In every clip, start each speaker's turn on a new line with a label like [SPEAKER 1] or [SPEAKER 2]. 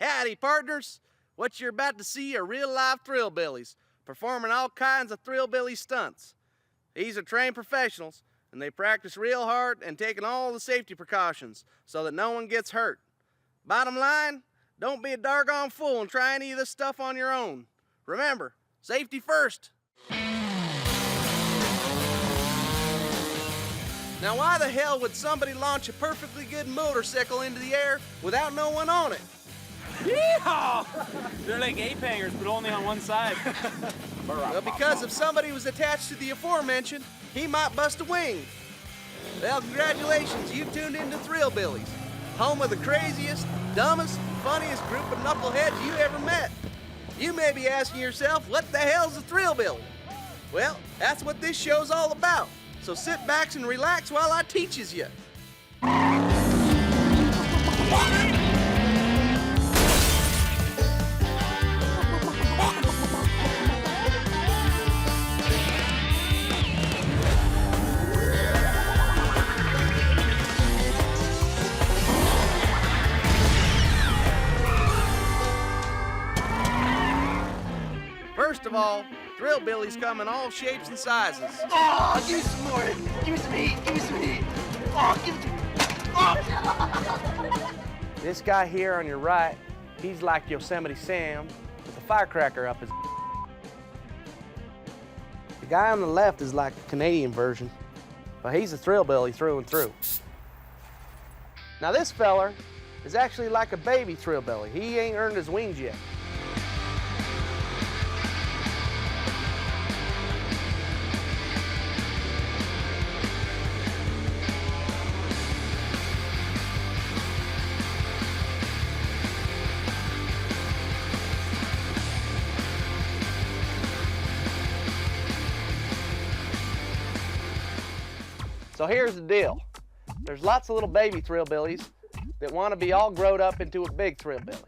[SPEAKER 1] Howdy, partners. What you're about to see are real-life Thrillbillies performing all kinds of Thrillbilly stunts. These are trained professionals, and they practice real hard and taking all the safety precautions so that no one gets hurt. Bottom line, don't be a doggone fool and try any of this stuff on your own. Remember, safety first. Now, why the hell would somebody launch a perfectly good motorcycle into the air without no one on it?
[SPEAKER 2] Yeehaw! They're like ape hangers, but only on one side.
[SPEAKER 1] Well, because if somebody was attached to the aforementioned, he might bust a wing. Well, congratulations, you've tuned into Thrillbillies, home of the craziest, dumbest, funniest group of knuckleheads you ever met. You may be asking yourself, what the hell's a Thrillbilly? Well, that's what this show's all about. So sit back and relax while I teaches you. First of all, Thrillbillies come in all shapes and sizes.
[SPEAKER 3] Oh, give me some more. Give me some heat. Give me some heat. Oh, give it to me. Oh.
[SPEAKER 1] This guy here on your right, he's like Yosemite Sam with a firecracker up his. The guy on the left is like the Canadian version, but he's a Thrillbilly through and through. Now this feller is actually like a baby Thrillbilly. He ain't earned his wings yet. So here's the deal. There's lots of little baby Thrillbillies that want to be all growed up into a big Thrillbilly.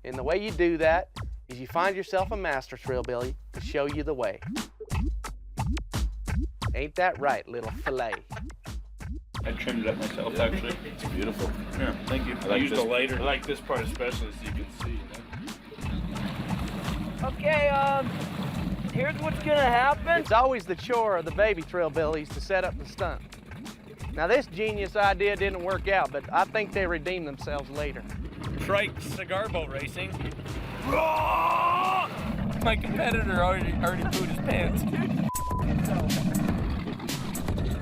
[SPEAKER 1] And the way you do that is you find yourself a master Thrillbilly to show you the way. Ain't that right, little fillet?
[SPEAKER 4] I trimmed it up myself, actually. It's beautiful. Yeah, thank you. I used a lighter. I like this part especially so you can see.
[SPEAKER 5] Okay, here's what's gonna happen.
[SPEAKER 1] It's always the chore of the baby Thrillbillies to set up the stunt. Now this genius idea didn't work out, but I think they redeemed themselves later.
[SPEAKER 2] Trike cigar boat racing. My competitor already pooed his pants.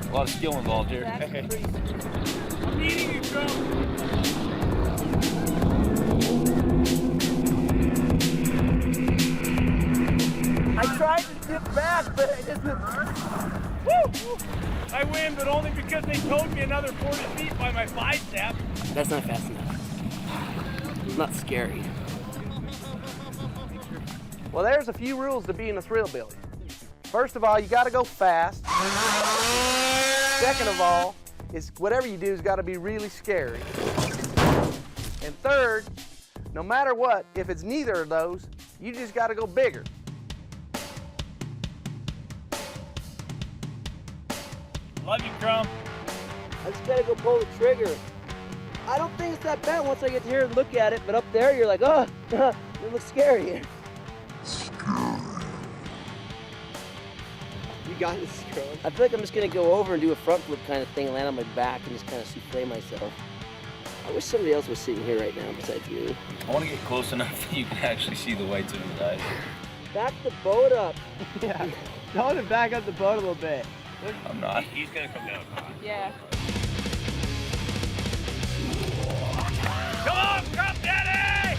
[SPEAKER 2] A lot of skill involved here. I'm eating you, Trump.
[SPEAKER 5] I tried to dip back, but it doesn't.
[SPEAKER 2] Woo! I win, but only because they towed me another 40 feet by my bicep.
[SPEAKER 5] That's not fast enough. Not scary.
[SPEAKER 1] Well, there's a few rules to being a Thrillbilly. First of all, you gotta go fast. Second of all, is whatever you do has gotta be really scary. And third, no matter what, if it's neither of those, you just gotta go bigger.
[SPEAKER 2] Love you, Crumb.
[SPEAKER 5] I just gotta go pull the trigger. I don't think it's that bad once I get here and look at it, but up there you're like, oh, it looks scary.
[SPEAKER 3] You got it, Scrub.
[SPEAKER 5] I feel like I'm just gonna go over and do a front flip kind of thing, land on my back and just kind of souffle myself. I wish somebody else was sitting here right now besides you.
[SPEAKER 4] I want to get close enough that you can actually see the whites of his eyes.
[SPEAKER 5] Back the boat up.
[SPEAKER 3] Yeah. Tell him to back up the boat a little bit.
[SPEAKER 4] I'm not.
[SPEAKER 2] He's gonna come down.
[SPEAKER 6] Yeah.
[SPEAKER 2] Come on, Crumb Daddy!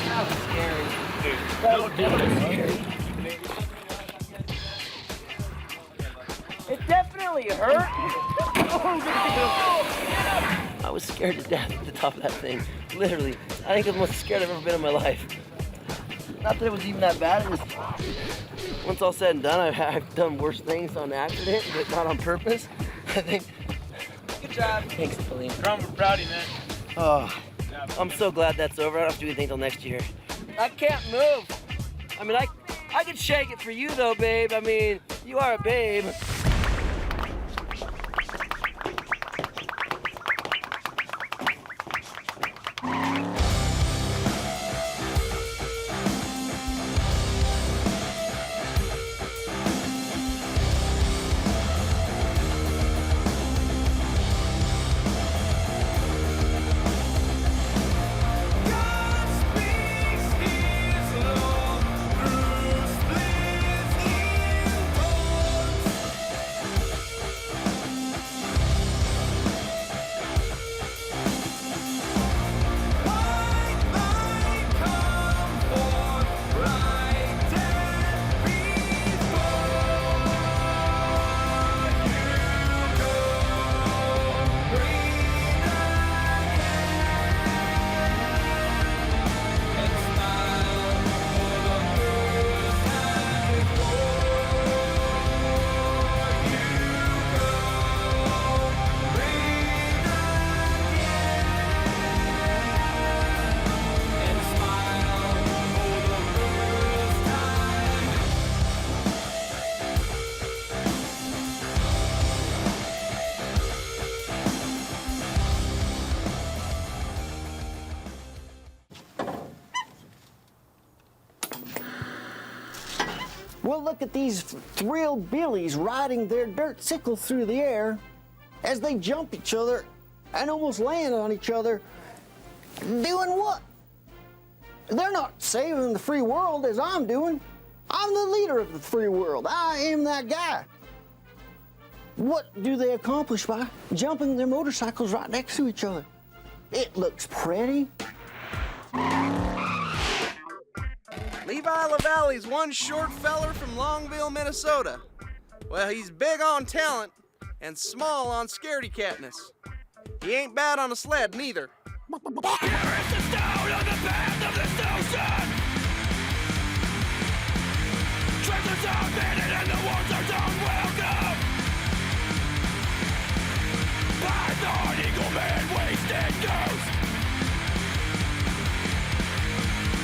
[SPEAKER 5] That was scary.
[SPEAKER 2] Dude,
[SPEAKER 5] That was definitely scary. It definitely hurt. I was scared to death at the top of that thing. Literally. I think I'm the most scared I've ever been in my life. Not that it was even that bad. It was, once all said and done, I've done worse things on accident, but not on purpose. I think.
[SPEAKER 2] Good job.
[SPEAKER 5] Thanks, Pauline.
[SPEAKER 2] Crumb, we're proud of you, man.
[SPEAKER 5] Oh, I'm so glad that's over. I don't have to do anything till next year. I can't move. I mean, I could shake it for you though, babe. I mean, you are a babe.
[SPEAKER 6] Well, look at these Thrillbillies riding their dirt sickle through the air as they jump each other and almost land on each other. Doing what? They're not saving the free world as I'm doing. I'm the leader of the free world. I am that guy. What do they accomplish by jumping their motorcycles right next to each other? It looks pretty.
[SPEAKER 1] Levi LaValle's one short feller from Longville, Minnesota. Well, he's big on talent and small on scaredy-catness. He ain't bad on a sled, neither.
[SPEAKER 7] Here is the stone on the path of destruction. Treasures are hidden and the ones are done welcome. Python, eagle man, wasted ghost.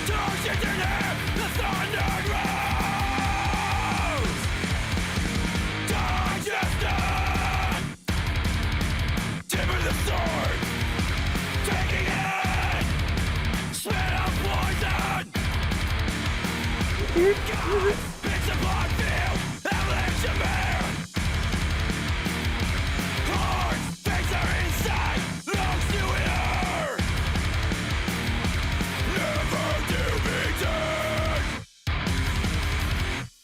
[SPEAKER 7] Torches in air, the thunder grows. Digested. Tip of the sword. Taking it. Spit of poison. God, bits of blood field, avalanche of air. Hearts, things are inside, lungs to air. Never to be turned.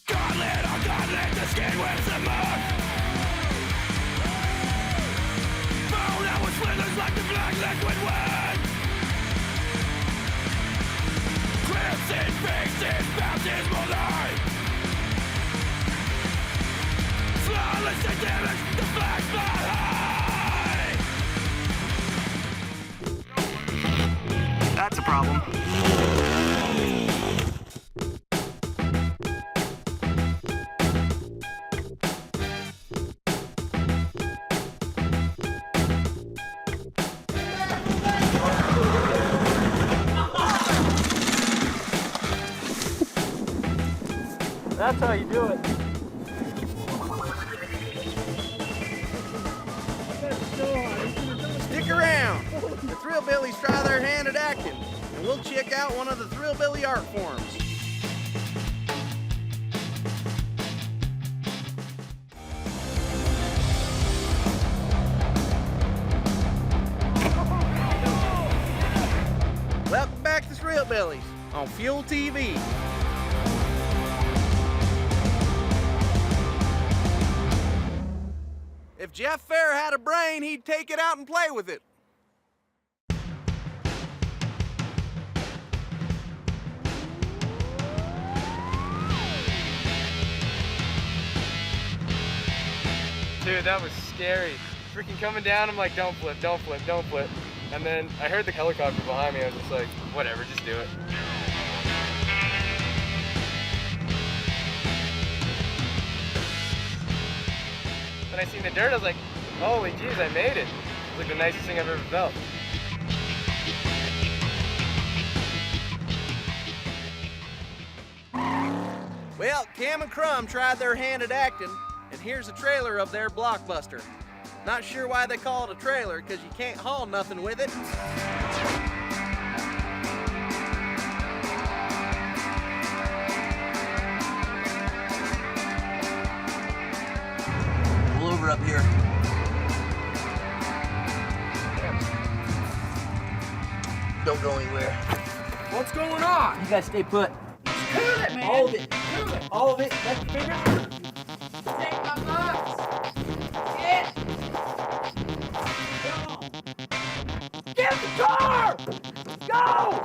[SPEAKER 7] Gauntlet on gauntlet, the skin whips the mark. Bone out with slithers like the black liquid wind. Crimson faces, baptismal light. Flawless and damage, the flag behind.
[SPEAKER 3] That's a problem.
[SPEAKER 2] That's how you do it.
[SPEAKER 1] Stick around. The Thrillbillies try their hand at acting, and we'll check out one of the Thrillbilly art forms. Welcome back to Thrillbillies on Fuel TV. If Jeff Fair had a brain, he'd take it out and play with it.
[SPEAKER 2] Dude, that was scary. Freaking coming down, I'm like, don't flip, don't flip, don't flip. And then I heard the helicopter behind me, I was just like, whatever, just do it. When I seen the dirt, I was like, holy jeez, I made it. It was like the nicest thing I've ever felt.
[SPEAKER 1] Cam and Crumb tried their hand at acting, and here's a trailer of their blockbuster. Not sure why they call it a trailer, because you can't haul nothing with it.
[SPEAKER 5] Pull over up here. Don't go anywhere.
[SPEAKER 3] What's going on?
[SPEAKER 5] You guys stay put.
[SPEAKER 3] Cool it, man.
[SPEAKER 5] All of it.
[SPEAKER 3] Cool it.
[SPEAKER 5] All of it. That's the finger.
[SPEAKER 3] Take my nuts. Get. Go. Get the car. Go.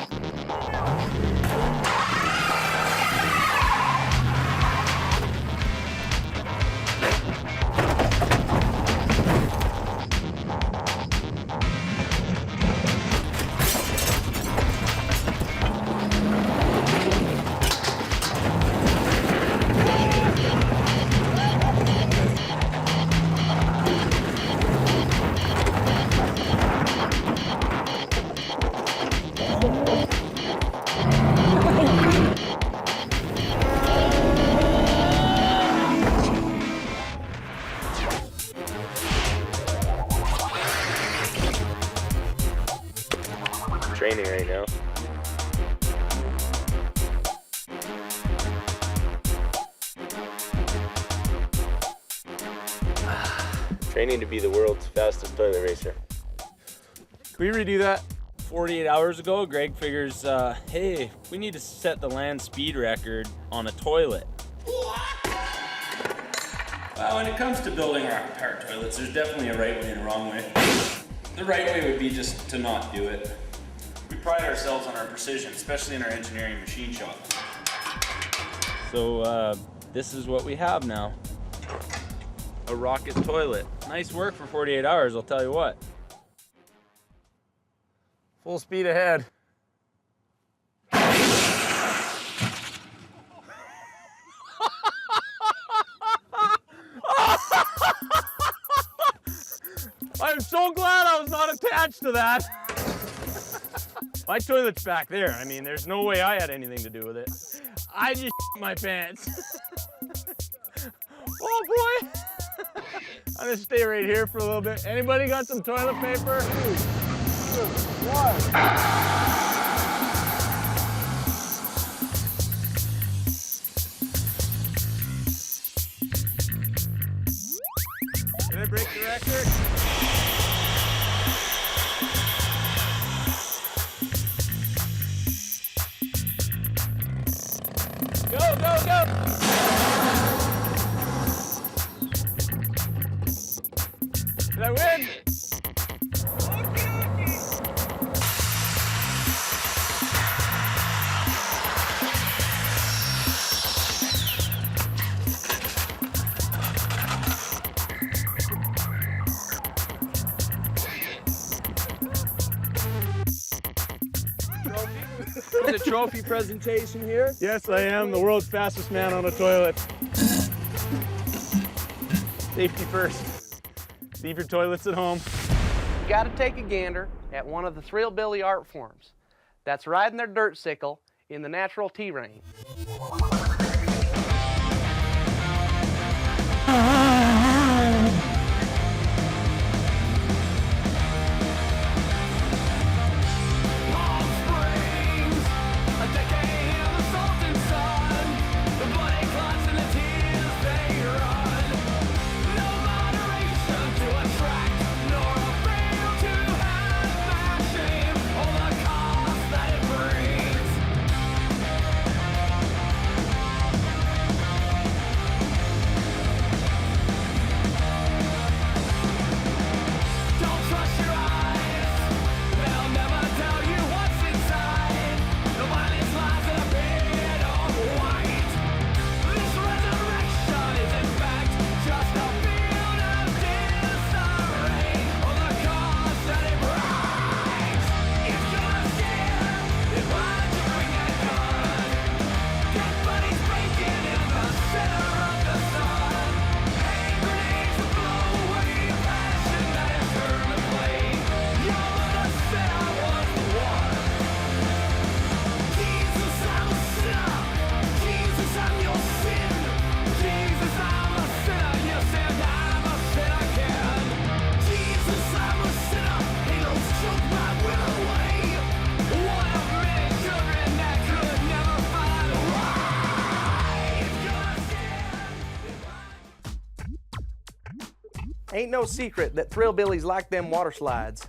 [SPEAKER 2] Training right now. Training to be the world's fastest toilet racer.
[SPEAKER 4] Can we redo that? 48 hours ago, Greg figures, hey, we need to set the land speed record on a toilet. Well, when it comes to building rock-powered toilets, there's definitely a right way and a wrong way. The right way would be just to not do it. We pride ourselves on our precision, especially in our engineering machine shop. So, this is what we have now. A rocket toilet. Nice work for 48 hours, I'll tell you what. Full speed ahead. I'm so glad I was not attached to that. My toilet's back there. I mean, there's no way I had anything to do with it. I just my pants. Oh boy. I'm gonna stay right here for a little bit. Anybody got some toilet paper? Did I break the record? Go, go, go! Did I win?
[SPEAKER 2] The trophy presentation here.
[SPEAKER 4] Yes, I am the world's fastest man on a toilet. Safety first. Leave your toilets at home.
[SPEAKER 1] You gotta take a gander at one of the Thrillbilly art forms. That's riding their dirt sickle in the natural terrain. Ain't no secret that Thrillbillies like them water slides.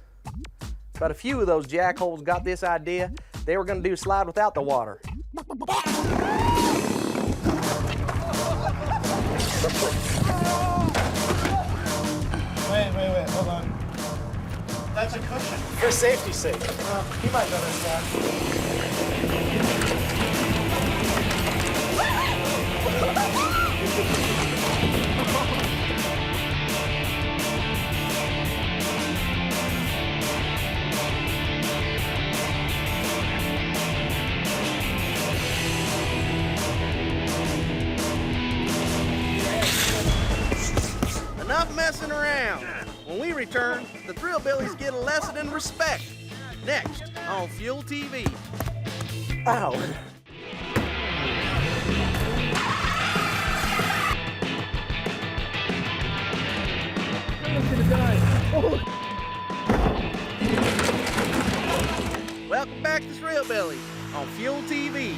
[SPEAKER 1] But a few of those jackholes got this idea. They were gonna do a slide without the water.
[SPEAKER 8] Wait, hold on. That's a cushion. For safety's sake. He might know this guy.
[SPEAKER 1] Enough messing around. When we return, the Thrillbillies get a lesson in respect. Next on Fuel TV.
[SPEAKER 6] Ow.
[SPEAKER 1] Welcome back to Thrillbillies on Fuel TV.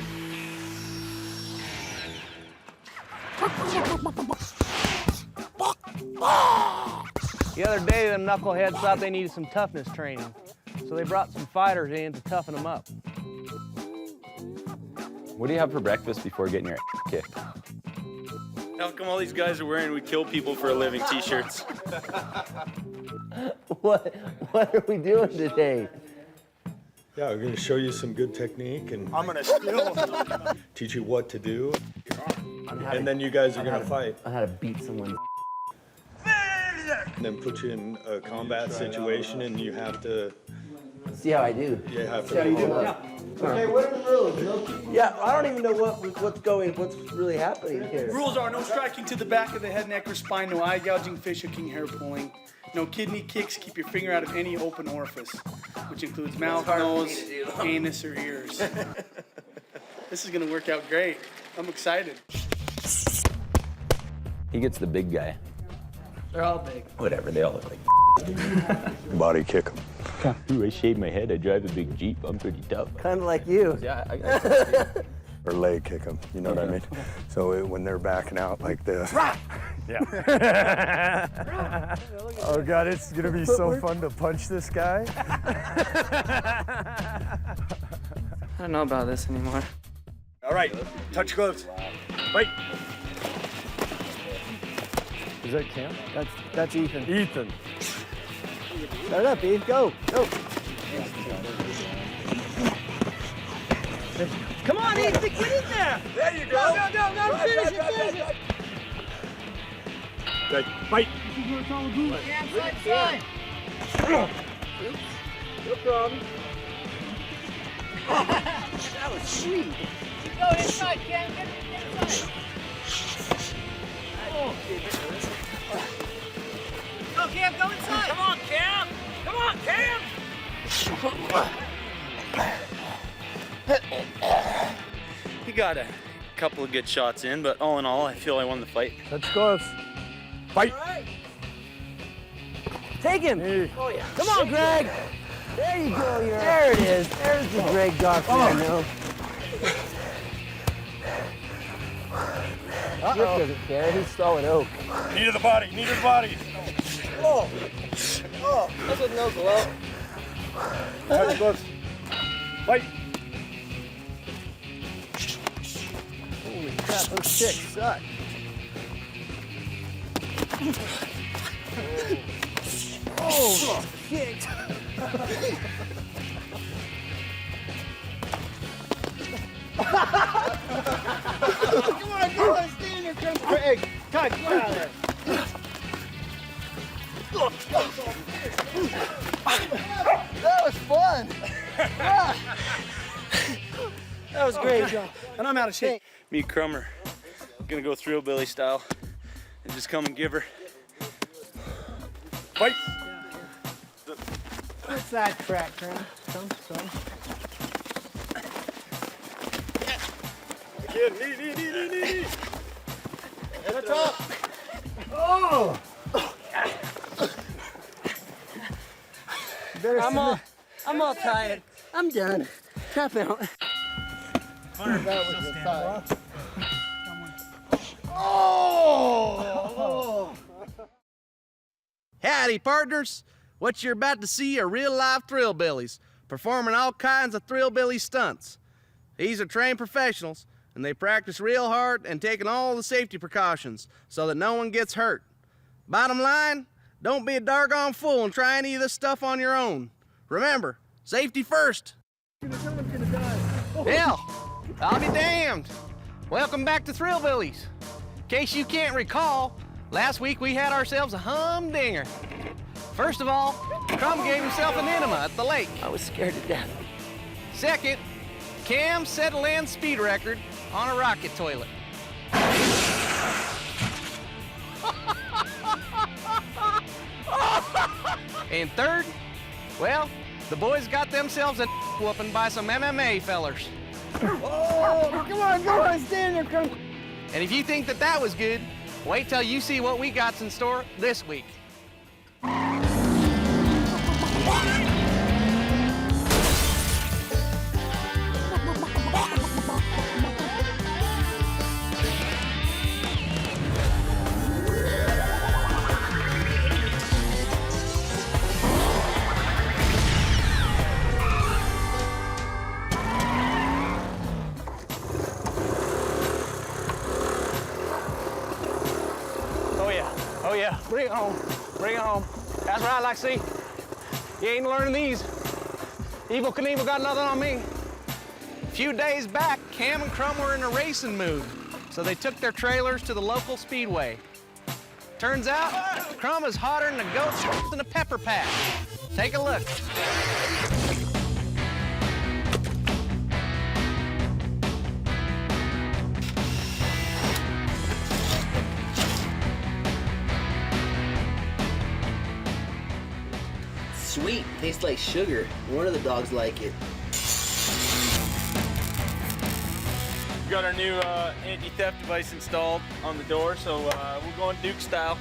[SPEAKER 1] The other day, them knuckleheads thought they needed some toughness training, so they brought some fighters in to toughen them up.
[SPEAKER 9] What do you have for breakfast before getting your kicked?
[SPEAKER 4] How come all these guys are wearing "we kill people for a living" t-shirts?
[SPEAKER 5] What are we doing today?
[SPEAKER 10] Yeah, we're going to show you some good technique and
[SPEAKER 8] I'm gonna steal him.
[SPEAKER 10] teach you what to do. And then you guys are going to fight.
[SPEAKER 5] On how to beat someone.
[SPEAKER 10] And then put you in a combat situation and you have to,
[SPEAKER 5] See how I do.
[SPEAKER 10] you have
[SPEAKER 5] See how you do.
[SPEAKER 10] to,
[SPEAKER 5] Yeah. Okay, what are the rules? Yeah, I don't even know what's really happening here.
[SPEAKER 11] Rules are no striking to the back of the head, neck, or spine, no eye gouging, fish hooking, hair pulling, no kidney kicks, keep your finger out of any open orifice, which includes mouth, nose, anus, or ears. This is gonna work out great. I'm excited.
[SPEAKER 9] He gets the big guy.
[SPEAKER 11] They're all big.
[SPEAKER 9] Whatever, they all look like.
[SPEAKER 10] body kick them.
[SPEAKER 9] Ooh, I shaved my head. I drive a big Jeep. I'm pretty tough.
[SPEAKER 5] Kind of like you.
[SPEAKER 9] Yeah, I got
[SPEAKER 10] Or leg kick them, you know what I mean? So when they're backing out like this. Yeah. Oh God, it's gonna be so fun to punch this guy.
[SPEAKER 11] I don't know about this anymore.
[SPEAKER 8] All right, touch gloves. Wait.
[SPEAKER 10] Is that Cam?
[SPEAKER 6] That's Ethan.
[SPEAKER 10] Ethan.
[SPEAKER 6] Start up, Eve. Go.
[SPEAKER 1] Come on, Ethan, get in there!
[SPEAKER 8] There you go.
[SPEAKER 1] No, finish it.
[SPEAKER 10] Good. Fight.
[SPEAKER 1] No problem. That was sweet.
[SPEAKER 3] Go inside, Cam. Get inside. Go, Cam. Go inside. Come on, Cam. Come on, Cam.
[SPEAKER 4] He got a couple of good shots in, but all in all, I feel I won the fight.
[SPEAKER 10] That's close. Fight.
[SPEAKER 5] Take him. Oh, yeah. Come on, Greg. There you go. There it is. There's the Greg Garfield I know. Rick doesn't care. He's solid oak.
[SPEAKER 8] Knee to the body. Knee to the body.
[SPEAKER 1] Oh, that's a no glove.
[SPEAKER 8] Touch gloves. Fight.
[SPEAKER 6] Holy crap, those chicks suck. Oh, shit. Come on, stay in your crib, Craig. Touch, get out of there. That was fun.
[SPEAKER 11] That was great. And I'm out of shape.
[SPEAKER 4] Me and Crummer gonna go Thrillbilly style and just come and give her.
[SPEAKER 8] Fight.
[SPEAKER 6] What's that crack, Graham? Come, son.
[SPEAKER 8] Again, knee.
[SPEAKER 6] At the top. Oh!
[SPEAKER 5] I'm all tired. I'm done. Tap out.
[SPEAKER 6] That was the side.
[SPEAKER 1] Howdy, partners. What you're about to see are real-life Thrillbillies performing all kinds of Thrillbilly stunts. These are trained professionals, and they practice real hard and taking all the safety precautions so that no one gets hurt. Bottom line, don't be a doggone fool and try any of this stuff on your own. Remember, safety first. Hell, I'll be damned. Welcome back to Thrillbillies. In case you can't recall, last week we had ourselves a humdinger. First of all, Crumb gave himself an enema at the lake.
[SPEAKER 5] I was scared to death.
[SPEAKER 1] Second, Cam set a land speed record on a rocket toilet. And third, well, the boys got themselves a whooping by some MMA fellers.
[SPEAKER 6] Oh, come on, stand there, Crumb.
[SPEAKER 1] And if you think that that was good, wait till you see what we got in store this week. Oh yeah, bring it home, bring it home. That's what I like to see. You ain't learning these. Evil Knievel got nothing on me. A few days back, Cam and Crumb were in a racing mood, so they took their trailers to the local speedway. Turns out, Crumb is hotter than a goat in a pepper patch. Take a look.
[SPEAKER 5] Sweet, tastes like sugar. No wonder the dogs like it.
[SPEAKER 4] We got our new anti-theft device installed on the door, so we're going Duke style.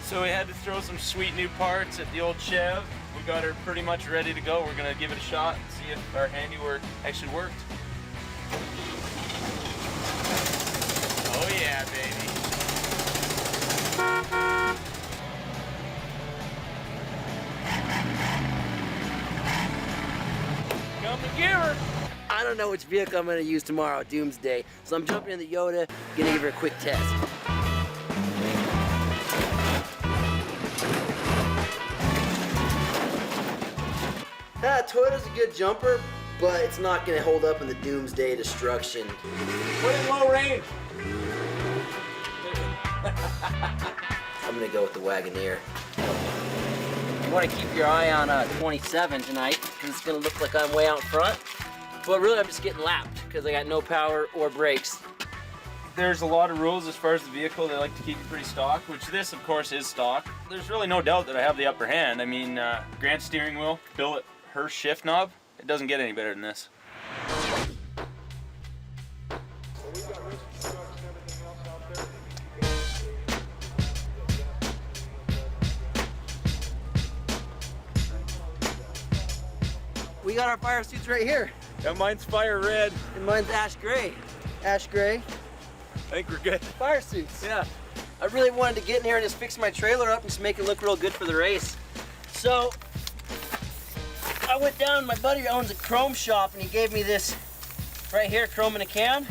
[SPEAKER 4] So we had to throw some sweet new parts at the old Chev. We got her pretty much ready to go. We're gonna give it a shot and see if our handiwork actually worked. Oh yeah, baby. Come and give her.
[SPEAKER 5] I don't know which vehicle I'm gonna use tomorrow, Doomsday, so I'm jumping in the Yoda, gonna give her a quick test. Toyota's a good jumper, but it's not gonna hold up in the Doomsday destruction.
[SPEAKER 4] Put in low range.
[SPEAKER 5] I'm gonna go with the Wagoneer. You want to keep your eye on 27 tonight, because it's going to look like I'm way out front. But really, I'm just getting lapped, because I got no power or brakes.
[SPEAKER 4] There's a lot of rules as far as the vehicle. They like to keep it pretty stock, which this, of course, is stock. There's really no doubt that I have the upper hand. I mean, Grant's steering wheel, billet, her shift knob, it doesn't get any better than this.
[SPEAKER 5] We got our fire suits right here.
[SPEAKER 4] Yeah, mine's fire red.
[SPEAKER 5] And mine's ash gray. Ash gray.
[SPEAKER 4] I think we're good.
[SPEAKER 5] Fire suits. Yeah. I really wanted to get in here and just fix my trailer up and just make it look real good for the race. So, I went down, my buddy owns a chrome shop, and he gave me this right here, chrome in a can.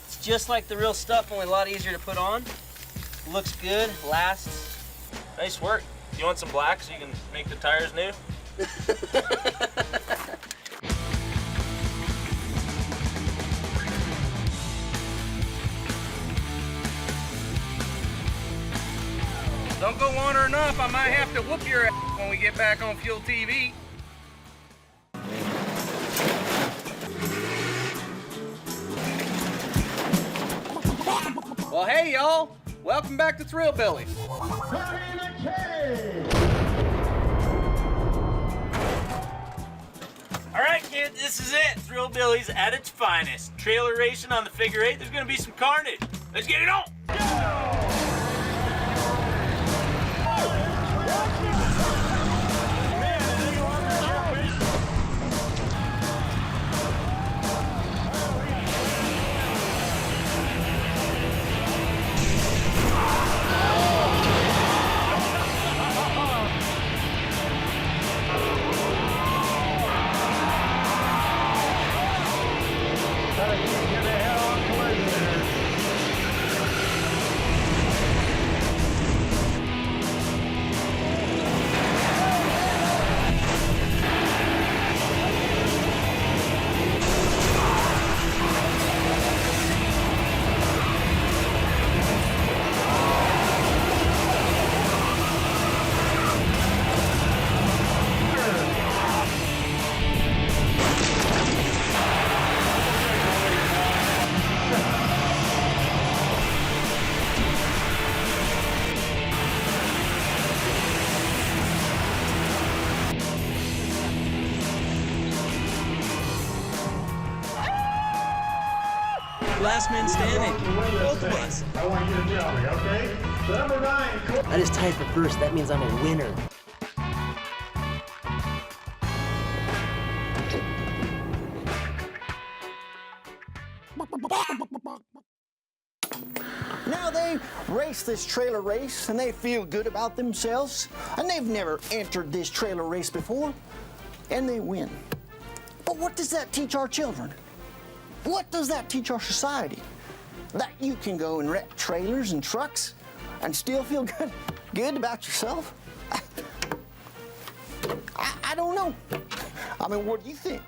[SPEAKER 5] It's just like the real stuff, only a lot easier to put on. Looks good, lasts.
[SPEAKER 4] Nice work. You want some black so you can make the tires new?
[SPEAKER 1] Don't go wandering off. I might have to whoop your ass when we get back on Fuel TV. Well, hey, y'all. Welcome back to Thrillbillies.
[SPEAKER 4] All right, kids, this is it. Thrillbillies at its finest. Trailer racing on the figure eight. There's gonna be some carnage. Let's get it on.
[SPEAKER 12] last man standing. Both of us.
[SPEAKER 7] I want you to tell me, okay? Number 9.
[SPEAKER 5] I just tied for first. That means I'm a winner.
[SPEAKER 6] Now they race this trailer race and they feel good about themselves, and they've never entered this trailer race before, and they win. But what does that teach our children? What does that teach our society? That you can go and wreck trailers and trucks and still feel good about yourself? I don't know. I mean, what do you think?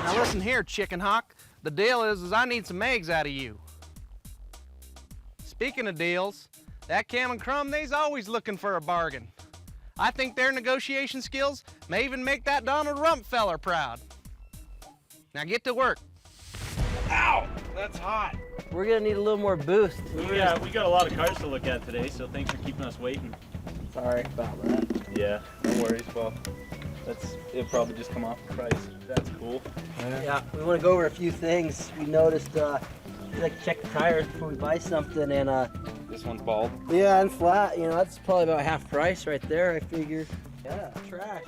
[SPEAKER 1] Now listen here, chicken hawk. The deal is I need some eggs out of you. Speaking of deals, that Cam and Crumb, they's always looking for a bargain. I think their negotiation skills may even make that Donald Rump feller proud. Now get to work.
[SPEAKER 4] Ow! That's hot.
[SPEAKER 5] We're gonna need a little more boost.
[SPEAKER 4] Yeah, we got a lot of cars to look at today, so thanks for keeping us waiting.
[SPEAKER 5] Sorry about that.
[SPEAKER 4] Yeah, no worries. Well, it'll probably just come off the price. That's cool.
[SPEAKER 5] Yeah, we want to go over a few things. We noticed we like to check the tires before we buy something, and
[SPEAKER 4] this one's bald.
[SPEAKER 5] Yeah, and flat. You know, that's probably about half price right there, I figure. Yeah, track.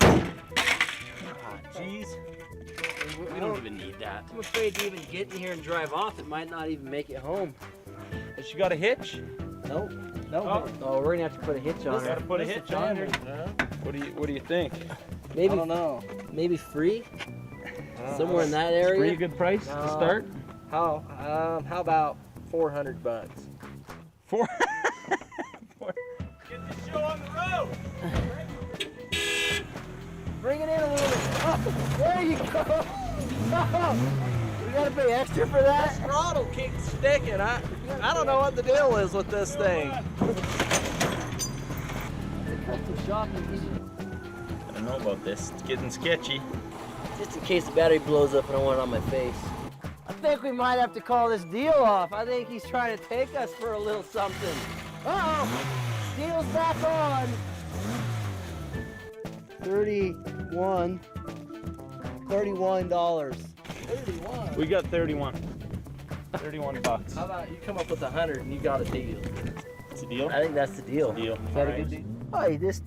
[SPEAKER 4] Jeez. We don't even need that.
[SPEAKER 5] I'm afraid to even get in here and drive off. It might not even make it home.
[SPEAKER 4] Has she got a hitch?
[SPEAKER 5] Nope. No. Oh, we're gonna have to put a hitch on her.
[SPEAKER 4] Gotta put a hitch on her. What do you think?
[SPEAKER 5] Maybe.
[SPEAKER 8] I don't know.
[SPEAKER 5] Maybe free. Somewhere in that area.
[SPEAKER 4] Pretty good price to start.
[SPEAKER 8] How about $400?
[SPEAKER 4] Get the show on the road.
[SPEAKER 5] Bring it in a little bit. Oh, there you go. Oh, we gotta pay extra for that.
[SPEAKER 8] Throttle keeps sticking. I don't know what the deal is with this thing.
[SPEAKER 4] I don't know about this. It's getting sketchy.
[SPEAKER 5] Just in case the battery blows up and I want it on my face. I think we might have to call this deal off. I think he's trying to take us for a little something. Uh-oh! Deal's back on. 31. $31.
[SPEAKER 8] 31.
[SPEAKER 4] We got 31. 31 bucks.
[SPEAKER 8] How about you come up with 100 and you got a deal?
[SPEAKER 4] It's a deal?
[SPEAKER 5] I think that's the deal.
[SPEAKER 4] Deal.
[SPEAKER 5] Is that a good deal? Oh, you just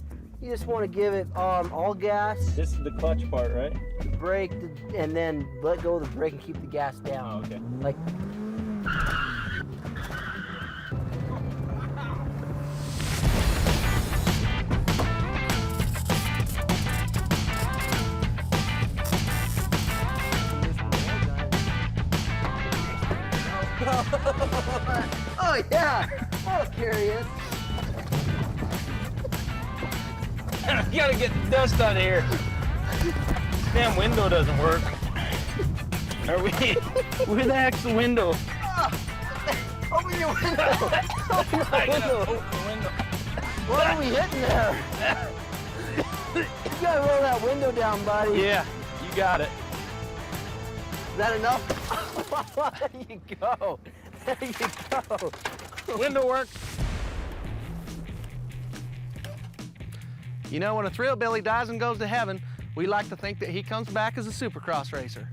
[SPEAKER 5] want to give it all gas.
[SPEAKER 4] This is the clutch part, right?
[SPEAKER 5] The brake, and then let go of the brake and keep the gas down.
[SPEAKER 4] Oh, okay.
[SPEAKER 5] Like. Oh yeah, I was curious.
[SPEAKER 4] You gotta get the dust out of here. Damn window doesn't work. Are we? Where the heck's the window?
[SPEAKER 5] Open your window. Open the window. What are we hitting there? You gotta roll that window down, buddy.
[SPEAKER 4] Yeah, you got it.
[SPEAKER 5] Is that enough? There you go. There you go.
[SPEAKER 1] Window works. You know, when a Thrillbilly dies and goes to heaven, we like to think that he comes back as a supercross racer.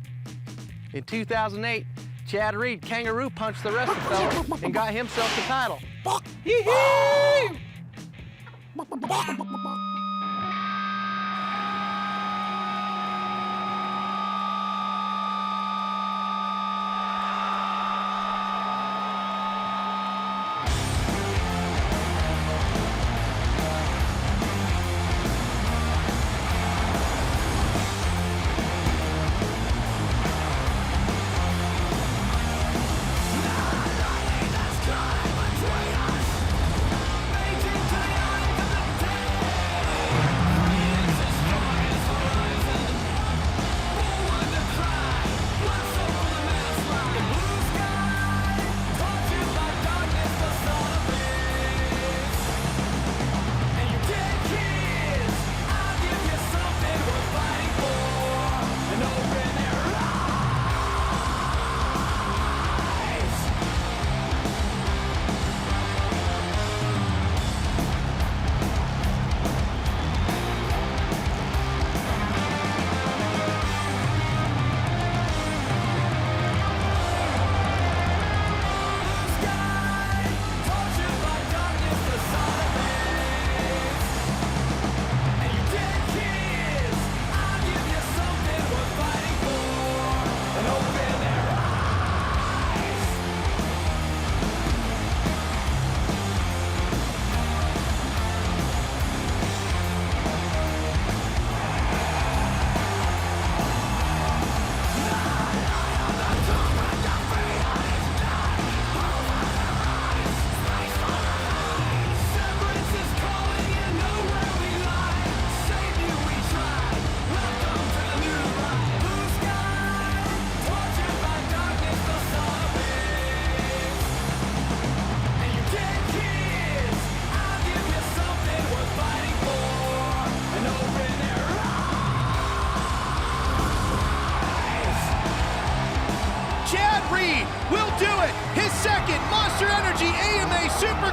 [SPEAKER 1] In 2008, Chad Reed kangaroo punched the rest of the fellas and got himself the title. Yee-hee!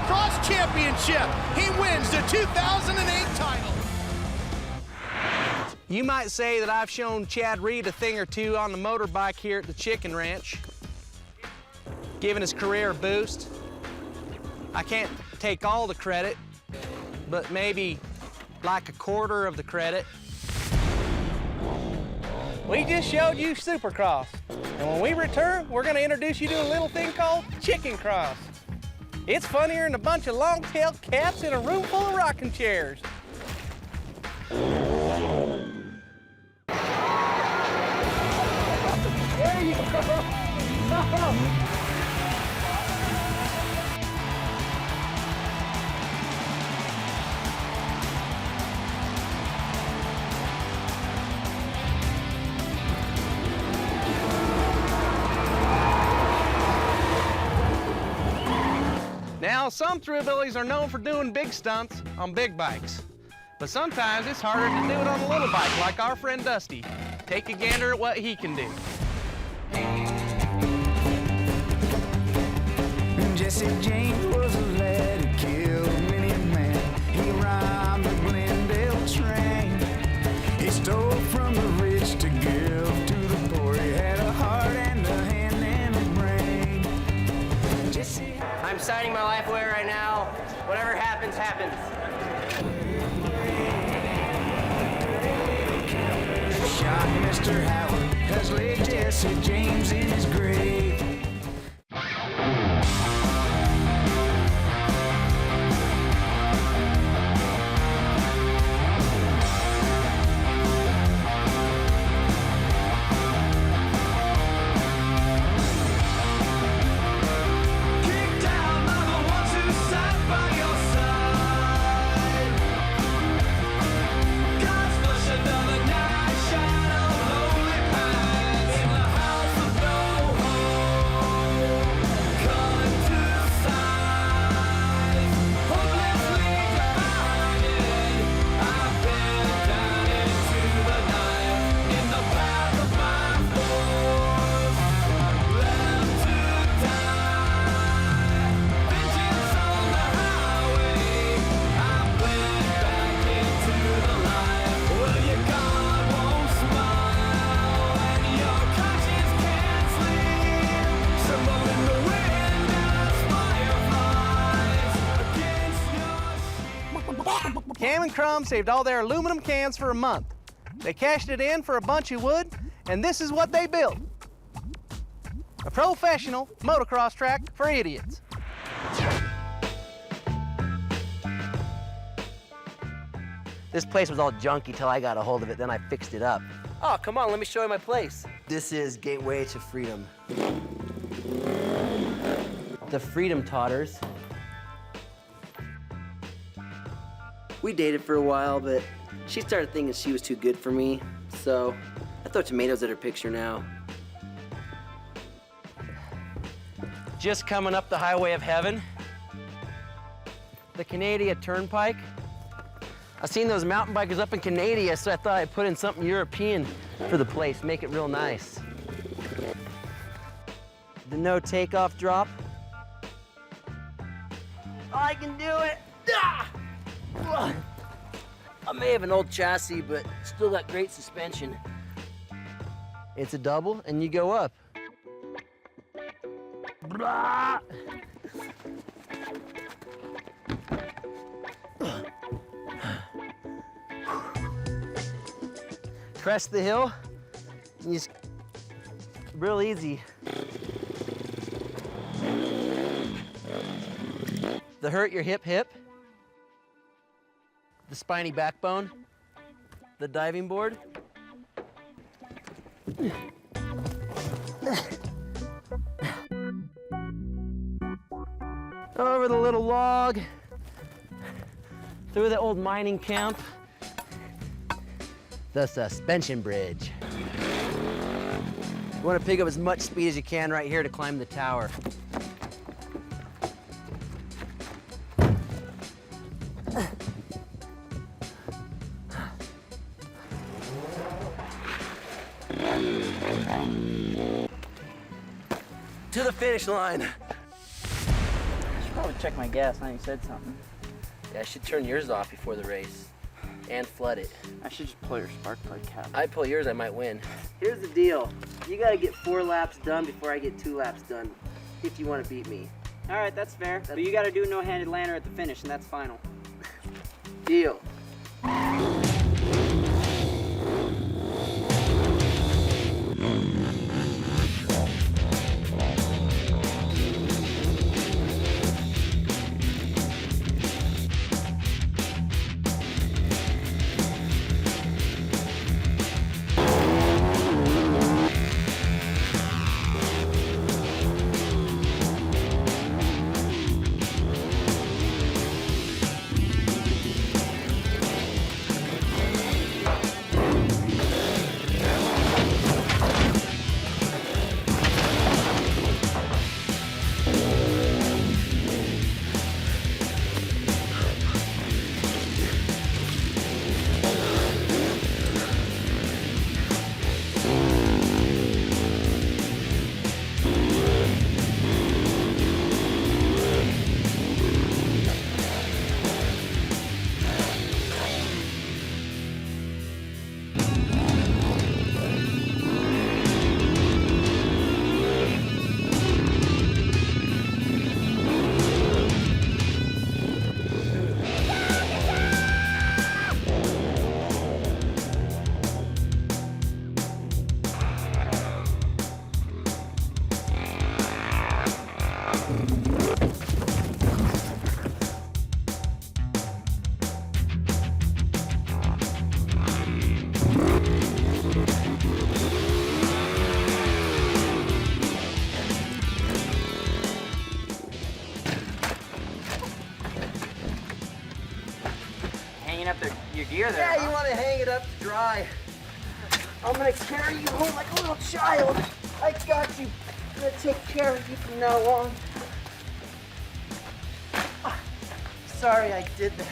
[SPEAKER 7] Motocross Championship. He wins the 2008 title.
[SPEAKER 1] You might say that I've shown Chad Reed a thing or two on the motorbike here at the Chicken Ranch, giving his career a boost. I can't take all the credit, but maybe like a quarter of the credit. We just showed you Supercross, and when we return, we're gonna introduce you to a little thing called Chicken Cross. It's funnier than a bunch of long-tailed cats in a room full of rocking chairs. There you go. Now, some Thrillbillies are known for doing big stunts on big bikes, but sometimes it's harder to do it on a little bike, like our friend Dusty. Take a gander at what he can do.
[SPEAKER 13] Jesse James was a lad who killed many a man. He rhymed the Glendale train. He stole from the rich to give to the poor. He had a heart and a hand and a brain. Jesse.
[SPEAKER 5] I'm signing my life away right now. Whatever happens, happens.
[SPEAKER 13] Shot Mr. Howard has laid Jesse James in his grave.
[SPEAKER 1] Cam and Crumb saved all their aluminum cans for a month. They cashed it in for a bunch of wood, and this is what they built. A professional motocross track for idiots.
[SPEAKER 5] This place was all junky till I got a hold of it, then I fixed it up. Oh, come on, let me show you my place. This is Gateway to Freedom. The Freedom Totters. We dated for a while, but she started thinking she was too good for me, so I throw tomatoes at her picture now. Just coming up the highway of heaven, the Canadian Turnpike. I've seen those mountain bikers up in Canada, so I thought I'd put in something European for the place, make it real nice. The no takeoff drop. I can do it! Ah! I may have an old chassis, but still got great suspension. It's a double, and you go up. Blah! Crest the hill, and you just, real easy. The hurt your hip, the spiny backbone, the diving board. Over the little log, through the old mining camp, the suspension bridge. You want to pick up as much speed as you can right here to climb the tower. To the finish line. What's wrong with
[SPEAKER 14] check my gas. Now you said something.
[SPEAKER 5] Yeah, I should turn yours off before the race and flood it.
[SPEAKER 14] I should just pull your spark plug cap.
[SPEAKER 5] I pull yours, I might win.
[SPEAKER 14] Here's the deal. You gotta get 4 laps done before I get 2 laps done if you want to beat me. All right, that's fair. But you gotta do no-handed lander at the finish, and that's final.
[SPEAKER 5] Deal.
[SPEAKER 14] Hanging up your gear there.
[SPEAKER 5] Yeah, you want to hang it up to dry. I'm gonna carry you home like a little child. I got you. I'm gonna take care of you from now on. Sorry I did that.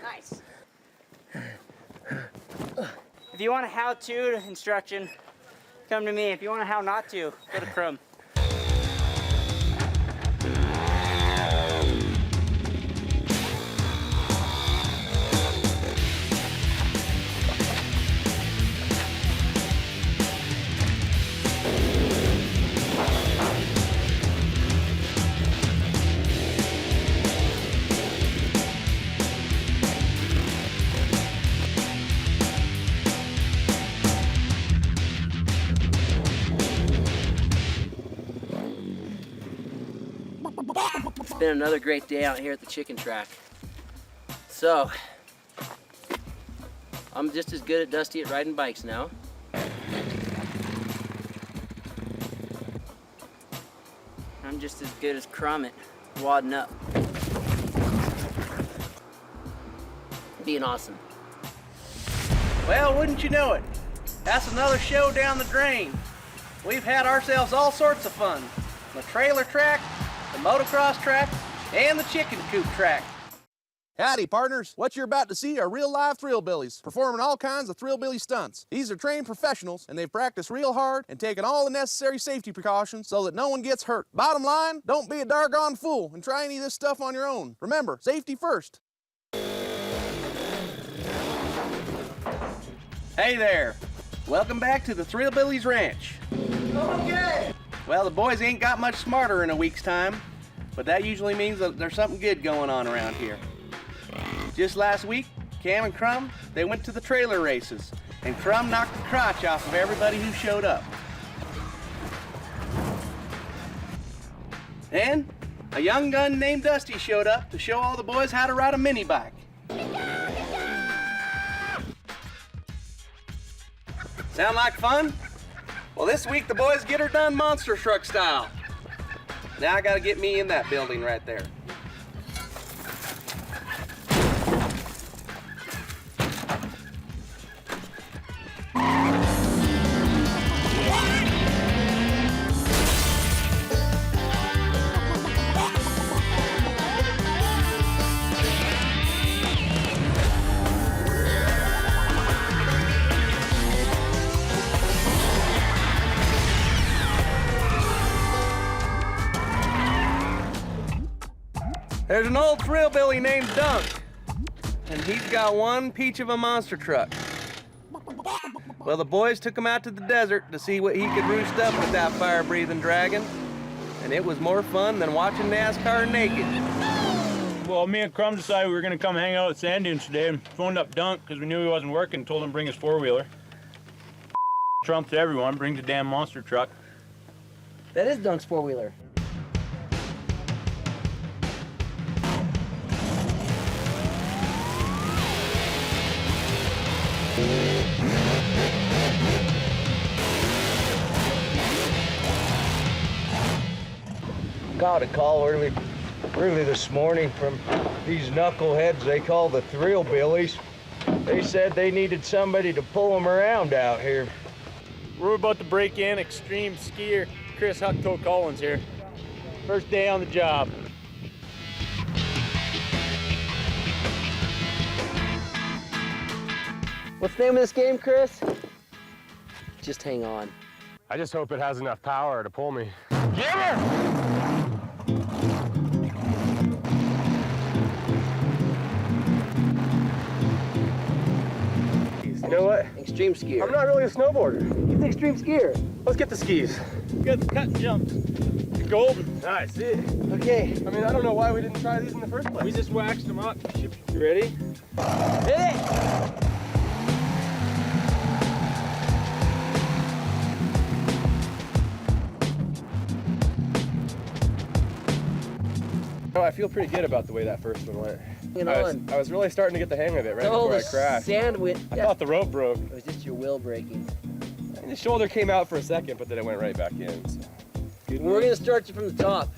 [SPEAKER 14] Nice. If you want a how-to instruction, come to me. If you want a how not to, go to Crum.
[SPEAKER 5] It's been another great day out here at the chicken track. So, I'm just as good at Dusty at riding bikes now.
[SPEAKER 14] I'm just as good as Crum at wadding up.
[SPEAKER 5] Being awesome.
[SPEAKER 1] Well, wouldn't you know it? That's another show down the drain. We've had ourselves all sorts of fun. The trailer track, the motocross track, and the chicken coop track.
[SPEAKER 15] Howdy, partners. What you're about to see are real live Thrillbillies performing all kinds of Thrillbilly stunts. These are trained professionals, and they've practiced real hard and taken all the necessary safety precautions so that no one gets hurt. Bottom line, don't be a doggone fool and try any of this stuff on your own. Remember, safety first.
[SPEAKER 1] Hey there. Welcome back to the Thrillbillies Ranch.
[SPEAKER 6] Okay.
[SPEAKER 1] Well, the boys ain't got much smarter in a week's time, but that usually means that there's something good going on around here. Just last week, Cam and Crum, they went to the trailer races, and Crum knocked the crotch off of everybody who showed up. And a young gun named Dusty showed up to show all the boys how to ride a mini bike. Sound like fun? Well, this week the boys get her done monster truck style. Now I gotta get me in that building right there. There's an old Thrillbilly named Dunk, and he's got one peach of a monster truck. Well, the boys took him out to the desert to see what he could roost up with that fire-breathing dragon, and it was more fun than watching NASCAR naked.
[SPEAKER 4] Well, me and Crumb decided we were gonna come hang out at Sand Dunes today and phoned up Dunk because we knew he wasn't working, told him to bring his four-wheeler. Trumps everyone, brings a damn monster truck.
[SPEAKER 5] That is Dunk's four-wheeler.
[SPEAKER 16] Got a call early this morning from these knuckleheads they call the Thrillbillies. They said they needed somebody to pull them around out here.
[SPEAKER 4] We're about to break in extreme skier Chris Hucktoe Collins here. First day on the job.
[SPEAKER 5] What's the name of this game, Chris? Just hang on.
[SPEAKER 17] I just hope it has enough power to pull me.
[SPEAKER 4] Give her!
[SPEAKER 17] You know what?
[SPEAKER 5] Extreme skier.
[SPEAKER 17] I'm not really a snowboarder.
[SPEAKER 5] He's an extreme skier.
[SPEAKER 17] Let's get the skis.
[SPEAKER 4] Got the cut and jump. You're golden.
[SPEAKER 17] Nice, see?
[SPEAKER 5] Okay.
[SPEAKER 17] I mean, I don't know why we didn't try these in the first place.
[SPEAKER 4] We just waxed them up. You ready?
[SPEAKER 5] Hit it!
[SPEAKER 17] No, I feel pretty good about the way that first one went.
[SPEAKER 5] Hang
[SPEAKER 17] I was really starting to get the hang of it right before I crashed.
[SPEAKER 5] I
[SPEAKER 17] thought the rope broke.
[SPEAKER 5] It was just your wheel breaking.
[SPEAKER 17] And the shoulder came out for a second, but then it went right back in. So.
[SPEAKER 5] We're gonna start you from the top.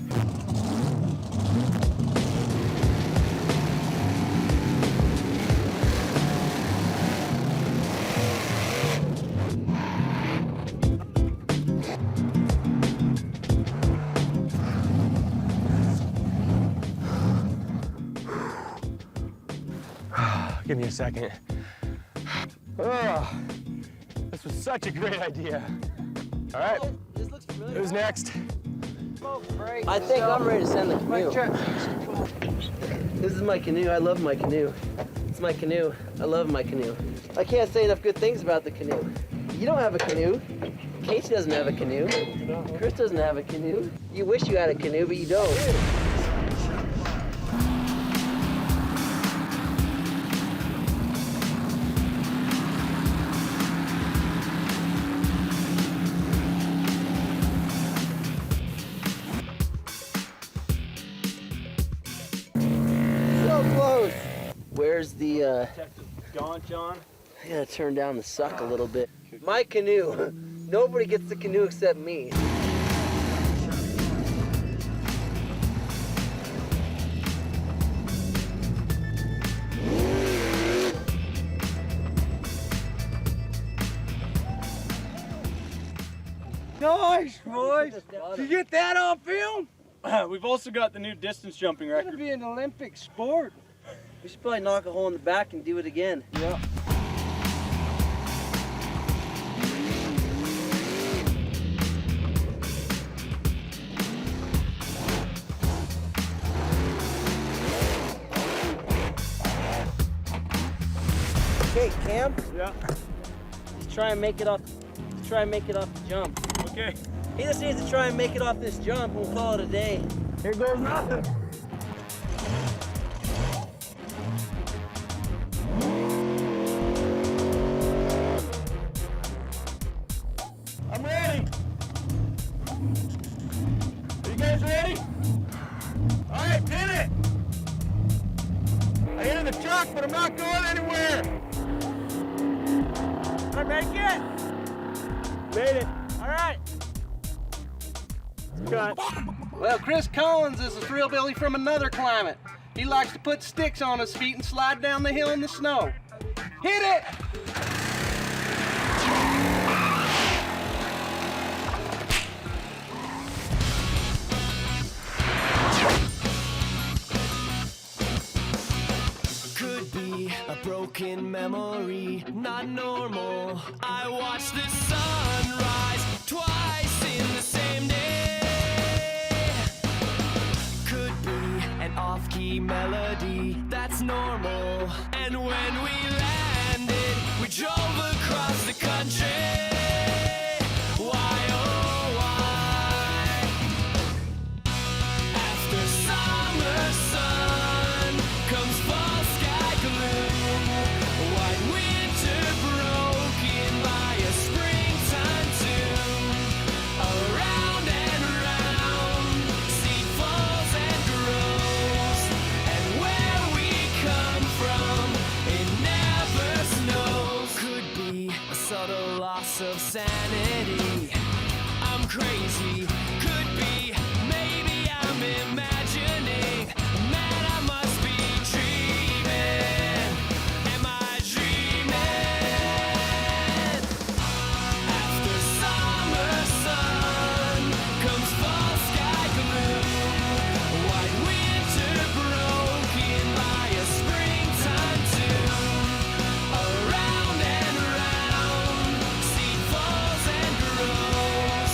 [SPEAKER 17] Give me a second. Oh, this was such a great idea. All right,
[SPEAKER 5] This looks familiar.
[SPEAKER 17] who's next?
[SPEAKER 5] I think I'm ready to send the canoe. This is my canoe. I love my canoe. It's my canoe. I love my canoe. I can't say enough good things about the canoe. You don't have a canoe. Casey doesn't have a canoe. Chris doesn't have a canoe. You wish you had a canoe, but you don't. Where's the,
[SPEAKER 4] Gaunt on?
[SPEAKER 5] I gotta turn down the suck a little bit. My canoe. Nobody gets the canoe except me.
[SPEAKER 11] Nice, boys. Did you get that on film?
[SPEAKER 4] We've also got the new distance jumping
[SPEAKER 11] It's
[SPEAKER 4] record.
[SPEAKER 11] gonna be an Olympic sport.
[SPEAKER 5] We should probably knock a hole in the back and do it again.
[SPEAKER 11] Yeah.
[SPEAKER 5] Okay, Cam.
[SPEAKER 4] Yeah.
[SPEAKER 5] Just try and make it off. Try and make it off the jump.
[SPEAKER 4] Okay.
[SPEAKER 5] He just needs to try and make it off this jump. We'll call it a day.
[SPEAKER 11] Here goes nothing.
[SPEAKER 17] I'm ready. Are you guys ready?
[SPEAKER 15] I'm not going anywhere.
[SPEAKER 1] Did I make it?
[SPEAKER 15] Made it.
[SPEAKER 1] All right.
[SPEAKER 15] Cut.
[SPEAKER 1] Well, Chris Collins is a thrillbilly from another climate. He likes to put sticks on his feet and slide down the hill in the snow. Hit it!
[SPEAKER 7] Could be a broken memory, not normal. I watched the sunrise twice in the same day. Could be an off-key melody, that's normal. And when we landed, we drove across the country. Why, oh, why? After summer sun comes fall sky gloom. White winter broken by a springtime tune. Around and around, seed falls and grows. And where we come from, it never snows. Could be a subtle loss of sanity. I'm crazy. Could be, maybe I'm imagining. Man, I must be dreaming. Am I dreaming? After summer sun comes fall sky gloom. White winter broken by a springtime tune. Around and around, seed falls and grows.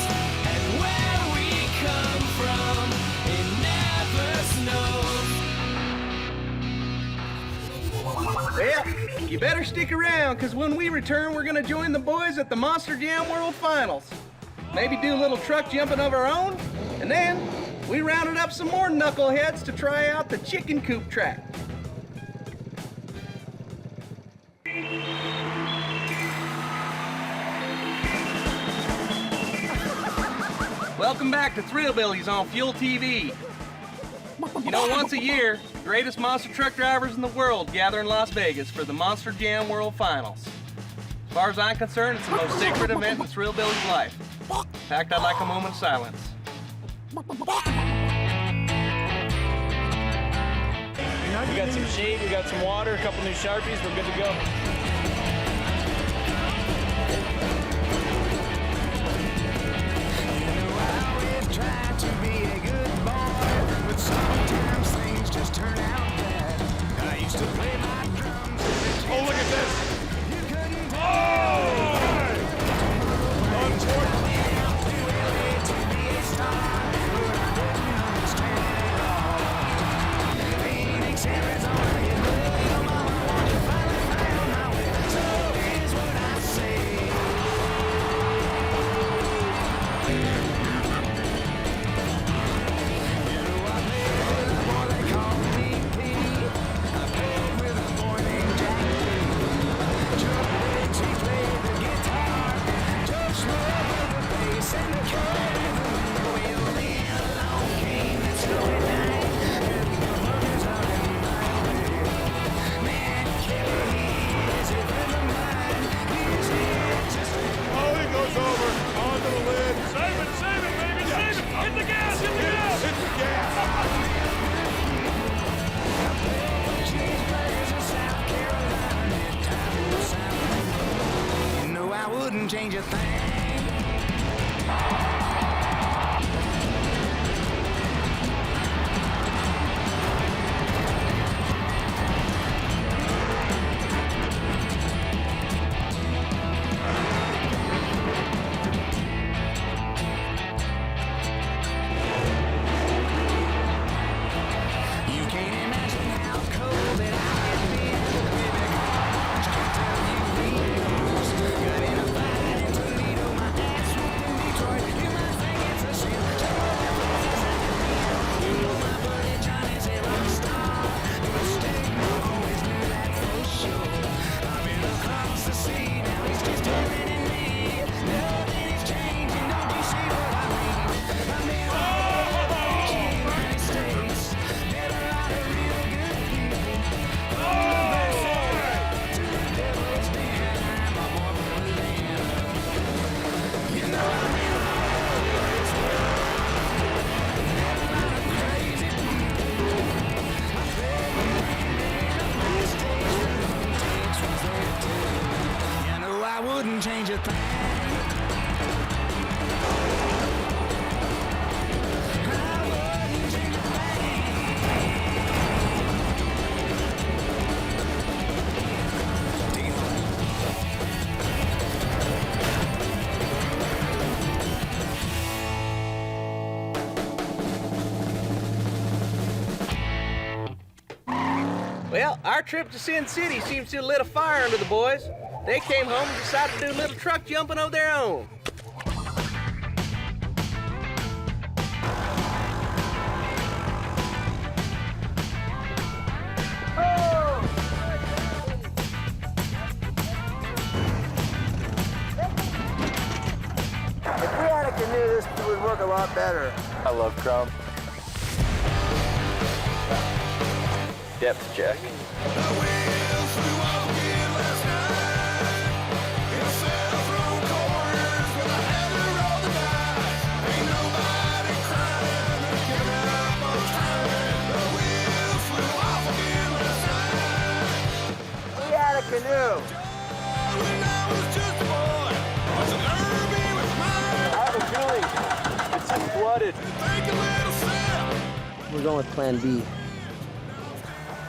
[SPEAKER 7] And where we come from, it never snows.
[SPEAKER 1] Well, you better stick around, because when we return, we're going to join the boys at the Monster Jam World Finals. Maybe do a little truck jumping of our own, and then we rounded up some more knuckleheads to try out the chicken coop track. Welcome back to Thrillbillies on Fuel TV. You know, once a year, the greatest monster truck drivers in the world gather in Las Vegas for the Monster Jam World Finals. As far as I'm concerned, it's the most sacred event in Thrillbillies' life. In fact, I'd like a moment of silence.
[SPEAKER 4] We got some shade, we got some water, a couple new Sharpies, we're good to go.
[SPEAKER 13] Try to be a good boy, but sometimes things just turn out bad. I used to play my drums.
[SPEAKER 15] Oh, look at this.
[SPEAKER 13] You couldn't
[SPEAKER 15] Unfortunately.
[SPEAKER 13] to be a star, but I didn't understand it all. Phoenix, Arizona, you know your mama wanted to finally find my way. So here's what I say.
[SPEAKER 15] Oh, he goes over. Onto the lid. Save it, baby. Save it. Hit the gas. Hit the gas.
[SPEAKER 13] No, I wouldn't change a thing. You can't imagine how cold it I've been. Baby, can't tell you we lost. Got in a fight in Toledo, my ass whooped in Detroit. You
[SPEAKER 1] Well, our trip to Sin City seems to have lit a fire under the boys. They came home and decided to do a little truck jumping of their own.
[SPEAKER 5] If we had a canoe, this would work a lot better.
[SPEAKER 4] I love Crumb. Depth check.
[SPEAKER 5] We had a canoe.
[SPEAKER 4] I have a feeling it's just flooded.
[SPEAKER 5] We're going with plan B.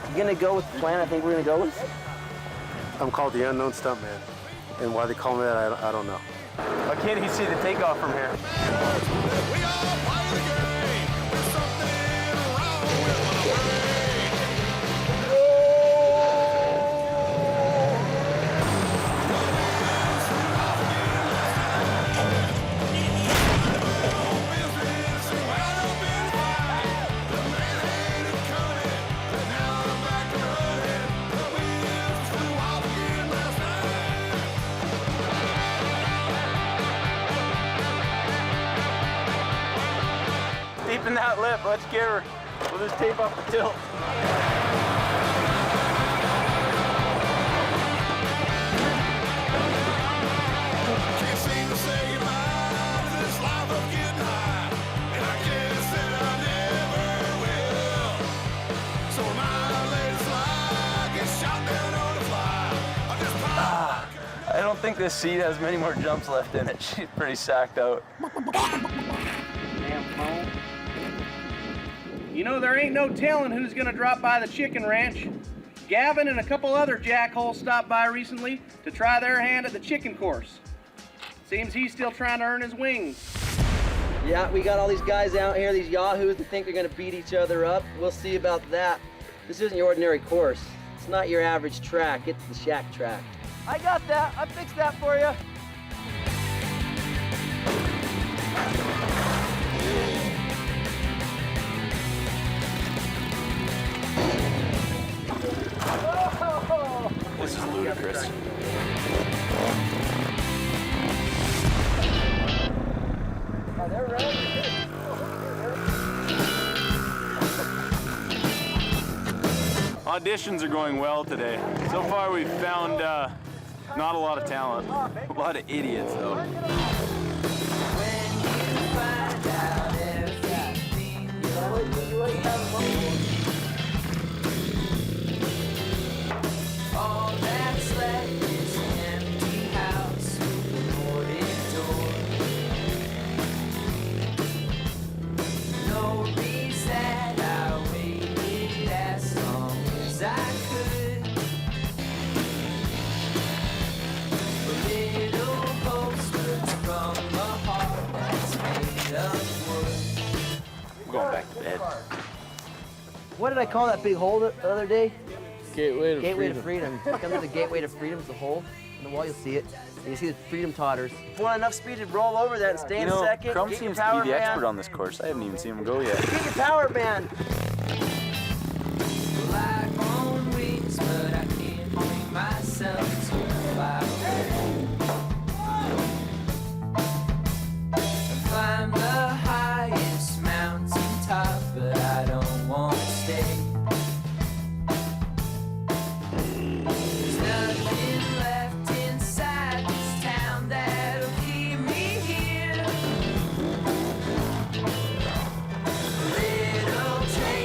[SPEAKER 5] You gonna go with the plan I think we're gonna go with?
[SPEAKER 18] I'm called the Unknown Stuntman, and why they call me that, I don't know.
[SPEAKER 4] I can't even see the takeoff from here. Deep in that lip, let's get her. We'll just tape off the tilt.
[SPEAKER 7] Can't seem to say goodbye to this life of getting high, and I guess that I never will. So my latest lie gets shot down on the fly. I just
[SPEAKER 4] I don't think this seat has many more jumps left in it. She's pretty sacked out.
[SPEAKER 11] Damn phone. You know, there ain't no telling who's gonna drop by the chicken ranch. Gavin and a couple other jackholes stopped by recently to try their hand at the chicken course. Seems he's still trying to earn his wings.
[SPEAKER 5] Yeah, we got all these guys out here, these yahoos that think they're gonna beat each other up. We'll see about that. This isn't your ordinary course. It's not your average track, it's the shack track. I got that, I fixed that for you.
[SPEAKER 4] This is ludicrous.
[SPEAKER 5] Oh, they're ready.
[SPEAKER 4] Auditions are going well today. So far we've found not a lot of talent. A lot of idiots though.
[SPEAKER 7] all that's left is an empty house with a boarded door. Nobody's that I waited as long as I could. A little postcards from a heart that's made of wood.
[SPEAKER 4] I'm going back to bed.
[SPEAKER 5] What did I call that big hole the other day?
[SPEAKER 17] Gateway
[SPEAKER 5] to freedom. Come to the gateway to freedom. It's a hole in the wall. You'll see it. And you see the freedom totters. If you want enough speed to roll over that and stay in second.
[SPEAKER 4] Crumb
[SPEAKER 5] get your
[SPEAKER 4] seems to
[SPEAKER 5] power
[SPEAKER 4] be the
[SPEAKER 5] band.
[SPEAKER 4] expert on this course. I haven't even seen him go yet.
[SPEAKER 5] Get your power band.
[SPEAKER 7] Like on wings, but I can't bring myself to fly. Climb the highest mountain top, but I don't want to stay. There's nothing left inside this town that'll keep me here. Little train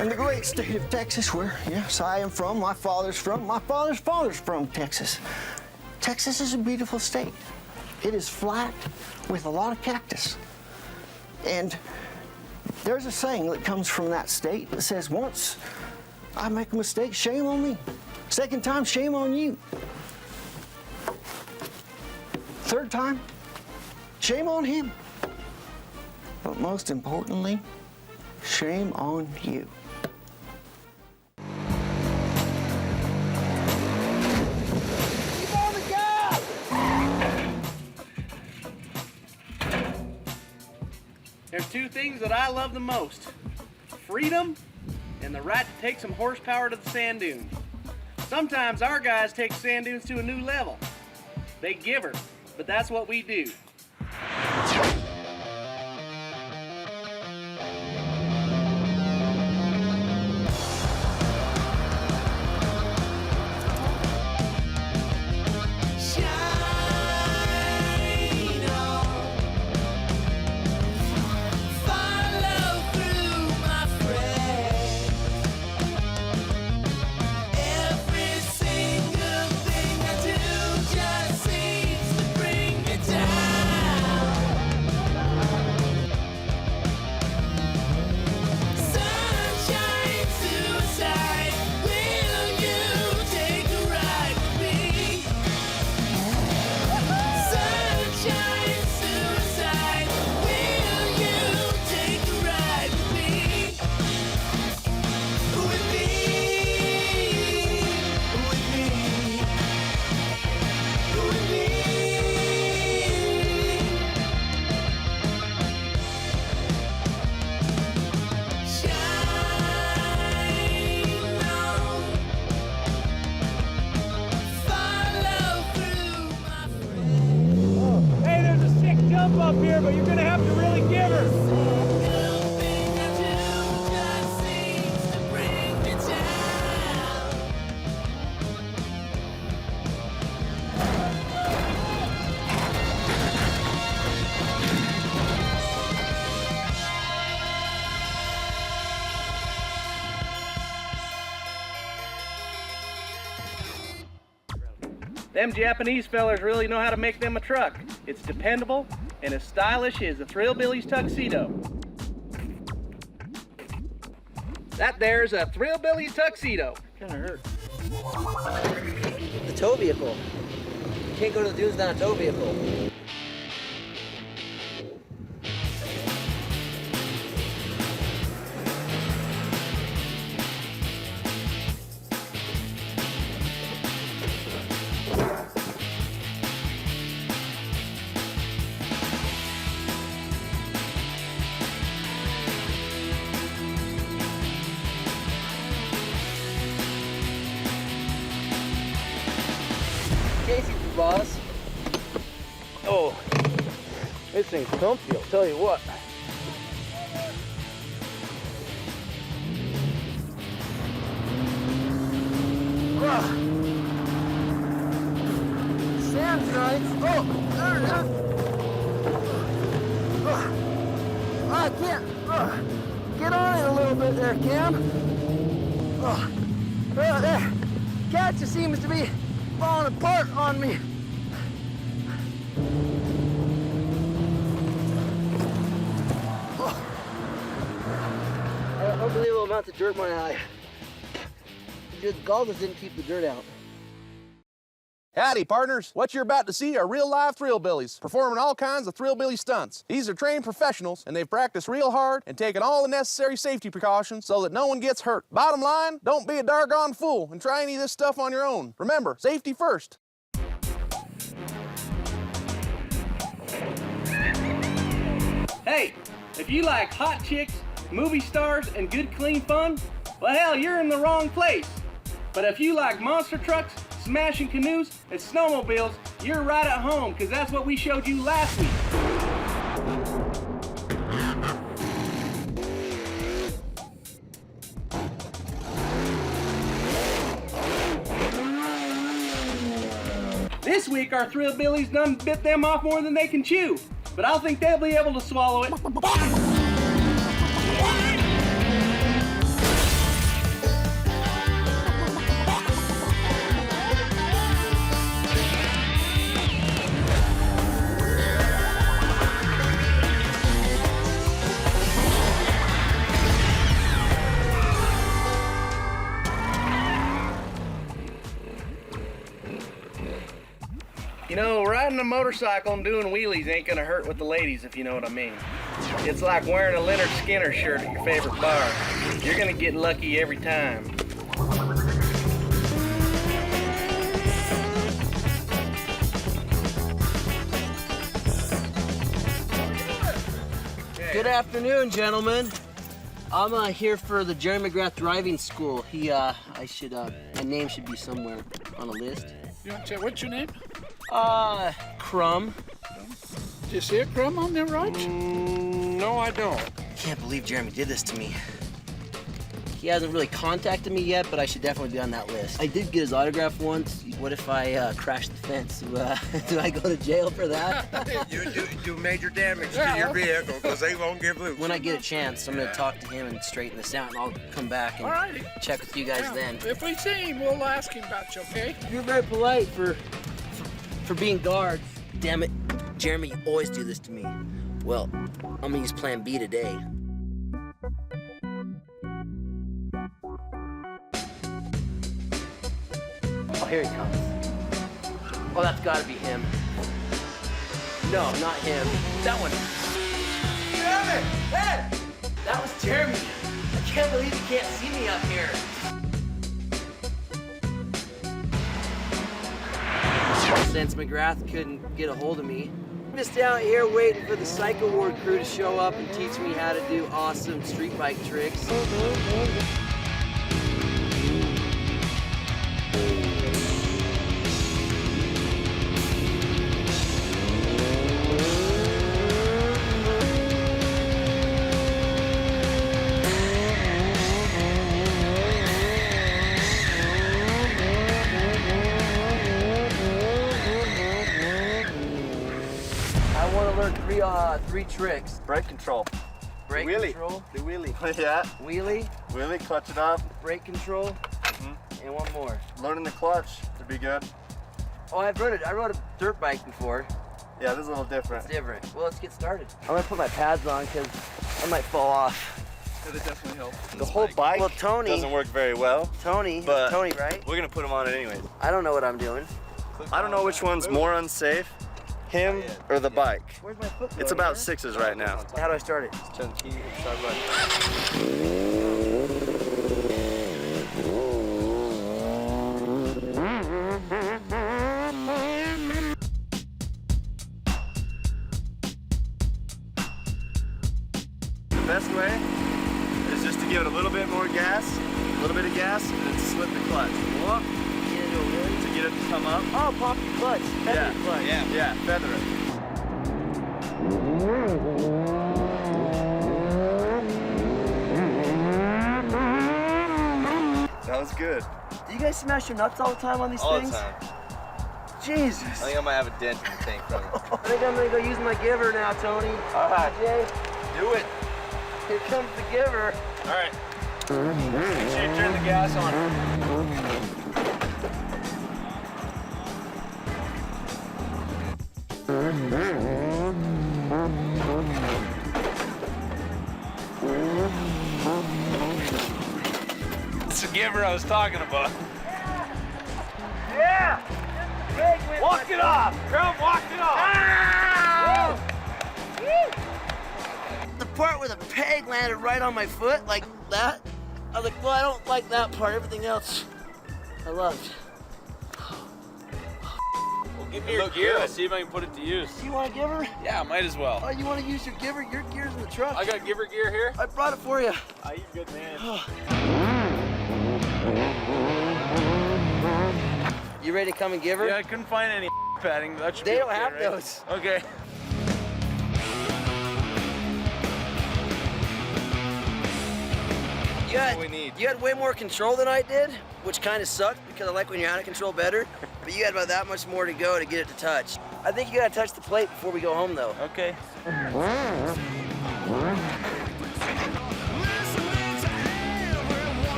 [SPEAKER 6] in the great state of Texas, where, yes, I am from, my father's from, my father's from Texas. Texas is a beautiful state. It is flat with a lot of cactus. And there's a saying that comes from that state that says, once I make a mistake, shame on me. Second time, shame on you. Third time, shame on him. But most importantly, shame on you.
[SPEAKER 3] Keep on the gas!
[SPEAKER 1] There's two things that I love the most: freedom and the right to take some horsepower to the sand dunes. Sometimes our guys take sand dunes to a new level. They give her, but that's what we do.
[SPEAKER 3] Up here, but you're gonna have to really give her. Them Japanese fellers really know how to make them a truck. It's dependable and as stylish as the Thrillbillies tuxedo. That there's a Thrillbillies tuxedo. Kinda hurt.
[SPEAKER 5] The tow vehicle. You can't go to the dunes without a tow vehicle. Casey, boss. Oh, this thing's comfy, I'll tell you what. Sounds nice. Oh, there it is. I can't get on it a little bit there, Cam. There. Cat just seems to be falling apart on me. Unbelievable amounts of dirt in my eye. The goggles didn't keep the dirt out.
[SPEAKER 15] Howdy, partners. What you're about to see are real-live Thrillbillies, performing all kinds of Thrillbilly stunts. These are trained professionals, and they've practiced real hard and taken all the necessary safety precautions so that no one gets hurt. Bottom line, don't be a doggone fool and try any of this stuff on your own. Remember, safety first.
[SPEAKER 1] Hey, if you like hot chicks, movie stars, and good clean fun, well hell, you're in the wrong place. But if you like monster trucks, smashing canoes, and snowmobiles, you're right at home, because that's what we showed you last week. This week, our Thrillbillies done bit them off more than they can chew, but I think they'll be able to swallow it. You know, riding a motorcycle and doing wheelies ain't gonna hurt with the ladies, if you know what I mean. It's like wearing a Leonard Skinner shirt at your favorite bar. You're gonna get lucky every time.
[SPEAKER 5] Good afternoon, gentlemen. I'm here for the Jerry McGrath driving school. My name should be somewhere on a list.
[SPEAKER 19] You want to check, what's your name?
[SPEAKER 5] Crumb.
[SPEAKER 19] Do you see a crumb on there, Rog?
[SPEAKER 5] No, I don't. Can't believe Jeremy did this to me. He hasn't really contacted me yet, but I should definitely be on that list. I did get his autograph once. What if I crash the fence? Do I go to jail for that?
[SPEAKER 20] You do major damage to your vehicle because they won't give loose.
[SPEAKER 5] When I get a chance, I'm gonna talk to him and straighten this out, and I'll come back and check with you guys then.
[SPEAKER 19] If we see him, we'll ask him about you, okay?
[SPEAKER 5] You're very polite for being guards. Damn it, Jeremy, you always do this to me. Well, I'm gonna use plan B today. Oh, here he comes. Oh, that's gotta be him. No, not him. That one. Damn it! Hey! That was Jeremy. I can't believe you can't see me up here. Since McGrath couldn't get a hold of me, I'm just out here waiting for the Psycho Ward crew to show up and teach me how to do awesome street bike tricks. Three tricks.
[SPEAKER 21] Brake control.
[SPEAKER 5] Brake control.
[SPEAKER 21] The wheelie. Yeah.
[SPEAKER 5] Wheelie.
[SPEAKER 21] Wheelie, clutch it up.
[SPEAKER 5] Brake control. And one more.
[SPEAKER 21] Learning the clutch to be good.
[SPEAKER 5] Oh, I rode a dirt bike before.
[SPEAKER 21] Yeah, this is a little different.
[SPEAKER 5] It's different. Well, let's get started. I'm gonna put my pads on because I might fall off.
[SPEAKER 21] It definitely helps. The whole bike doesn't work very well.
[SPEAKER 5] Tony,
[SPEAKER 21] but
[SPEAKER 5] Tony, right?
[SPEAKER 21] We're gonna put him on it anyways.
[SPEAKER 5] I don't know what I'm doing.
[SPEAKER 21] I don't know which one's more unsafe, him or the bike.
[SPEAKER 5] Where's my foot going,
[SPEAKER 21] It's about
[SPEAKER 5] man?
[SPEAKER 21] 6s right now.
[SPEAKER 5] How do I start it?
[SPEAKER 21] Turn the key and start running. The best way is just to give it a little bit more gas, a little bit of gas, and then slip the clutch. Whoop. To get it to come up.
[SPEAKER 5] Oh, pop your clutch. Feather your clutch.
[SPEAKER 21] Yeah, feather it. That was good.
[SPEAKER 5] Do you guys smash your nuts all the time on these
[SPEAKER 21] All
[SPEAKER 5] things?
[SPEAKER 21] the time.
[SPEAKER 5] Jesus.
[SPEAKER 21] I think I might have a dent in the tank from it.
[SPEAKER 5] I think I'm gonna go use my giver now, Tony.
[SPEAKER 21] All right.
[SPEAKER 5] Jay.
[SPEAKER 21] Do it.
[SPEAKER 5] Here comes the giver.
[SPEAKER 21] All right. Make sure you turn the gas on.
[SPEAKER 4] It's the giver I was talking about.
[SPEAKER 5] Yeah!
[SPEAKER 21] Walk it off! Crumb, walk it off!
[SPEAKER 5] Ah! The part where the peg landed right on my foot, like that, I was like, well, I don't like that part. Everything else, I loved.
[SPEAKER 4] Well, give me your gear. I'll see if I can put it to use.
[SPEAKER 5] You want a giver?
[SPEAKER 4] Yeah, might as well.
[SPEAKER 5] Oh, you want to use your giver? Your gear's in the truck.
[SPEAKER 4] I got giver gear here.
[SPEAKER 5] I brought it for you.
[SPEAKER 21] Oh, you good man.
[SPEAKER 5] You ready to come and give her?
[SPEAKER 4] Yeah, I couldn't find any padding. That should
[SPEAKER 5] They
[SPEAKER 4] be
[SPEAKER 5] don't
[SPEAKER 4] okay,
[SPEAKER 5] have
[SPEAKER 4] right?
[SPEAKER 5] those.
[SPEAKER 4] Okay.
[SPEAKER 5] You had way more control than I did, which kind of sucked because I like when you're out of control better. But you had about that much more to go to get it to touch. I think you gotta touch the plate before we go home, though.
[SPEAKER 4] Okay.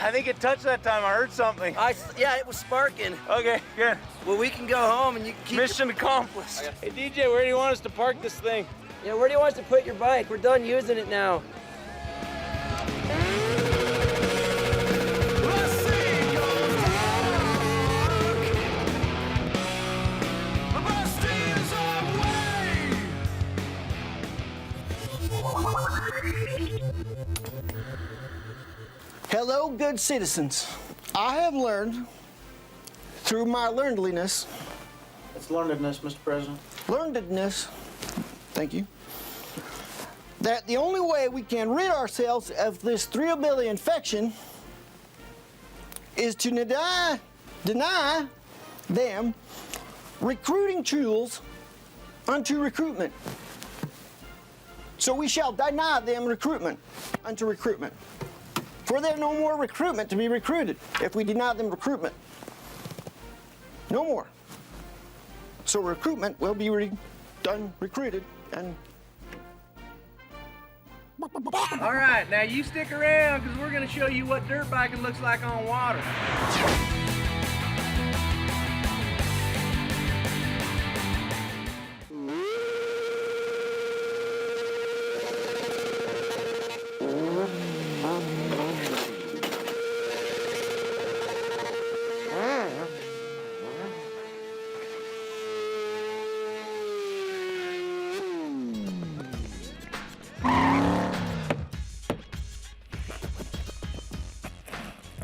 [SPEAKER 21] I think it touched that time. I heard something.
[SPEAKER 5] Yeah, it was sparking.
[SPEAKER 21] Okay, good.
[SPEAKER 5] Well, we can go home and you can keep
[SPEAKER 21] Mission accomplished.
[SPEAKER 4] Hey, DJ, where do you want us to park this thing?
[SPEAKER 5] Yeah, where do you want us to put your bike? We're done using it now.
[SPEAKER 6] Hello, good citizens. I have learned through my learnedliness.
[SPEAKER 8] It's learnedness, Mr. President.
[SPEAKER 6] Learnedness, thank you, that the only way we can rid ourselves of this Thrillbilly infection is to deny them recruiting tools unto recruitment. So we shall deny them recruitment unto recruitment. For there no more recruitment to be recruited if we deny them recruitment. No more. So recruitment will be recruited and...
[SPEAKER 1] All right, now you stick around because we're going to show you what dirt biking looks like on water.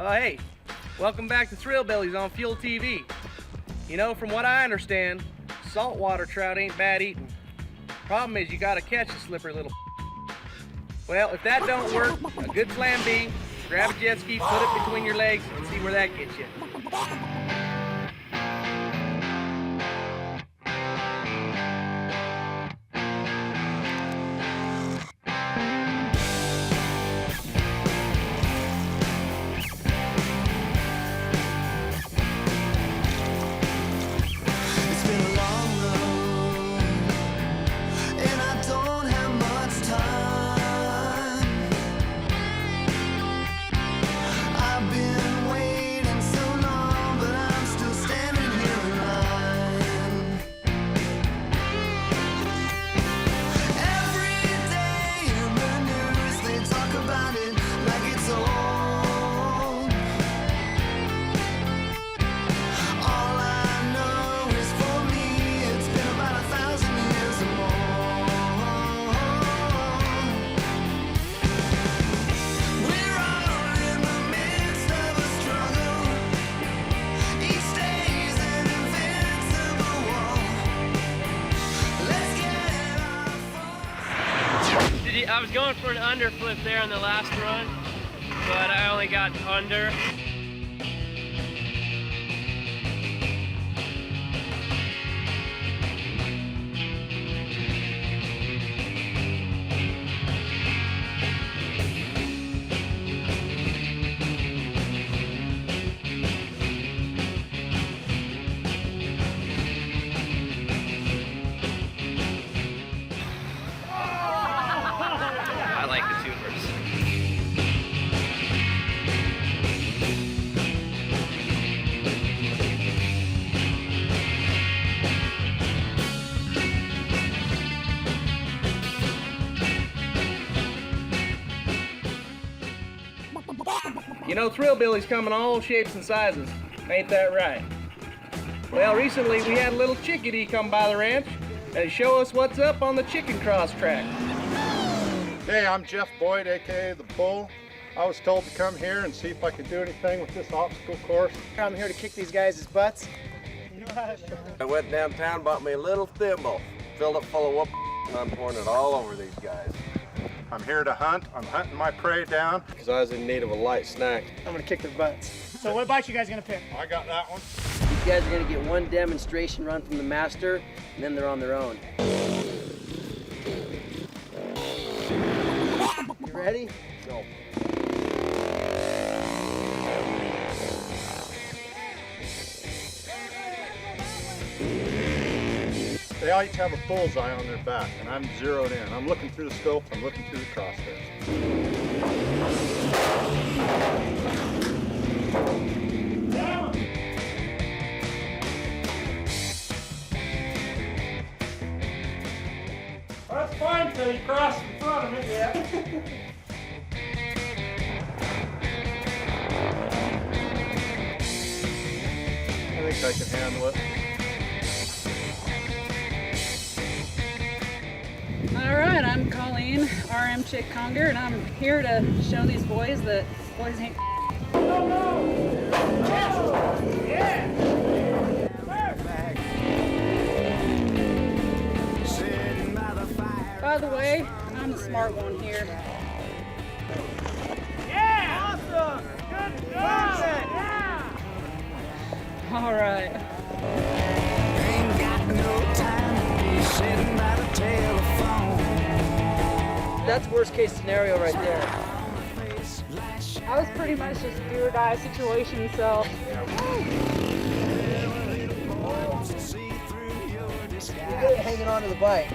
[SPEAKER 1] Oh, hey, welcome back to Thrillbillies on Fuel TV. You know, from what I understand, saltwater trout ain't bad eating. Problem is you gotta catch the slippery little. Well, if that don't work, a good plan B, grab a jet ski, put it between your legs, and see where that gets you.
[SPEAKER 2] I was going for an underflip there on the last run, but I only got under. I like the tubers.
[SPEAKER 1] You know, Thrillbillies come in all shapes and sizes. Ain't that right? Well, recently we had a little chickadee come by the ranch and show us what's up on the chicken cross track.
[SPEAKER 22] Hey, I'm Jeff Boyd, aka The Bull. I was told to come here and see if I could do anything with this obstacle course.
[SPEAKER 8] I'm here to kick these guys' butts.
[SPEAKER 23] I went downtown, bought me a little thimble, filled it full of whoop, and I'm pouring it all over these guys.
[SPEAKER 22] I'm here to hunt. I'm hunting my prey down.
[SPEAKER 23] Because I was in need of a light snack.
[SPEAKER 8] I'm gonna kick their butts. So what bike you guys gonna pick?
[SPEAKER 22] I got that one.
[SPEAKER 5] These guys are gonna get one demonstration run from the master, and then they're on their own. You ready? Go.
[SPEAKER 22] They all each have a bullseye on their back, and I'm zeroed in. I'm looking through the scope, I'm looking through the crosshairs.
[SPEAKER 8] That's fine until you cross in front of it, yeah.
[SPEAKER 22] I think I can handle it.
[SPEAKER 24] All right, I'm Colleen, RM Chick Conger, and I'm here to show these boys that boys ain't
[SPEAKER 9] By the way, I'm the smart one here.
[SPEAKER 2] Yeah! Awesome! Good job! Yeah!
[SPEAKER 9] All right.
[SPEAKER 13] Ain't got no time to be sitting by the telephone.
[SPEAKER 5] That's worst case scenario right there.
[SPEAKER 9] I was pretty much just a do or die situation, so.
[SPEAKER 5] You're good at hanging on to the bike.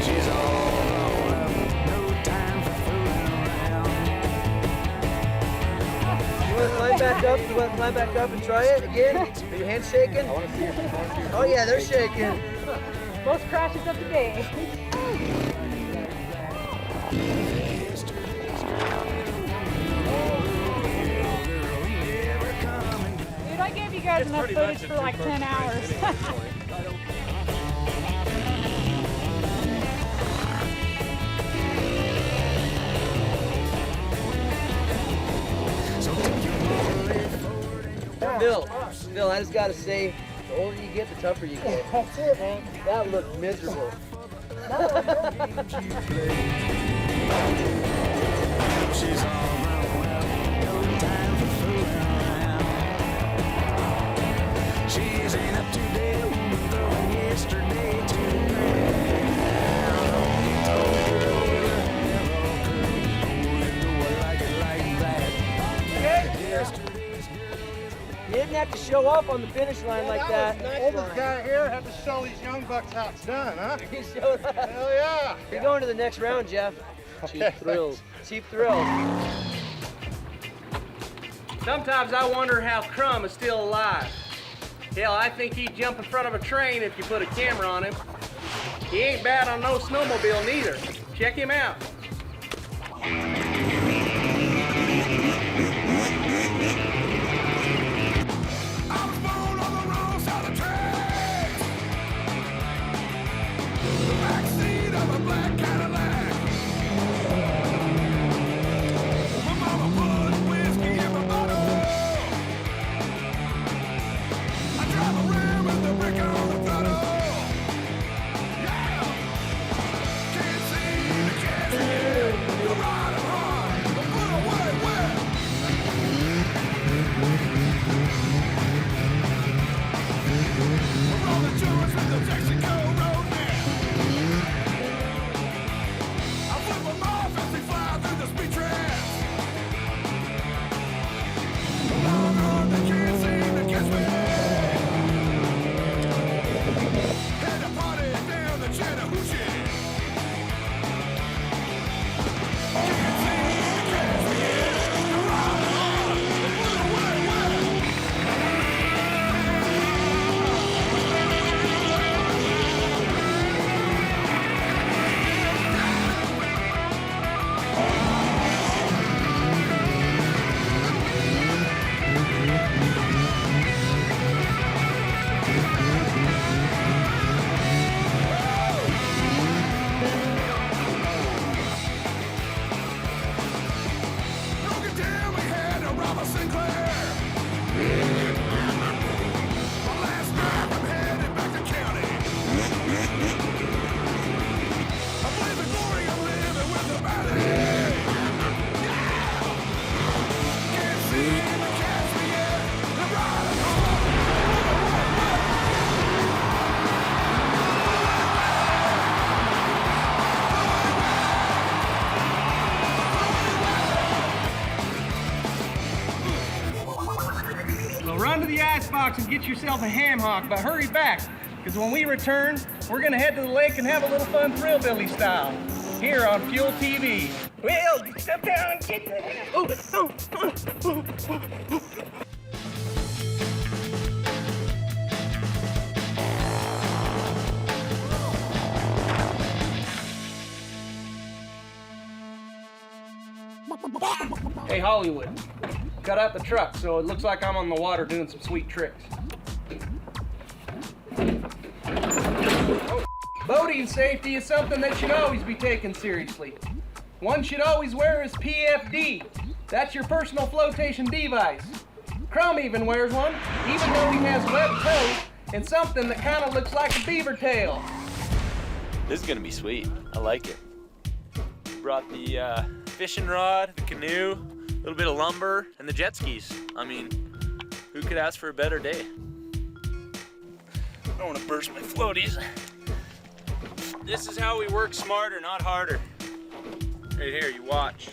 [SPEAKER 13] She's all grown up, no time for fooling around.
[SPEAKER 5] You want to climb back up? You want to climb back up and try it again? Are your hands shaking? I want to see it. Oh yeah, they're shaking.
[SPEAKER 9] Most crashes of the day. Dude, I gave you guys enough footage for like 10 hours.
[SPEAKER 5] Bill, I just gotta say, the older you get, the tougher you get. That's it, man. That looked miserable.
[SPEAKER 13] She's all grown up, no time for fooling around. She ain't up to date, woman, throwing yesterday to the ground. Told her hello, girl, you know I like it like that.
[SPEAKER 5] You didn't have to show up on the finish line like that.
[SPEAKER 22] Oldest guy here had to show these young bucks how it's done, huh?
[SPEAKER 5] You showed up.
[SPEAKER 22] Hell yeah.
[SPEAKER 5] You're going to the next round, Jeff.
[SPEAKER 22] Okay.
[SPEAKER 5] Cheap thrills.
[SPEAKER 1] Sometimes I wonder how Crumb is still alive. Hell, I think he'd jump in front of a train if you put a camera on him. He ain't bad on no snowmobile neither. Check him out. Run to the icebox and get yourself a ham hock, but hurry back, because when we return, we're gonna head to the lake and have a little fun Thrillbilly style, here on Fuel TV. Well, step down and get the ham. Hey, Hollywood. Cut out the truck so it looks like I'm on the water doing some sweet tricks. Oh. Boating safety is something that should always be taken seriously. One should always wear his PFD, That's your personal flotation device. Crumb even wears one, even though he has webbed toes and something that kind of looks like a beaver tail.
[SPEAKER 4] This is gonna be sweet. I like it. Brought the fishing rod, the canoe, a little bit of lumber, and the jet skis. I mean, who could ask for a better day? I don't want to burst my floaties. This is how we work smarter, not harder. Right here, you watch.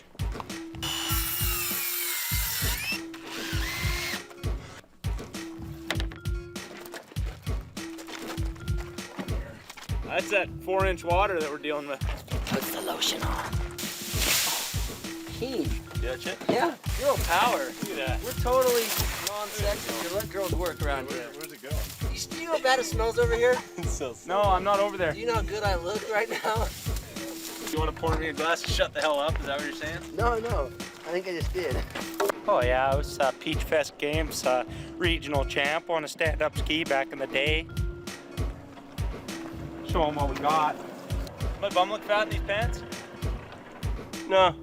[SPEAKER 4] That's that 4-inch water that we're dealing with.
[SPEAKER 5] Put the lotion on. Keen.
[SPEAKER 4] Gotcha?
[SPEAKER 5] Yeah, girl power.
[SPEAKER 4] Look at that.
[SPEAKER 5] We're totally non-sexy. Let girls work around here.
[SPEAKER 21] Where's it going?
[SPEAKER 5] You know how bad it smells over here?
[SPEAKER 4] No, I'm not over there.
[SPEAKER 5] Do you know how good I look right now?
[SPEAKER 4] You want to pour me a glass and shut the hell up? Is that what you're saying?
[SPEAKER 5] No. I think I just did.
[SPEAKER 10] Oh yeah, I was Peach Fest Games regional champ on a stand-up ski back in the day. Show them what we got.
[SPEAKER 4] My bum look fat in these pants?
[SPEAKER 10] No.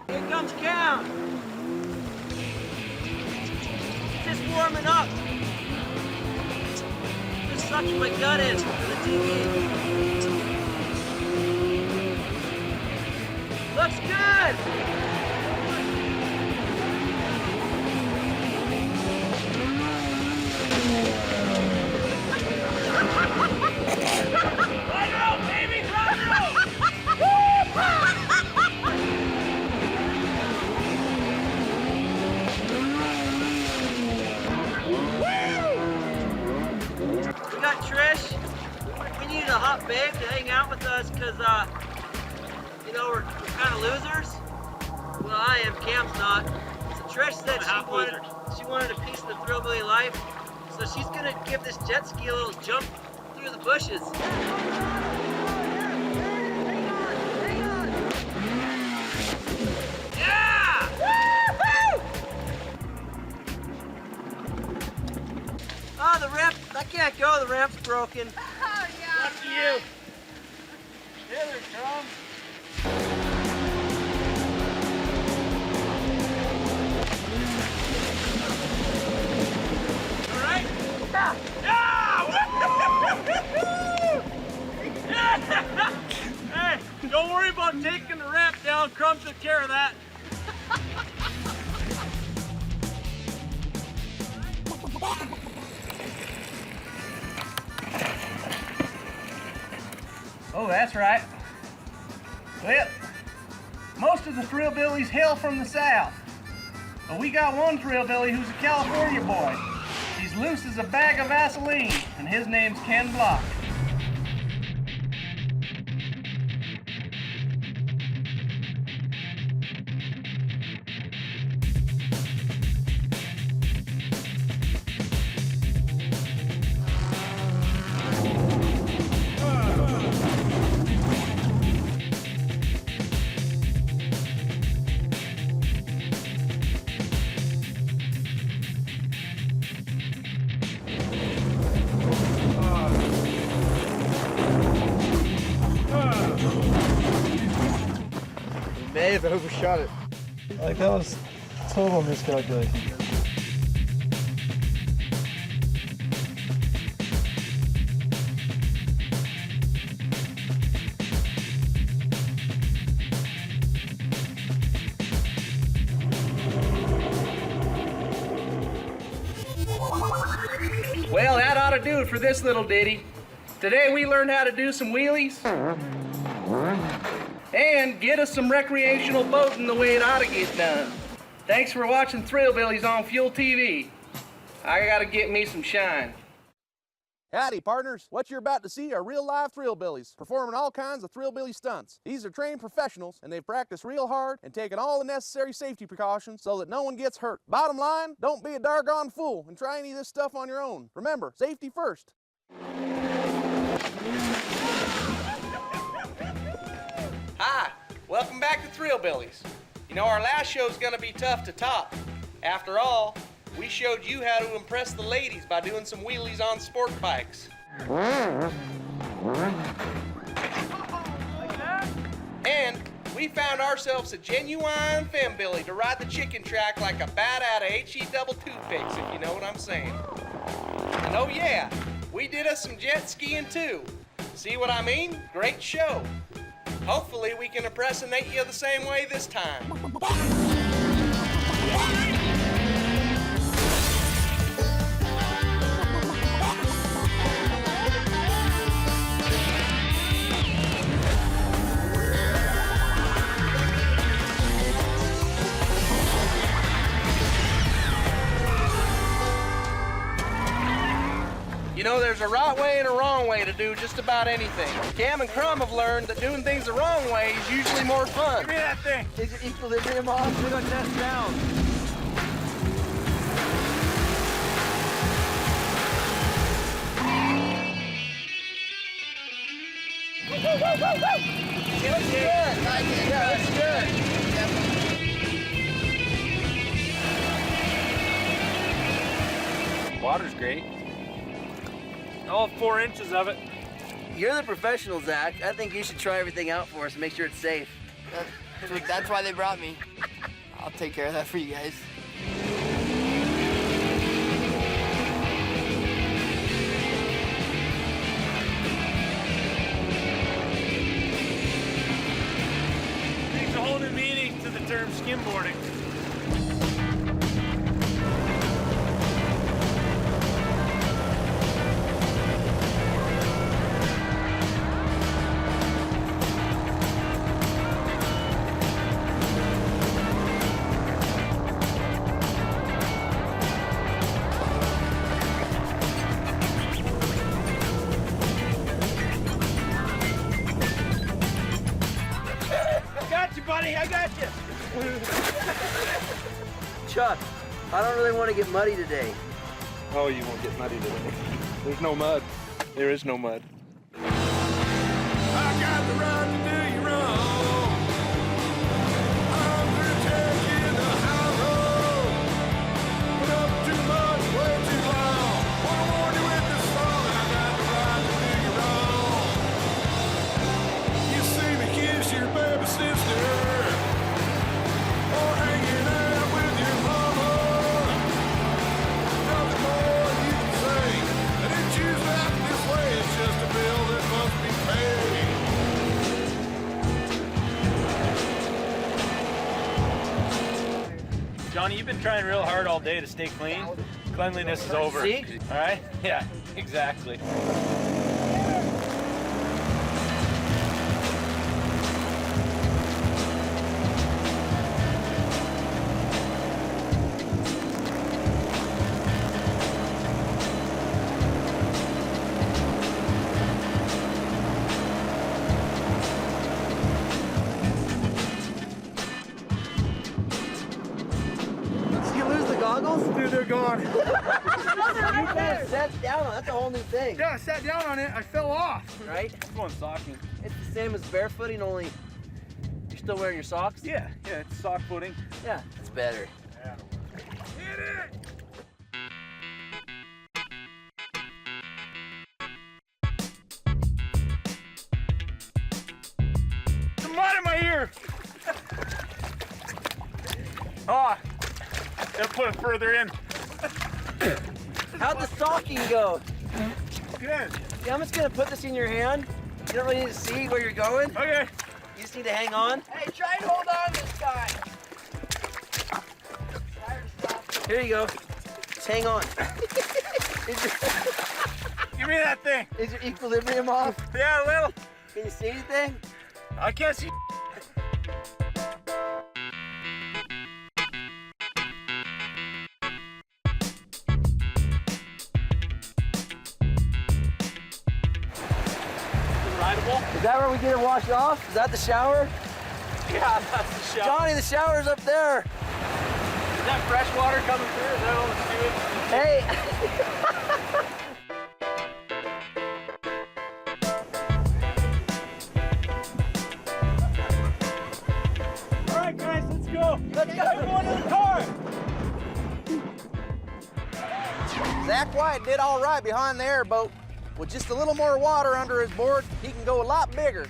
[SPEAKER 5] Here comes Cam. Just warming up. Just sucking my gut in for the TV. Looks good! We got Trish. We needed a hot babe to hang out with us because, you know, we're kind of losers. Well, I am. Cam's not. So Trish said she wanted a piece of the Thrillbilly life. So she's gonna give this jet ski a little jump through the bushes. Yeah! Woo-hoo! Oh, the ramp. I can't go. The ramp's broken.
[SPEAKER 9] Oh, yeah.
[SPEAKER 5] Lucky you.
[SPEAKER 10] Here it comes.
[SPEAKER 4] Hey, don't worry about taking the ramp down. Crumb took care of that.
[SPEAKER 1] Oh, that's right. Well, most of the Thrillbillies hail from the South. But we got one Thrillbilly who's a California boy. He's loose as a bag of Vaseline, and his name's Ken Block.
[SPEAKER 22] May have overshot it. Like that was total miscalculation.
[SPEAKER 1] Well, that ought to do it for this little ditty. Today we learned how to do some wheelies and get us some recreational boating the way it ought to get done. Thanks for watching Thrillbillies on Fuel TV. I gotta get me some shine.
[SPEAKER 15] Howdy, partners. What you're about to see are real-life Thrillbillies, performing all kinds of Thrillbilly stunts. These are trained professionals, and they've practiced real hard and taken all the necessary safety precautions so that no one gets hurt. Bottom line, don't be a doggone fool and try any of this stuff on your own. Remember, safety first.
[SPEAKER 1] Hi, welcome back to Thrillbillies. You know, our last show's gonna be tough to top. After all, we showed you how to impress the ladies by doing some wheelies on sport bikes. And we found ourselves a genuine fembilly to ride the chicken track like a bat out of HE double toothpicks, if you know what I'm saying. And oh yeah, we did us some jet skiing too. See what I mean? Great show. Hopefully we can impersonate you the same way this time. You know, there's a right way and a wrong way to do just about anything. Cam and Crumb have learned that doing things the wrong way is usually more fun.
[SPEAKER 10] Give me that thing.
[SPEAKER 5] Is your equilibrium off? We're gonna test down.
[SPEAKER 3] Looks good. Yeah, looks good.
[SPEAKER 4] Water's great.
[SPEAKER 10] All 4 inches of it.
[SPEAKER 5] You're the professional, Zach. I think you should try everything out for us and make sure it's safe.
[SPEAKER 12] That's why they brought me. I'll take care of that for you guys.
[SPEAKER 10] Brings a whole new meaning to the term skimboarding. Buddy, I got you.
[SPEAKER 5] Chuck, I don't really want to get muddy today.
[SPEAKER 17] Oh, you won't get muddy today. There's no mud. There is no mud.
[SPEAKER 7] I got the right to do you wrong. I'm through taking the high road. Put up too much, way too long. Wanna warn you with this song, I got the right to do you wrong. You see me kiss your baby sister, or hanging out with your mama. Nothing more you can say. I didn't choose to act this way, it's just a bill that must be paid.
[SPEAKER 4] Johnny, you've been trying real hard all day to stay clean. Cleanliness is over.
[SPEAKER 5] See?
[SPEAKER 4] All right? Yeah, exactly.
[SPEAKER 5] Did you lose the goggles?
[SPEAKER 11] Dude, they're gone.
[SPEAKER 5] You guys sat down on that's a whole new thing.
[SPEAKER 11] Yeah, I sat down on it. I fell off.
[SPEAKER 5] Right?
[SPEAKER 4] It's going socking.
[SPEAKER 5] It's the same as barefooting, only you're still wearing your socks?
[SPEAKER 4] Yeah, it's sock footing.
[SPEAKER 5] Yeah, it's better.
[SPEAKER 7] Hit it!
[SPEAKER 10] The mud in my ear. Oh, gotta put it further in.
[SPEAKER 5] How'd the socking go?
[SPEAKER 10] Good.
[SPEAKER 5] Yeah, I'm just gonna put this in your hand. You don't really need to see where you're going.
[SPEAKER 10] Okay.
[SPEAKER 5] You just need to hang on.
[SPEAKER 12] Hey, try and hold on this time.
[SPEAKER 5] Here you go. Just hang on.
[SPEAKER 10] Give me that thing.
[SPEAKER 5] Is your equilibrium off?
[SPEAKER 10] Yeah, a little.
[SPEAKER 5] Can you see anything?
[SPEAKER 10] I can't see.
[SPEAKER 5] Is that where we get it washed off? Is that the shower?
[SPEAKER 10] Yeah, that's the shower.
[SPEAKER 5] Johnny, the shower's up there.
[SPEAKER 10] Is that fresh water coming through? Is that all the sewage?
[SPEAKER 5] Hey.
[SPEAKER 10] All right, guys, let's go. Let's go. We're going to the car.
[SPEAKER 15] Zach White did all right behind the airboat. With just a little more water under his board, he can go a lot bigger.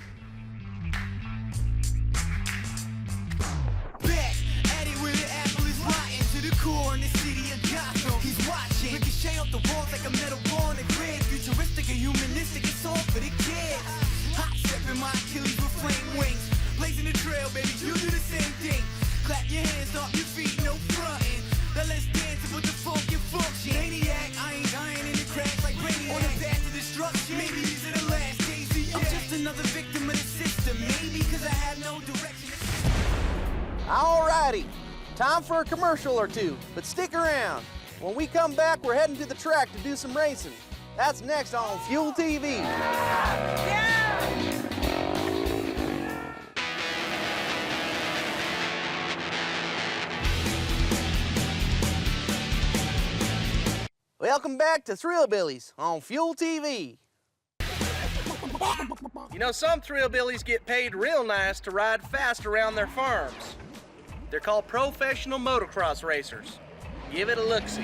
[SPEAKER 7] Back at it where the apple is rotten to the core in the city of Gotham. He's watching, ricochet off the walls like a metal ball in the grid. Futuristic and humanistic, it's all for the kids. Hot stepping my Achilles with flame wings. Blazing the trail, baby, you do the same thing. Clap your hands, stomp your feet, no frontin'. Now let's dance and put the funk in function. Maniac, I ain't dying in the cracks like Brainiac. On the path to destruction, maybe these are the last days of you. I'm just another victim of the system, maybe cause I have no direction.
[SPEAKER 15] Alrighty, time for a commercial or two, but stick around. When we come back, we're heading to the track to do some racing. That's next on Fuel TV. Welcome back to Thrillbillies on Fuel TV.
[SPEAKER 1] You know, some Thrillbillies get paid real nice to ride fast around their farms. They're called professional motocross racers. Give it a look-see.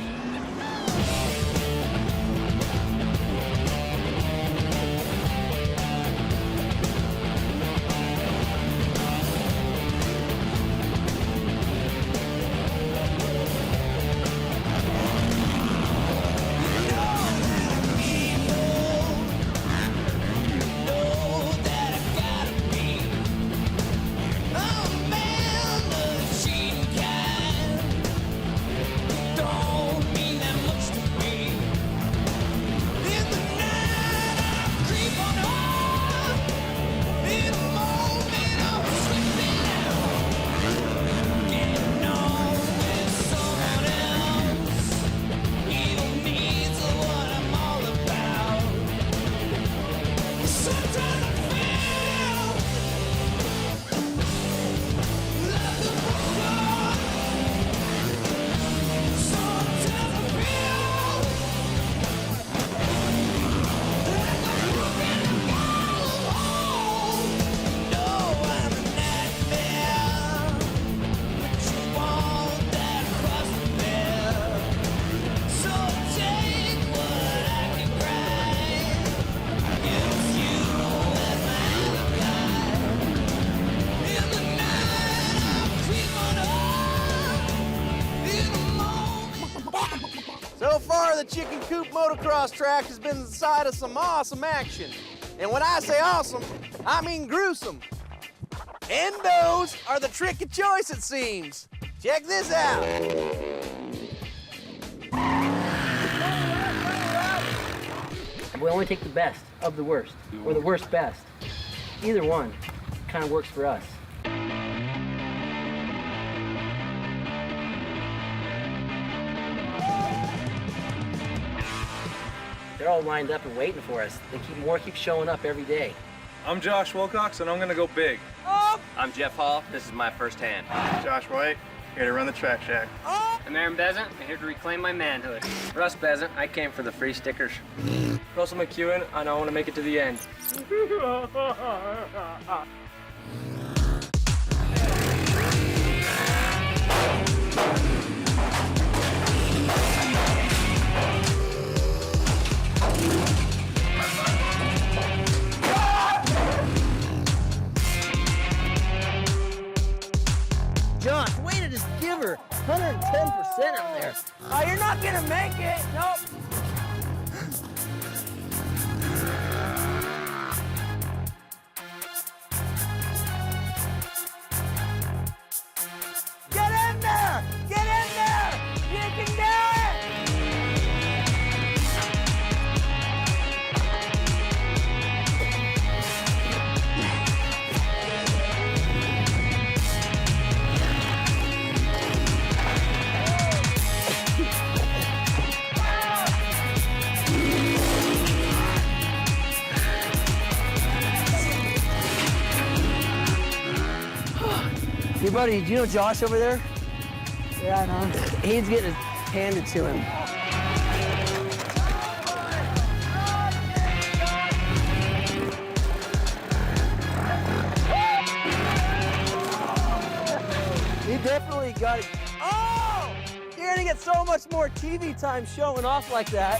[SPEAKER 15] So far, the Chicken Coop Motocross track has been the site of some awesome action. And when I say awesome, I mean gruesome. And those are the trick of choice, it seems. Check this out.
[SPEAKER 5] We only take the best of the worst, or the worst best. Either one kind of works for us. They're all lined up and waiting for us. More keep showing up every day.
[SPEAKER 17] I'm Josh Wilcox, and I'm gonna go big.
[SPEAKER 14] I'm Jeff Hall. This is my first hand.
[SPEAKER 21] Josh White, here to run the track shack.
[SPEAKER 2] I'm Aaron Bezant. I'm here to reclaim my manhood. Russ Bezant. I came for the free stickers. Russell McEwen. I know I want to make it to the end.
[SPEAKER 5] Josh, way to just give her 110% up there. Oh, you're not gonna make it. Nope. Get in there! Get in there! You can do it! Hey buddy, do you know Josh over there?
[SPEAKER 9] Yeah, I know.
[SPEAKER 5] He's getting it handed to him. He definitely got it. Oh! You're gonna get so much more TV time showing off like that.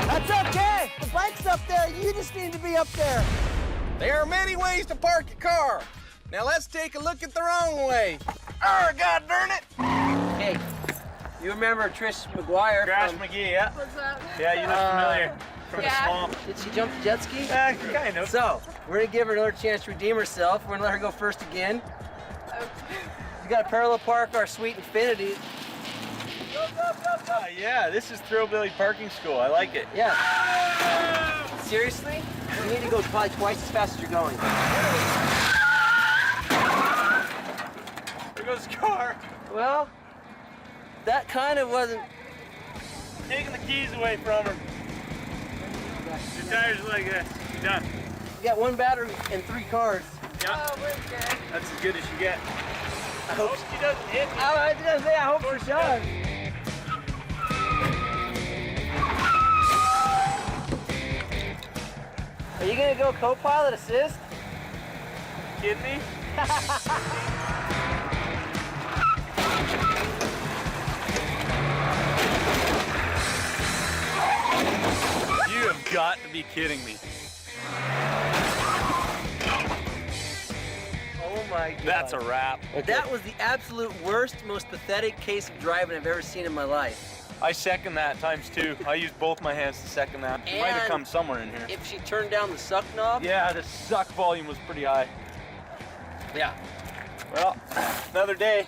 [SPEAKER 5] That's okay. The bike's up there. You just need to be up there.
[SPEAKER 1] There are many ways to park your car. Now let's take a look at the wrong way. Oh, God darn it!
[SPEAKER 2] Hey, you remember Trish McGuire?
[SPEAKER 4] Crash McGee, yeah.
[SPEAKER 9] What's that?
[SPEAKER 4] Yeah, you look familiar from the swamp.
[SPEAKER 2] Did she jump the jet ski?
[SPEAKER 4] Kind of.
[SPEAKER 2] So, we're gonna give her another chance to redeem herself. We're gonna let her go first again. You gotta parallel park our sweet Infinity.
[SPEAKER 4] Yeah, this is Thrillbilly Parking School. I like it.
[SPEAKER 2] Yeah. Seriously? You need to go probably twice as fast as you're going.
[SPEAKER 4] There goes the car.
[SPEAKER 2] Well, that kind of wasn't...
[SPEAKER 4] Taking the keys away from her. The tires are like this. You're done.
[SPEAKER 2] You got one battery and 3 cars.
[SPEAKER 4] Yeah.
[SPEAKER 9] Oh, we're good.
[SPEAKER 4] That's as good as you get.
[SPEAKER 2] I hope
[SPEAKER 4] she doesn't hit me.
[SPEAKER 2] I was gonna say, I hope she does. Are you gonna go co-pilot assist?
[SPEAKER 4] Kidding me? You have got to be kidding me.
[SPEAKER 2] Oh my God.
[SPEAKER 4] That's a wrap.
[SPEAKER 2] That was the absolute worst, most pathetic case of driving I've ever seen in my life.
[SPEAKER 4] I second that times 2. I used both my hands to second that. It might have come somewhere in here.
[SPEAKER 2] If she turned down the suck knob.
[SPEAKER 4] Yeah, the suck volume was pretty high.
[SPEAKER 2] Yeah.
[SPEAKER 4] Well, another day.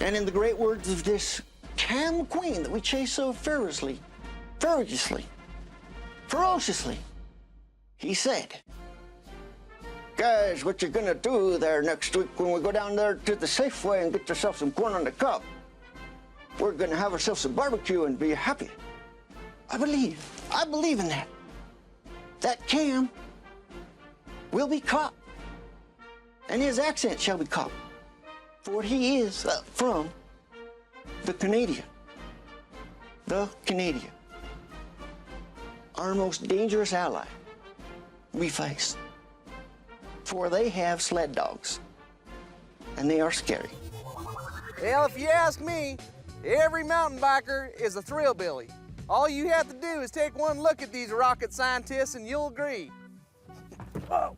[SPEAKER 6] And in the great words of this Cam Queen that we chase so ferociously, he said, guys, what you gonna do there next week when we go down there to the Safeway and get yourself some corn on the cob? We're gonna have ourselves some barbecue and be happy. I believe in that. That Cam will be caught, and his accent shall be caught, for he is from the Canadian. Our most dangerous ally we face. For they have sled dogs, and they are scary.
[SPEAKER 1] Well, if you ask me, every mountain biker is a Thrillbilly. All you have to do is take one look at these rocket scientists and you'll agree. Oh.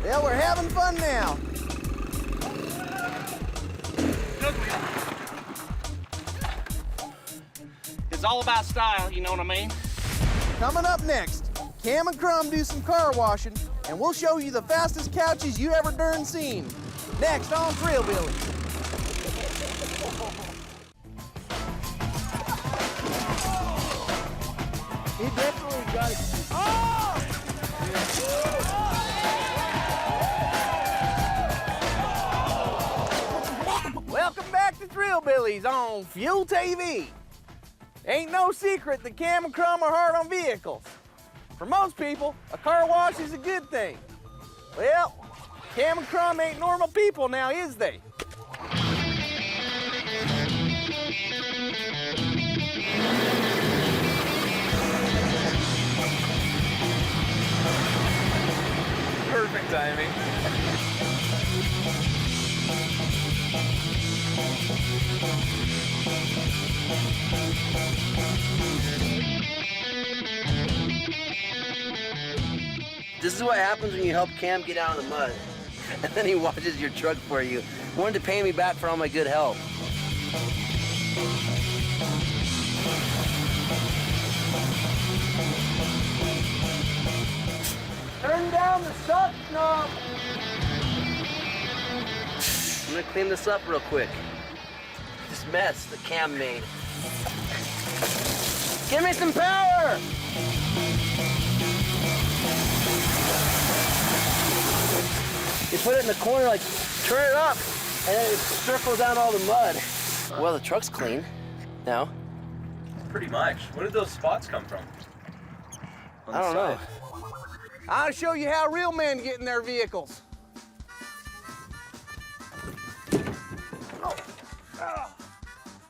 [SPEAKER 1] Well, we're having fun now.
[SPEAKER 8] It's all about style, you know what I mean?
[SPEAKER 1] Coming up next, Cam and Crumb do some car washing, and we'll show you the fastest couches you ever darn seen. Next on Thrillbillies.
[SPEAKER 5] He definitely got it.
[SPEAKER 1] Welcome back to Thrillbillies on Fuel TV. Ain't no secret that Cam and Crumb are hard on vehicles. For most people, a car wash is a good thing. Well, Cam and Crumb ain't normal people now, is they?
[SPEAKER 21] Perfect timing.
[SPEAKER 5] This is what happens when you help Cam get out of the mud. And then he washes your truck for you. Wanted to pay me back for all my good help. Turn down the suck knob. I'm gonna clean this up real quick. This mess that Cam made. Give me some power! You put it in the corner, like, turn it up, and then it circles down all the mud. Well, the truck's clean now.
[SPEAKER 21] Pretty much. Where did those spots come from?
[SPEAKER 5] I don't know.
[SPEAKER 1] I'll show you how real men get in their vehicles.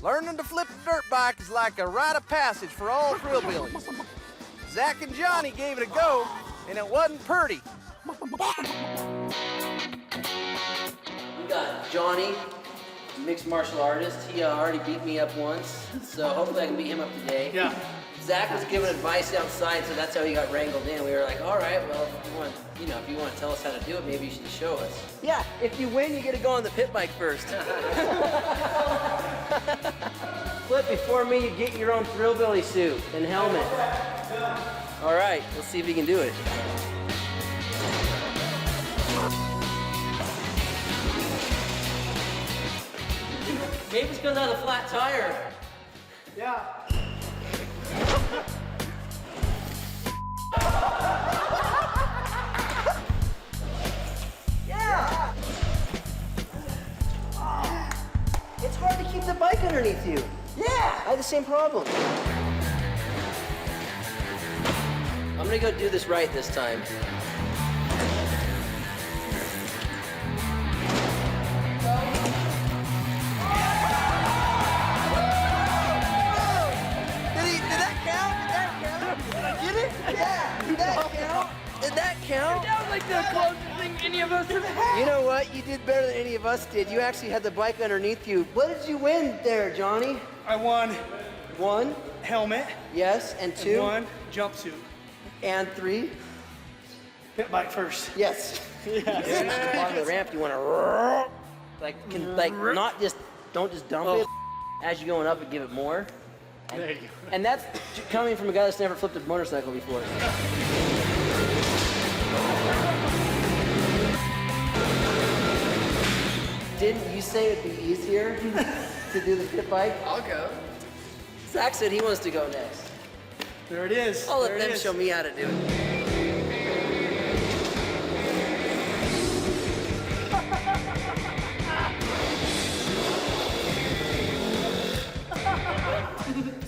[SPEAKER 1] Learning to flip a dirt bike is like a rite of passage for all Thrillbillies. Zach and Johnny gave it a go, and it wasn't pretty.
[SPEAKER 5] We got Johnny, mixed martial artist. He already beat me up once, so hopefully I can beat him up today.
[SPEAKER 11] Yeah.
[SPEAKER 5] Zach was giving advice outside, so that's how he got wrangled in. We were like, all right, well, if you want to tell us how to do it, maybe you should show us. Yeah, if you win, you get to go on the pit bike first. Flip, before me, you get your own Thrillbilly suit and helmet. All right, let's see if you can do it. Maybe it's because I have a flat tire.
[SPEAKER 11] Yeah.
[SPEAKER 5] Yeah! It's hard to keep the bike underneath you. Yeah! I had the same problem. I'm gonna go do this right this time. Did that count?
[SPEAKER 12] That was like the closest thing any of us have had.
[SPEAKER 5] You know what? You did better than any of us did. You actually had the bike underneath you. What did you win there, Johnny?
[SPEAKER 11] I won.
[SPEAKER 5] 1.
[SPEAKER 11] Helmet.
[SPEAKER 5] Yes, and 2.
[SPEAKER 11] 1. Jumpsuit.
[SPEAKER 5] And 3.
[SPEAKER 11] Pit bike first.
[SPEAKER 5] Yes.
[SPEAKER 11] Yes.
[SPEAKER 5] On the ramp, you want to don't just dump it as you're going up and give it more. And,
[SPEAKER 11] there you go.
[SPEAKER 5] And that's coming from a guy that's never flipped a motorcycle before. Didn't you say it'd be easier to do the pit bike?
[SPEAKER 12] I'll go.
[SPEAKER 5] Zach said he wants to go next.
[SPEAKER 11] There it is.
[SPEAKER 5] I'll let them show me how to do it.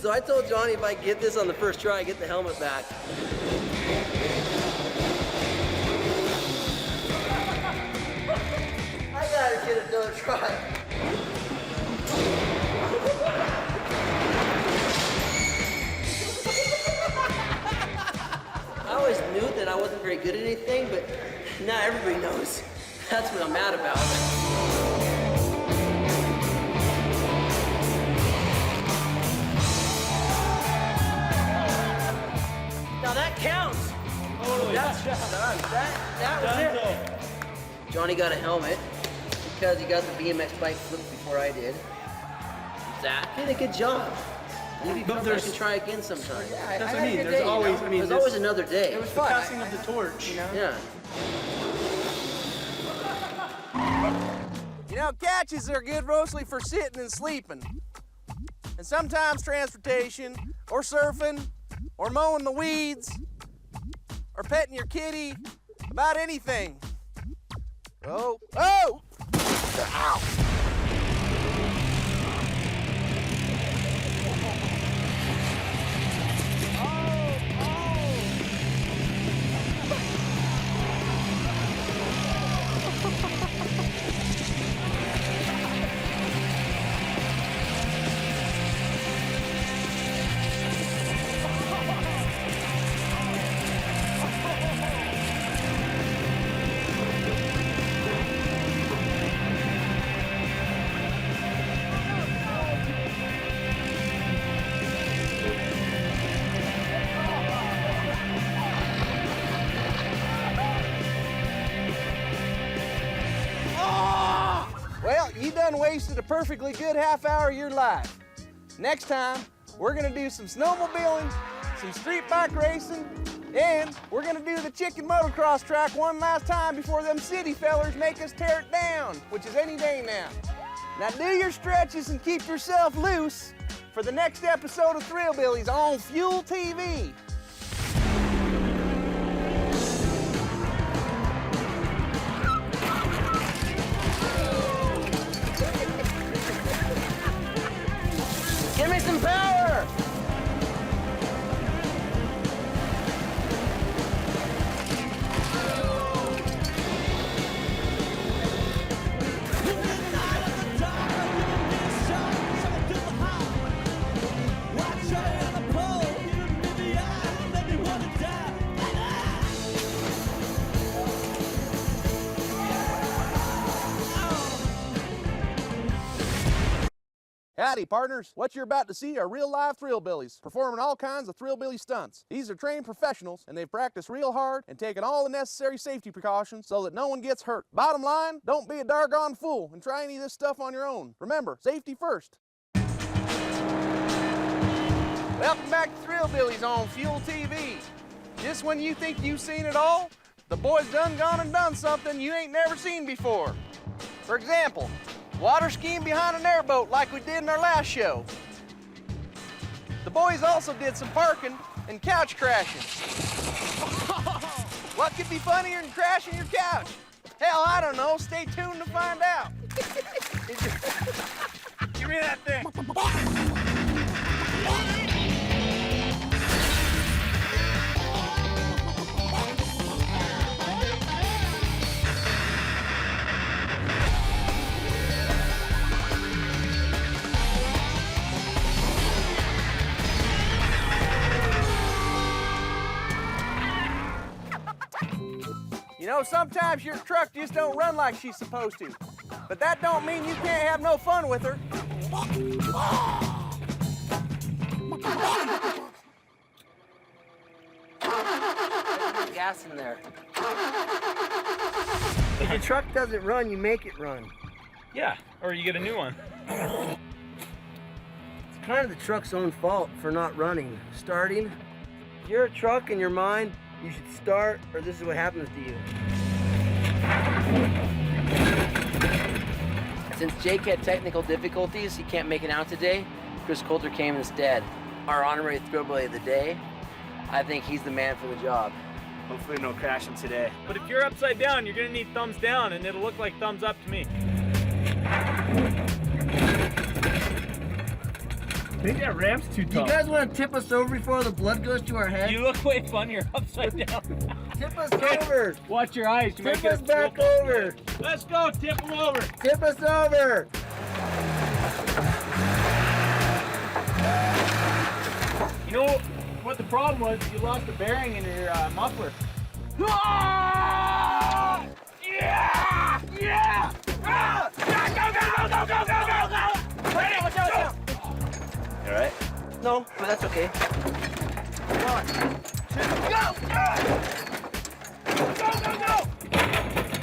[SPEAKER 5] So I told Johnny if I get this on the first try, I get the helmet back. I gotta get another try. I always knew that I wasn't very good at anything, but now everybody knows. That's what I'm mad about. Now that counts.
[SPEAKER 11] Totally.
[SPEAKER 5] That's done. That was it. Johnny got a helmet because he got the BMX bike flipped before I did. Zach did a good job. Maybe come back and try again sometime.
[SPEAKER 11] Yeah, that's what I mean. There's always,
[SPEAKER 5] there's always another day.
[SPEAKER 11] It was fun. The passing of the torch. You know?
[SPEAKER 5] Yeah.
[SPEAKER 1] You know, catches are good mostly for sitting and sleeping. And sometimes transportation, or surfing, or mowing the weeds, or petting your kitty, about anything. Oh, oh! Ow! you done wasted a perfectly good half hour of your life. Next time, we're gonna do some snowmobiling, some street bike racing, and we're gonna do the chicken motocross track one last time before them city fellers make us tear it down, which is any day now. Now do your stretches and keep yourself loose for the next episode of Thrillbillies on Fuel TV.
[SPEAKER 5] Give me some power!
[SPEAKER 15] Howdy, partners. What you're about to see are real-live Thrillbillies, performing all kinds of Thrillbilly stunts. These are trained professionals, and they've practiced real hard and taken all the necessary safety precautions so that no one gets hurt. Bottom line, don't be a doggone fool and try any of this stuff on your own. Remember, safety first.
[SPEAKER 1] Welcome back to Thrillbillies on Fuel TV. Just when you think you've seen it all, the boys done gone and done something you ain't never seen before. For example, water skiing behind an airboat like we did in our last show. The boys also did some parking and couch crashing. What could be funnier than crashing your couch? Hell, I don't know. Stay tuned to find out. Give me that thing. You know, sometimes your truck just don't run like she's supposed to. But that don't mean you can't have no fun with her.
[SPEAKER 5] Gas in there. If your truck doesn't run, you make it run.
[SPEAKER 4] Yeah, or you get a new one.
[SPEAKER 5] It's kind of the truck's own fault for not running. Starting. If you're a truck in your mind, you should start, or this is what happens to you. Since Jake had technical difficulties, he can't make it out today. Chris Coulter came instead. Our honorary Thrillbilly of the day. I think he's the man for the job.
[SPEAKER 21] Hopefully no crashing today.
[SPEAKER 4] But if you're upside down, you're gonna need thumbs down, and it'll look like thumbs up to me.
[SPEAKER 21] I think that ramp's too
[SPEAKER 5] Do you guys want to tip us over before the blood goes to our head?
[SPEAKER 4] You look way funnier upside down.
[SPEAKER 5] Tip us over.
[SPEAKER 4] Watch your eyes. You
[SPEAKER 5] Tip us back over.
[SPEAKER 4] Let's go. Tip them over.
[SPEAKER 5] Tip us over.
[SPEAKER 4] You know what the problem was? You lost the bearing in your muffler.
[SPEAKER 7] Yeah! Yeah! Ah! Go! Ready? Watch out!
[SPEAKER 21] You alright?
[SPEAKER 5] No, but that's okay.
[SPEAKER 7] 1, 2, go! Go!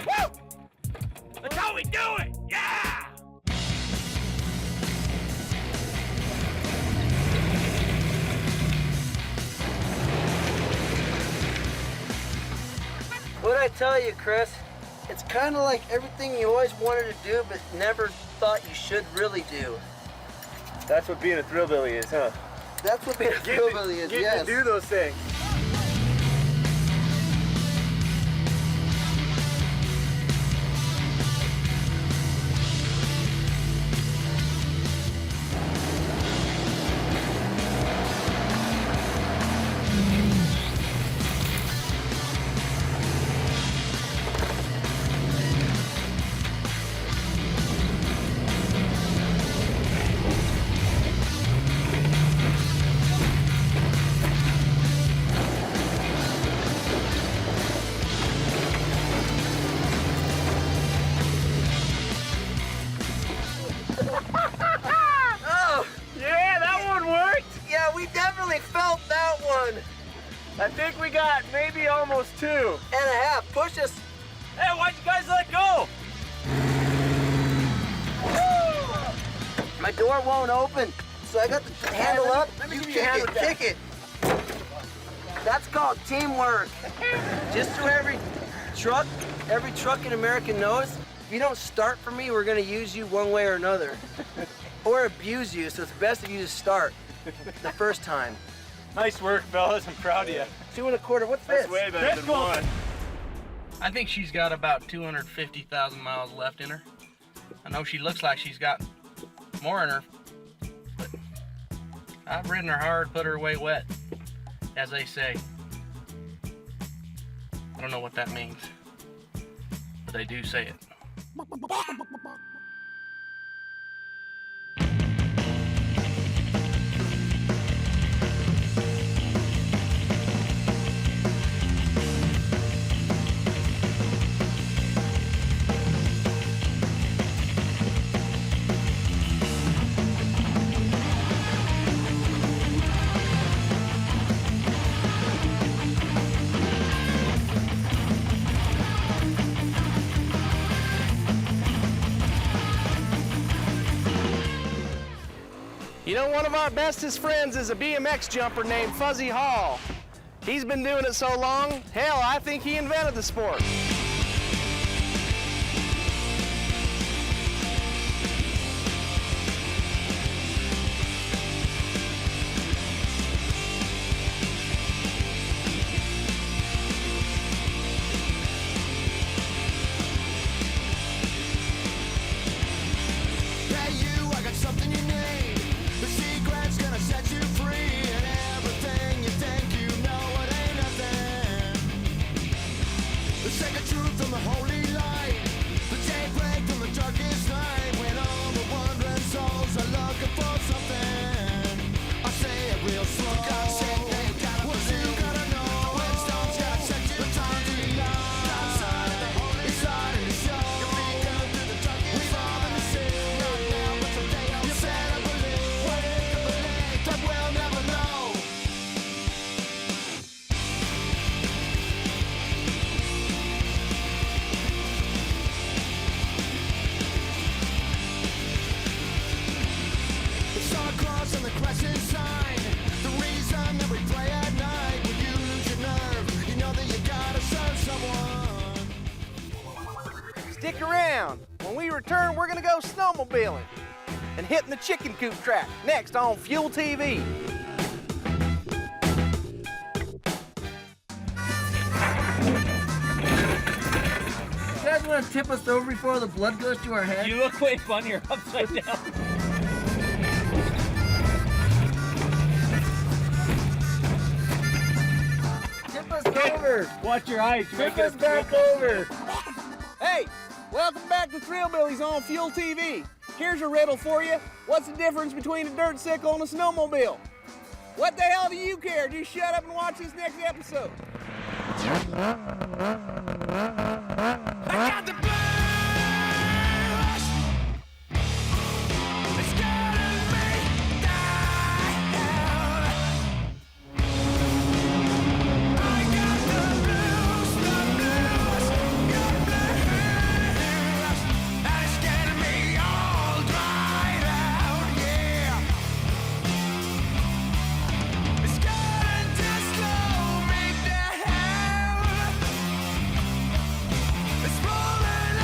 [SPEAKER 7] Woo! That's how we do it! Yeah!
[SPEAKER 5] What'd I tell you, Chris? It's kind of like everything you always wanted to do but never thought you should really do.
[SPEAKER 21] That's what being a Thrillbilly is, huh?
[SPEAKER 5] That's what being a Thrillbilly is, yes.
[SPEAKER 21] Get to do those things. I think we got maybe almost 2.5.
[SPEAKER 5] Push us.
[SPEAKER 4] Hey, why'd you guys let go?
[SPEAKER 5] My door won't open, so I got the handle up. You kick it. That's called teamwork. Just so every truck in America knows, if you don't start for me, we're gonna use you one way or another. Or abuse you, so it's best if you just start the first time.
[SPEAKER 4] Nice work, fellas. I'm proud of you.
[SPEAKER 5] 2 1/4, what's this?
[SPEAKER 4] That's way better than 1.
[SPEAKER 16] I think she's got about 250,000 miles left in her. I know she looks like she's got more in her, but I've ridden her hard, put her away wet, as they say. I don't know what that means, but they do say it.
[SPEAKER 1] You know, one of our bestest friends is a BMX jumper named Fuzzy Hall. He's been doing it so long, hell, I think he invented the sport.
[SPEAKER 7] Hey you, I got something you need. The secret's gonna set you free, and everything you think you know, it ain't nothing. The second truth from the holy light, the daybreak from the darkest night, when all the wandering souls are looking for something. I say it real slow. You gotta say it, you gotta what believe. You gotta know. When stones gotta set you the time to be lost. Outside the holy side of the show. Your feet down through the darkest. We've all been the same. Not now, but someday you better believe. What if you believe that we'll never know? The star-cross and the crescent sign. The reason that we play at night. When you lose your nerve, you know that you gotta serve someone.
[SPEAKER 1] Stick around. When we return, we're gonna go snowmobiling and hitting the chicken coop track next on Fuel TV.
[SPEAKER 5] You guys want to tip us over before the blood goes to our head?
[SPEAKER 2] You look way funnier upside down.
[SPEAKER 5] Tip us over.
[SPEAKER 2] Watch your eyes. You're
[SPEAKER 5] Tip
[SPEAKER 2] making
[SPEAKER 5] us back over.
[SPEAKER 1] Hey, welcome back to Thrillbillies on Fuel TV. Here's a riddle for you. What's the difference between a dirt sickle and a snowmobile? What the hell do you care? Just shut up and watch this next episode.
[SPEAKER 7] I got the blues. It's getting me down. I got the blues, got the blues, and it's getting me all dried out, yeah. It's getting to slow me down. It's rolling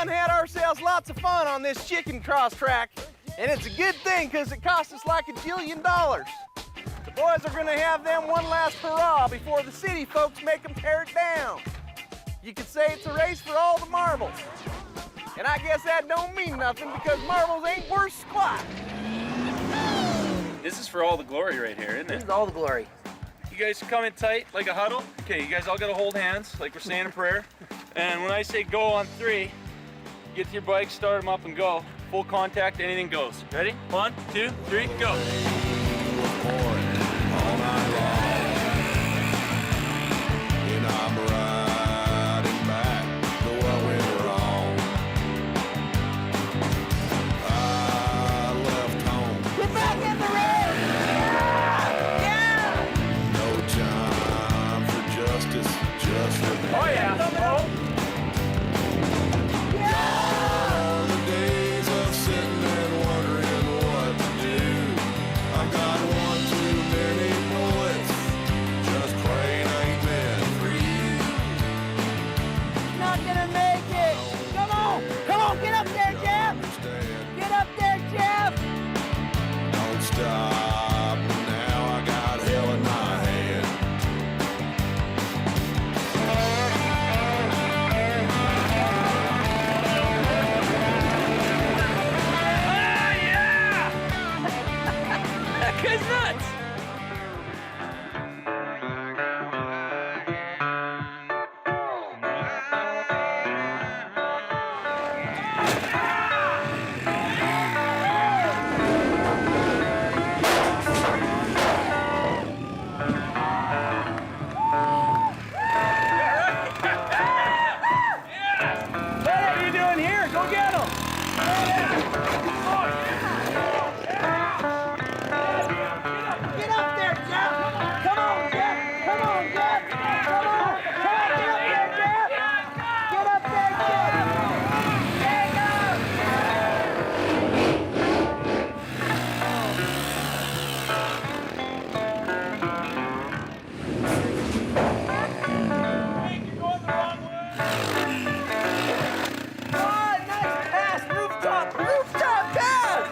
[SPEAKER 1] done had ourselves lots of fun on this chicken cross track, and it's a good thing because it cost us like $1 jillion. The boys are gonna have them one last hurrah before the city folks make them tear it down. You could say it's a race for all the marbles. And I guess that don't mean nothing because marbles ain't worth squat.
[SPEAKER 4] This is for all the glory right here, isn't it?
[SPEAKER 5] This is all the glory.
[SPEAKER 4] You guys come in tight like a huddle. Okay, you guys all gotta hold hands like we're saying a prayer. And when I say go on 3, get to your bike, start them up and go. Full contact, anything goes. Ready? 1, 2, 3, go.
[SPEAKER 7] And I'm riding back to what went wrong. I left home.
[SPEAKER 3] Get back in the race! Yeah!
[SPEAKER 7] No time for justice, just revenge.
[SPEAKER 3] Oh, yeah.
[SPEAKER 7] All the days of sitting and wondering what to do. I got one too many bullets. Just praying I ain't meant for you.
[SPEAKER 3] Not gonna make it! Come on! Come on, get up there, Jeff! Get up there, Jeff!
[SPEAKER 7] Don't stop. Now I got hell in my hand.
[SPEAKER 3] That guy's nuts!
[SPEAKER 1] What are you doing here? Go get him!
[SPEAKER 3] Get up there, Jeff! Come on, Jeff! Come on, Jeff! Come on! Come on, get up there, Jeff! Get up there, Jeff! There you Oh, nice pass! Rooftop pass!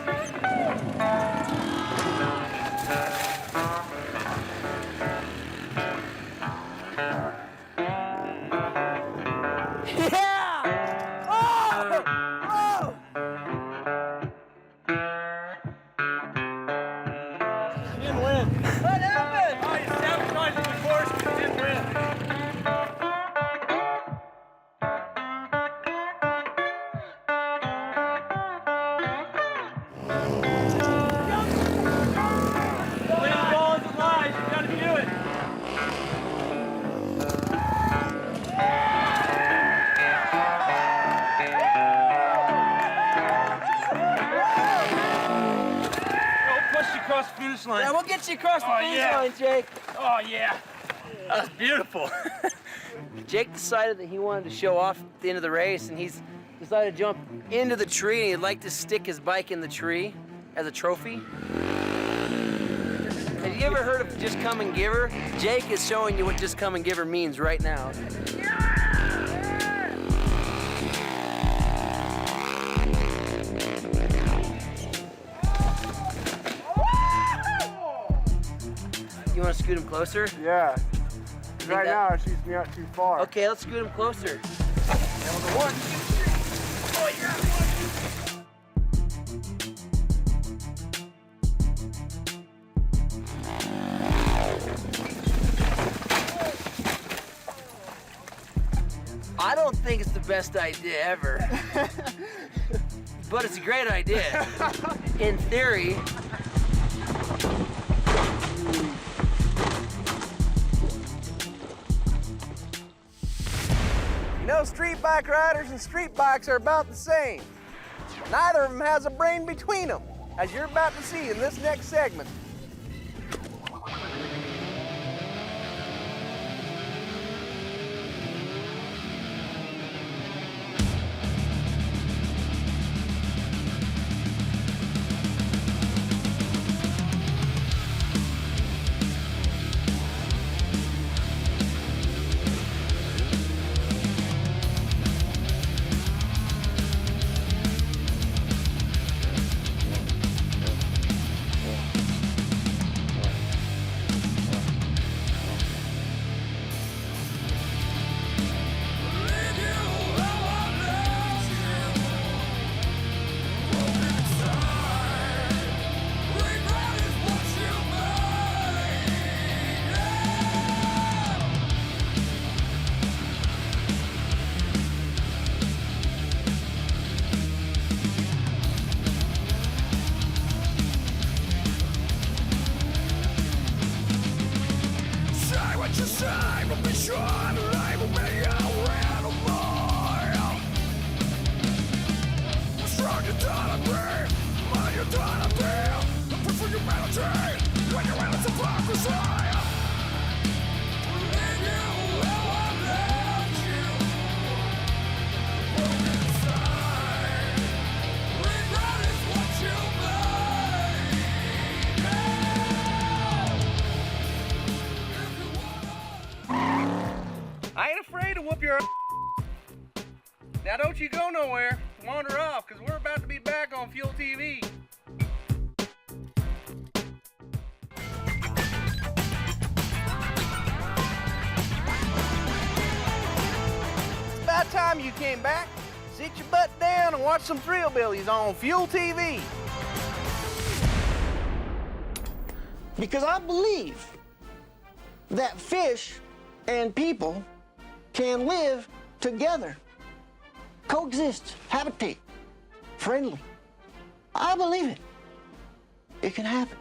[SPEAKER 3] Yeah! Oh! Oh!
[SPEAKER 1] Didn't win.
[SPEAKER 3] What happened?
[SPEAKER 1] Oh, you sabotaged the course, but you didn't win. Clean balls and lies, you gotta do it. Push you across the finish line.
[SPEAKER 5] Yeah, we'll get you across the finish
[SPEAKER 1] yeah.
[SPEAKER 5] line, Jake.
[SPEAKER 1] Oh, yeah. That was beautiful.
[SPEAKER 5] Jake decided that he wanted to show off at the end of the race, and he's decided to jump into the tree, and he'd like to stick his bike in the tree as a trophy. Have you ever heard of Just Come and Give Her? Jake is showing you what Just Come and Give Her means right now. You want to scoot him closer?
[SPEAKER 8] Yeah.
[SPEAKER 5] Think
[SPEAKER 8] Right
[SPEAKER 5] that-
[SPEAKER 8] now, it shoots me out too far.
[SPEAKER 5] Okay, let's scoot him closer.
[SPEAKER 3] Now we'll go 1, 2, 3. Oh, yeah.
[SPEAKER 5] I don't think it's the best idea ever. But it's a great idea. In theory.
[SPEAKER 1] You know, street bike riders and street bikes are about the same. Neither of them has a brain between them, as you're about to see in this next segment.
[SPEAKER 7] time will be sure that I will be a animal. I'm stronger than I be, mightier than I be. I'm proof for humanity when you're in its hypocrisy.
[SPEAKER 16] I ain't afraid to whoop your ass. Now don't you go nowhere. Wander off, because we're about to be back on Fuel TV.
[SPEAKER 1] It's about time you came back. Sit your butt down and watch some Thrillbillies on Fuel TV.
[SPEAKER 6] Because I believe that fish and people can live together, coexist, habitate, friendly. I believe it. It can happen.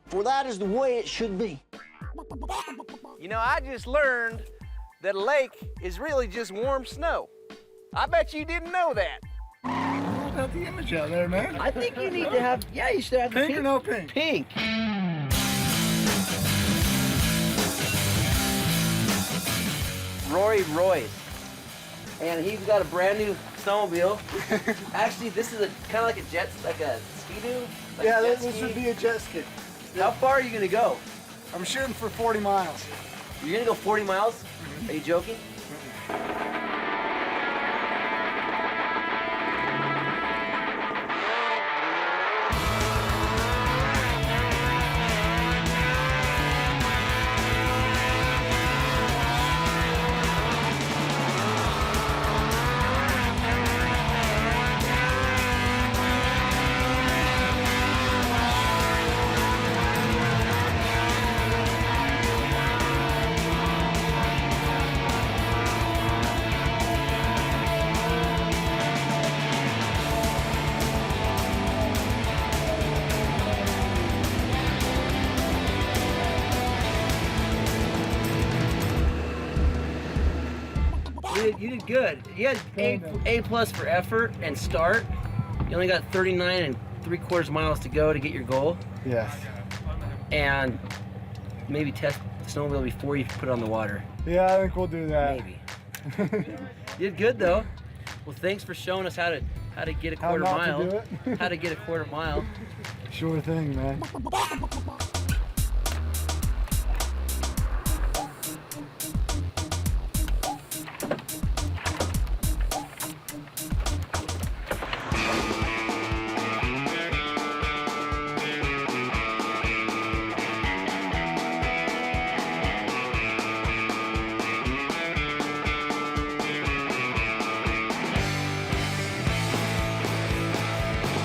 [SPEAKER 6] For that is the way it should be.
[SPEAKER 1] You know, I just learned that a lake is really just warm snow. I bet you didn't know that.
[SPEAKER 8] What about the image out there, man?
[SPEAKER 5] I think you need to have, yeah, you should have
[SPEAKER 8] pink,
[SPEAKER 5] pink
[SPEAKER 8] or no pink?
[SPEAKER 5] Pink. Royce. And he's got a brand new snowmobile. Actually, this is kind of like a ski-doo. Like
[SPEAKER 8] Yeah,
[SPEAKER 5] a jet
[SPEAKER 8] this
[SPEAKER 5] ski.
[SPEAKER 8] would be a jet ski.
[SPEAKER 5] How far are you gonna go?
[SPEAKER 8] I'm shooting for 40 miles.
[SPEAKER 5] You're gonna go 40 miles? Are you joking? You did good. You had A plus for effort and start. You only got 39 3/4 miles to go to get your goal.
[SPEAKER 8] Yes.
[SPEAKER 5] And maybe test the snowmobile before you put it on the water.
[SPEAKER 8] Yeah, I think we'll do that.
[SPEAKER 5] Maybe. You did good though. Well, thanks for showing us how to get a quarter
[SPEAKER 8] not
[SPEAKER 5] mile.
[SPEAKER 8] to do it?
[SPEAKER 5] How to get a quarter mile.
[SPEAKER 8] Sure thing, man.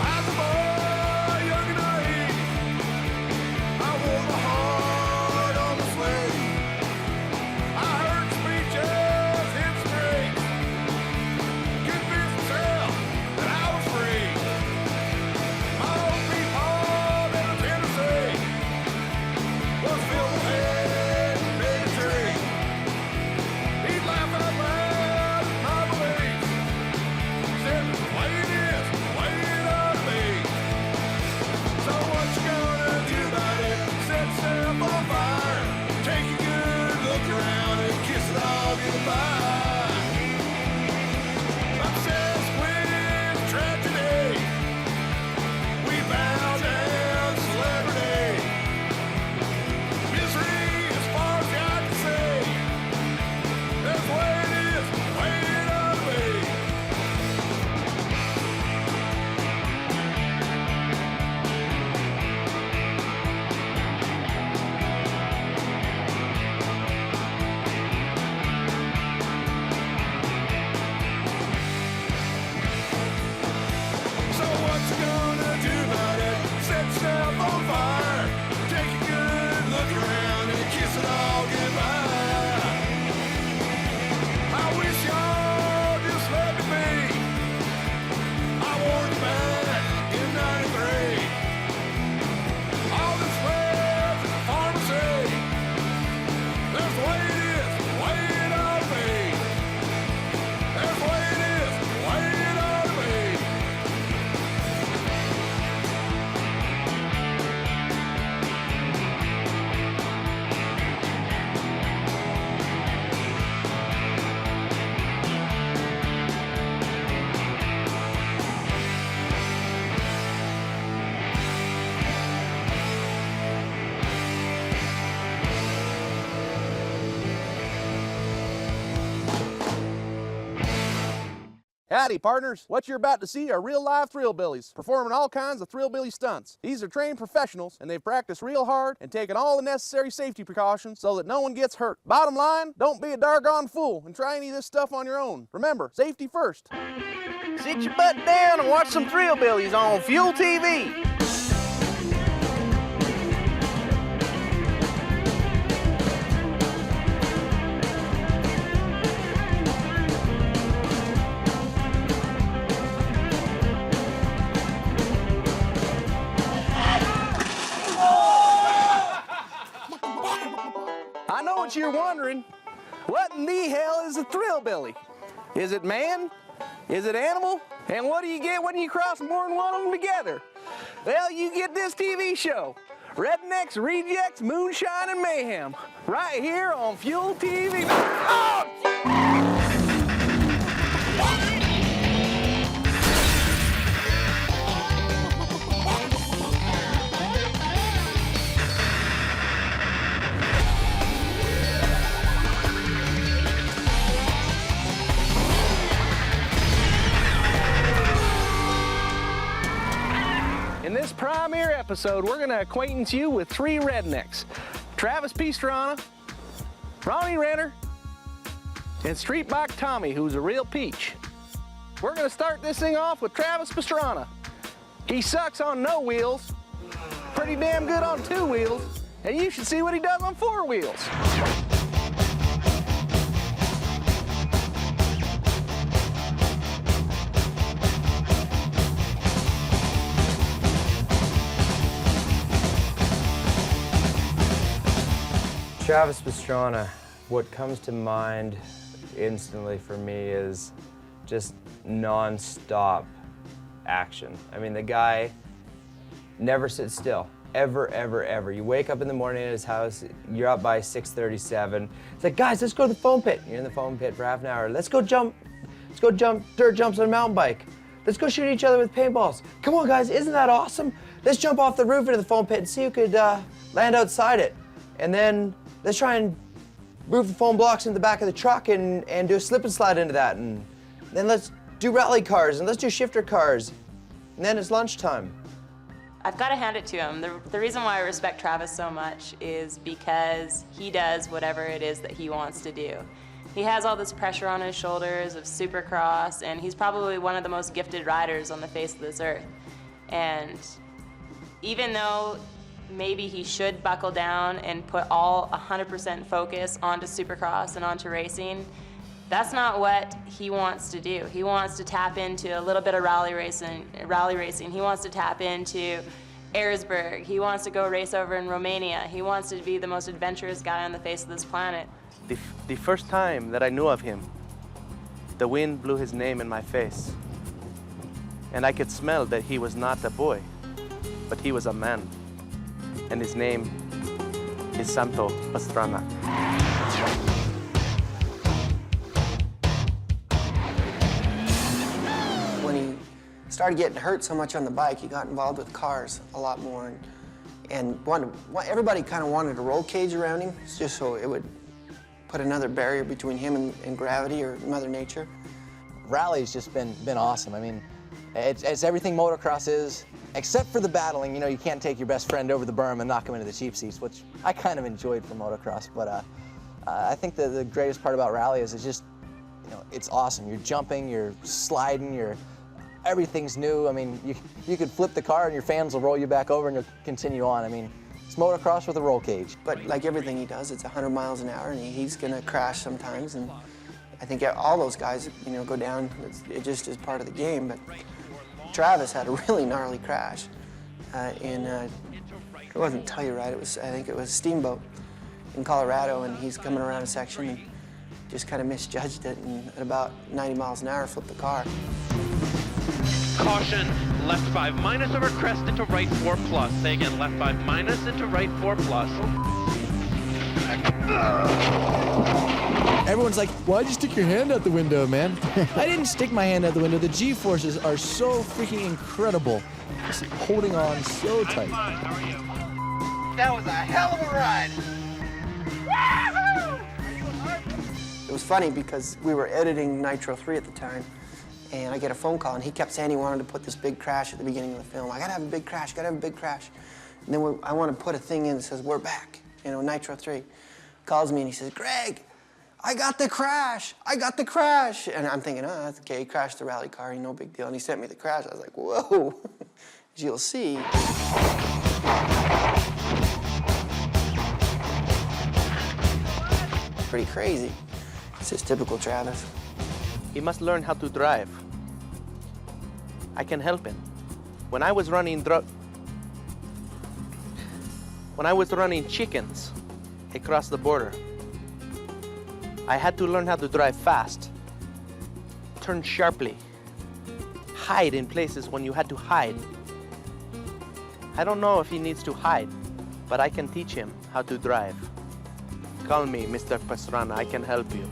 [SPEAKER 7] As a boy, young and naive, I
[SPEAKER 15] Howdy, partners. What you're about to see are real-live Thrillbillies, performing all kinds of Thrillbilly stunts. These are trained professionals, and they've practiced real hard and taken all the necessary safety precautions so that no one gets hurt. Bottom line, don't be a doggone fool and try any of this stuff on your own. Remember, safety first.
[SPEAKER 1] Sit your butt down and watch some Thrillbillies on Fuel TV. I know what you're wondering. What in the hell is a Thrillbilly? Is it man? Is it animal? And what do you get when you cross more than one of them together? Well, you get this TV show, Rednecks, Rejects, Moonshine, and Mayhem, right here on Fuel TV. Oh! In this premiere episode, we're going to acquaintance you with three rednecks: Travis Pastrana, Ronnie Renner, and Street Bike Tommy, who's a real peach. We're going to start this thing off with Travis Pastrana. He sucks on no wheels, pretty damn good on two wheels, and you should see what he does on four wheels.
[SPEAKER 18] Travis Pastrana, what comes to mind instantly for me is just non-stop action. I mean, the guy never sits still, ever, ever, ever. You wake up in the morning at his house, you're up by 6:37. It's like, guys, let's go to the foam pit. You're in the foam pit for half an hour. Let's go jump dirt jumps on a mountain bike. Let's go shoot each other with paintballs. Come on, guys, isn't that awesome? Let's jump off the roof into the foam pit and see who could land outside it. And then let's try and move the foam blocks into the back of the truck and do a slip and slide into that. And then let's do rally cars and let's do shifter cars. And then it's lunchtime.
[SPEAKER 19] I've got to hand it to him. The reason why I respect Travis so much is because he does whatever it is that he wants to do. He has all this pressure on his shoulders of Supercross, and he's probably one of the most gifted riders on the face of this earth. And even though maybe he should buckle down and put all 100% focus onto Supercross and onto racing, that's not what he wants to do. He wants to tap into a little bit of rally racing. He wants to tap into Ayresburg. He wants to go race over in Romania. He wants to be the most adventurous guy on the face of this planet.
[SPEAKER 1] The first time that I knew of him, the wind blew his name in my face. And I could smell that he was not a boy, but he was a man. And his name is Santo Pastrana.
[SPEAKER 20] When he started getting hurt so much on the bike, he got involved with cars a lot more. And everybody kind of wanted a roll cage around him, just so it would put another barrier between him and gravity or Mother Nature.
[SPEAKER 24] Rally's just been awesome. I mean, it's everything motocross is, except for the battling. You know, you can't take your best friend over the berm and knock him into the cheap seats, which I kind of enjoyed for motocross. But I think the greatest part about rally is it's just, you know, it's awesome. You're jumping, you're sliding, everything's new. I mean, you could flip the car and your fans will roll you back over and you'll continue on. I mean, it's motocross with a roll cage.
[SPEAKER 20] But like everything he does, it's 100 miles an hour, and he's gonna crash sometimes. And I think all those guys, you know, go down. It just is part of the game. But Travis had a really gnarly crash it wasn't Telluride, I think it was Steamboat in Colorado, and he's coming around a section and just kind of misjudged it, and at about 90 miles an hour flipped the car.
[SPEAKER 25] Caution, left 5 minus over crest into right 4 plus. Say again, left 5 minus into right 4 plus.
[SPEAKER 26] Everyone's like, why'd you stick your hand out the window, man? I didn't stick my hand out the window. The G-forces are so freaking incredible. Just holding on so tight.
[SPEAKER 3] That was a hell of a ride.
[SPEAKER 20] It was funny because we were editing Nitro 3 at the time, And I get a phone call, and he kept saying he wanted to put this big crash at the beginning of the film. I gotta have a big crash, gotta have a big crash. And then I want to put a thing in that says, we're back, you know, Nitro 3. Calls me and he says, Greg, I got the crash, I got the crash. And I'm thinking, oh, that's okay, he crashed the rally car, no big deal. And he sent me the crash. I was like, whoa. As you'll see. Pretty crazy. It's just typical Travis.
[SPEAKER 1] He must learn how to drive. I can help him. When I was running chickens across the border, I had to learn how to drive fast, turn sharply, hide in places when you had to hide. I don't know if he needs to hide, but I can teach him how to drive. Call me Mr. Pastrana, I can help you.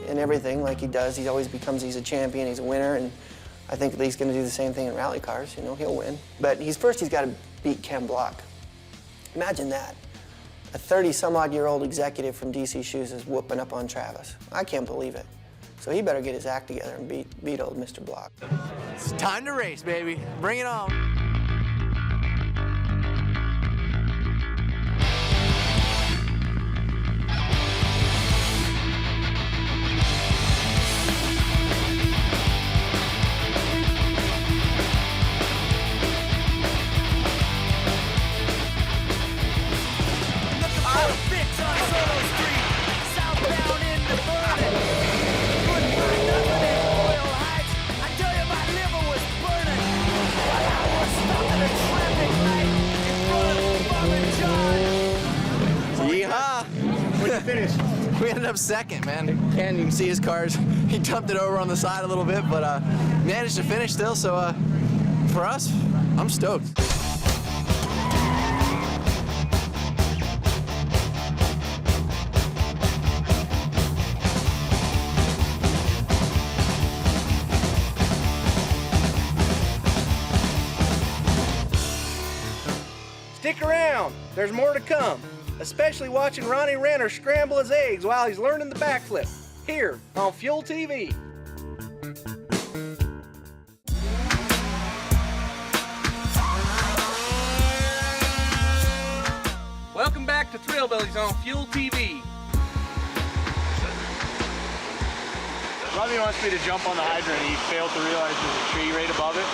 [SPEAKER 20] In everything, like he does, he's a champion, he's a winner, and I think that he's going to do the same thing in rally cars. You know, he'll win. But he's got to beat Ken Block. Imagine that. A 30-some-odd-year-old executive from DC Shoes is whooping up on Travis. I can't believe it. So he better get his act together and beat old Mr. Block.
[SPEAKER 24] It's time to race, baby. Bring it on. We ended up second, man. Ken, you can see his cars. He dumped it over on the side a little bit, but managed to finish still. So for us, I'm stoked.
[SPEAKER 1] Stick around, there's more to come. Especially watching Ronnie Renner scramble his eggs while he's learning the backflip, here on Fuel TV. Welcome back to Thrillbillies on Fuel TV.
[SPEAKER 4] Robbie wants me to jump on the hydrant and he failed to realize there's a tree right above it. I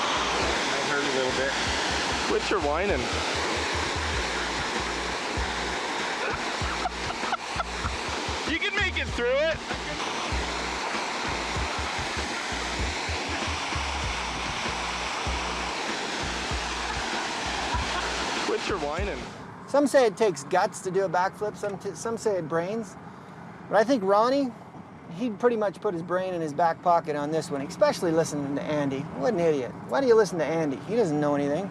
[SPEAKER 4] heard a little bit. Quit your whining. You can make it through it. Quit your whining.
[SPEAKER 20] Some say it takes guts to do a backflip, some say it brains. But I think Ronnie, he'd pretty much put his brain in his back pocket on this one, especially listening to Andy. What an idiot. Why do you listen to Andy? He doesn't know anything.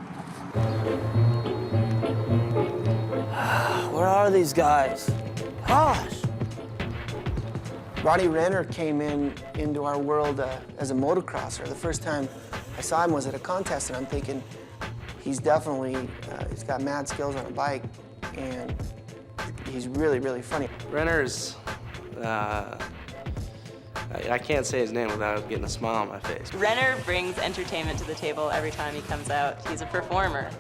[SPEAKER 6] Where are these guys? Gosh.
[SPEAKER 20] Ronnie Renner came into our world as a motocrosser. The first time I saw him was at a contest, and I'm thinking, he's definitely, he's got mad skills on a bike, and he's really, really funny.
[SPEAKER 1] Renner's, I can't say his name without getting a smile on my face.
[SPEAKER 19] Renner brings entertainment to the table every time he comes out. He's a performer.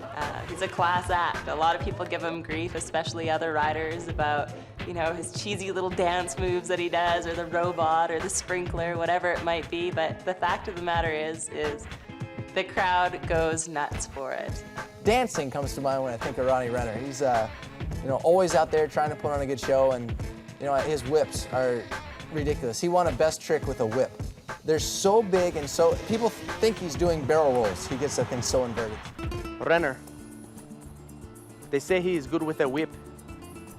[SPEAKER 19] He's a class act. A lot of people give him grief, especially other riders, about his cheesy little dance moves that he does, or the robot, or the sprinkler, whatever it might be. But the fact of the matter is the crowd goes nuts for it.
[SPEAKER 24] Dancing comes to mind when I think of Ronnie Renner. He's always out there trying to put on a good show, and his whips are ridiculous. He won a best trick with a whip. They're so big, and so people think he's doing barrel rolls. He gets that thing so inverted.
[SPEAKER 1] Renner, they say he is good with a whip,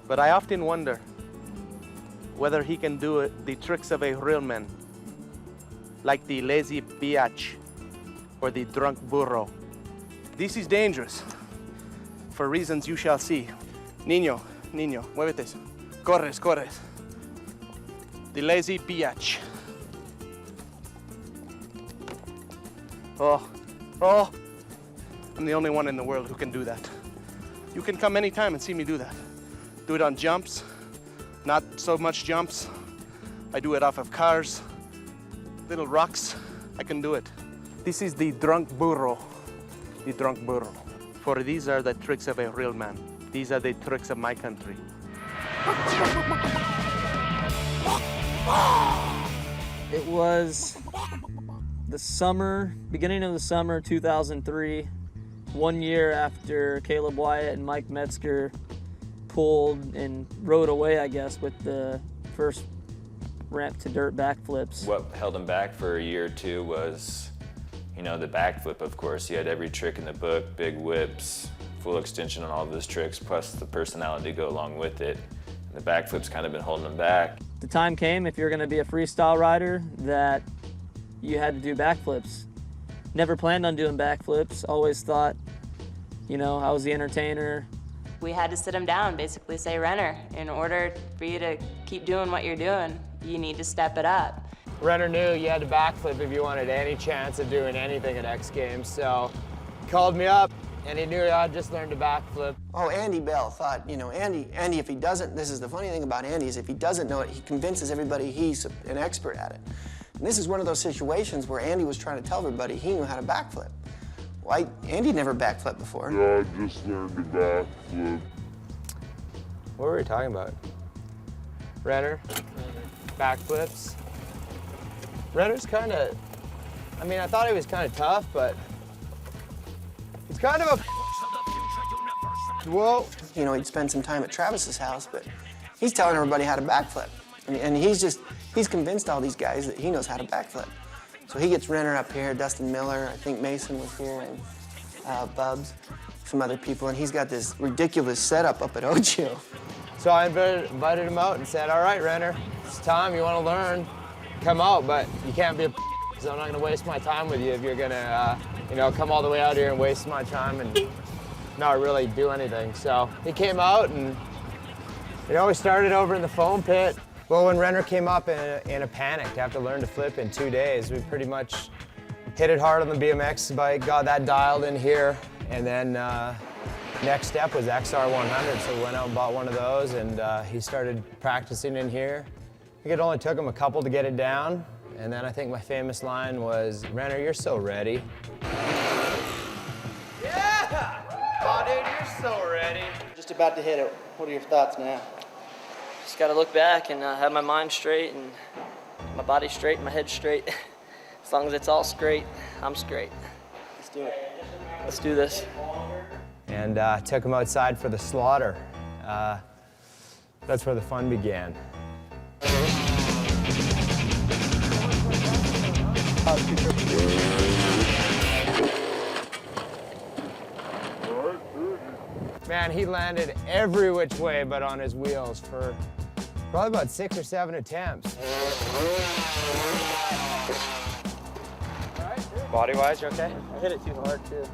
[SPEAKER 1] but I often wonder whether he can do the tricks of a real man, like the lazy biatch or the drunk burro. This is dangerous, for reasons you shall see. Niño, muévete. Corres. The lazy biatch. Oh, I'm the only one in the world who can do that. You can come anytime and see me do that. Do it on jumps, not so much jumps. I do it off of cars.
[SPEAKER 15] little rocks, I can do it. This is the drunk burro. The drunk burro. For these are the tricks of a real man. These are the tricks of my country.
[SPEAKER 10] It was the summer, beginning of the summer 2003, 1 year after Caleb Wyatt and Mike Metzger pulled and rode away, I guess, with the first ramp to dirt backflips.
[SPEAKER 13] What held him back for a year or two was, you know, the backflip, of course. He had every trick in the book, big whips, full extension on all of his tricks, plus the personality to go along with it. And the backflip's kind of been holding him back.
[SPEAKER 10] The time came, if you're gonna be a freestyle rider, that you had to do backflips. Never planned on doing backflips, always thought, you know, I was the entertainer.
[SPEAKER 19] We had to sit him down, basically say, Renner, in order for you to keep doing what you're doing, you need to step it up.
[SPEAKER 18] Renner knew you had to backflip if you wanted any chance of doing anything at X Games, so he called me up, and he knew I'd just learned to backflip.
[SPEAKER 20] Oh, Andy Bell thought, you know, Andy, if he doesn't, this is the funny thing about Andy, is if he doesn't know it, he convinces everybody he's an expert at it. And this is one of those situations where Andy was trying to tell everybody he knew how to backflip. Well, Andy never backflipped before.
[SPEAKER 7] Yeah, I just learned to backflip.
[SPEAKER 18] What were we talking about? Renner, backflips. Renner's kind of, I mean, I thought he was kind of tough, but he's kind of a, whoa.
[SPEAKER 20] You know, he'd spend some time at Travis's house, but he's telling everybody how to backflip. And he's convinced all these guys that he knows how to backflip. So he gets Renner up here, Dustin Miller, I think Mason was here, and Bubs, some other people, and he's got this ridiculous setup up at Ocho.
[SPEAKER 18] So I invited him out and said, all right, Renner, it's time, you want to learn, come out, but you can't be a because I'm not going to waste my time with you if you're going to, you know, come all the way out here and waste my time and not really do anything. So he came out and, you know, we started over in the foam pit. Well, when Renner came up in a panic to have to learn to flip in 2 days, we pretty much hit it hard on the BMX bike, got that dialed in here, and then next step was XR100, so we went out and bought one of those, and he started practicing in here. I think it only took him a couple to get it down, and then I think my famous line was, Renner, you're so ready.
[SPEAKER 10] Yeah! Oh, dude, you're so ready.
[SPEAKER 14] Just about to hit it. What are your thoughts now?
[SPEAKER 10] Just gotta look back and have my mind straight and my body straight and my head straight. As long as it's all straight, I'm straight. Let's do it. Let's do this.
[SPEAKER 18] And took him outside for the slaughter. That's where the fun began. Man, he landed every which way but on his wheels for probably about 6 or 7 attempts. Body-wise, you okay?
[SPEAKER 10] I hit it too hard, too.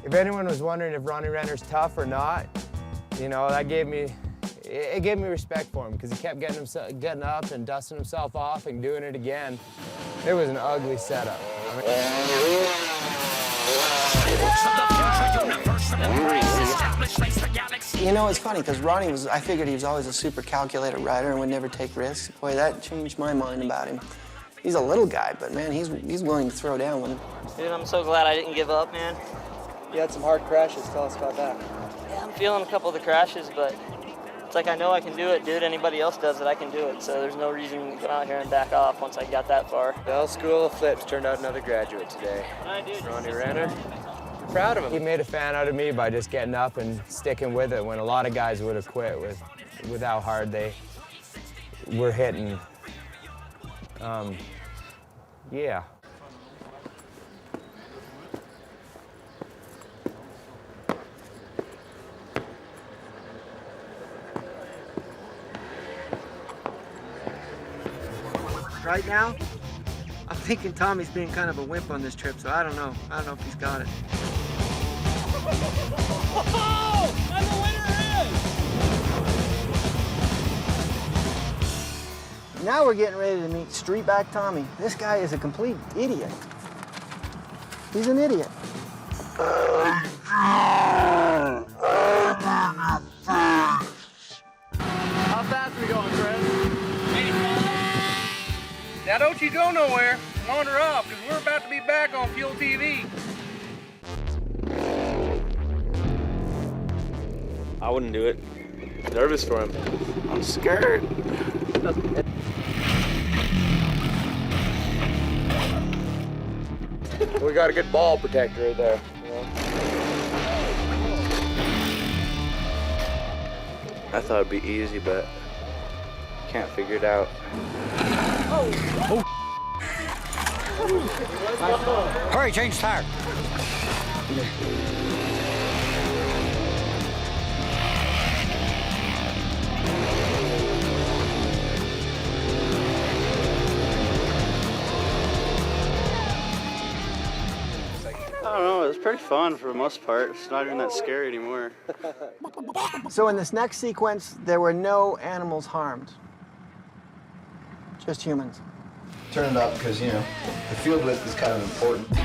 [SPEAKER 18] If anyone was wondering if Ronnie Renner's tough or not, you know, that gave me respect for him because he kept getting up and dusting himself off and doing it again. It was an ugly setup.
[SPEAKER 20] You know, it's funny because Ronnie I figured he was always a super calculated rider and would never take risks. Boy, that changed my mind about him. He's a little guy, but man, he's willing to throw down when.
[SPEAKER 10] Dude, I'm so glad I didn't give up, man.
[SPEAKER 14] You had some hard crashes. Tell us about that.
[SPEAKER 10] Yeah, I'm feeling a couple of the crashes, but it's like I know I can do it, dude. Anybody else does it, I can do it. So there's no reason to come out here and back off once I got that far.
[SPEAKER 18] Bell School of Flips turned out another graduate today. Ronnie Renner. I'm proud of him. He made a fan out of me by just getting up and sticking with it when a lot of guys would have quit with how hard they were hitting. Yeah.
[SPEAKER 14] Right now, I'm thinking Tommy's being kind of a wimp on this trip, so I don't know. I don't know if he's got it.
[SPEAKER 3] And the winner is...
[SPEAKER 14] Now we're getting ready to meet Streetback Tommy. This guy is a complete idiot. He's an idiot.
[SPEAKER 10] How fast are we going, Chris? 85.
[SPEAKER 16] Now don't you go nowhere. Wander off, because we're about to be back on Fuel TV.
[SPEAKER 9] I wouldn't do it. I'm nervous for him. I'm scared.
[SPEAKER 11] We got a good ball protector right there.
[SPEAKER 9] I thought it'd be easy, but can't figure it out.
[SPEAKER 11] Hurry, change tire.
[SPEAKER 12] I don't know, it was pretty fun for the most part. It's not even that scary anymore.
[SPEAKER 20] So in this next sequence, there were no animals harmed. Just humans.
[SPEAKER 17] Turn it up because, you know, the field width is kind of important.
[SPEAKER 3] It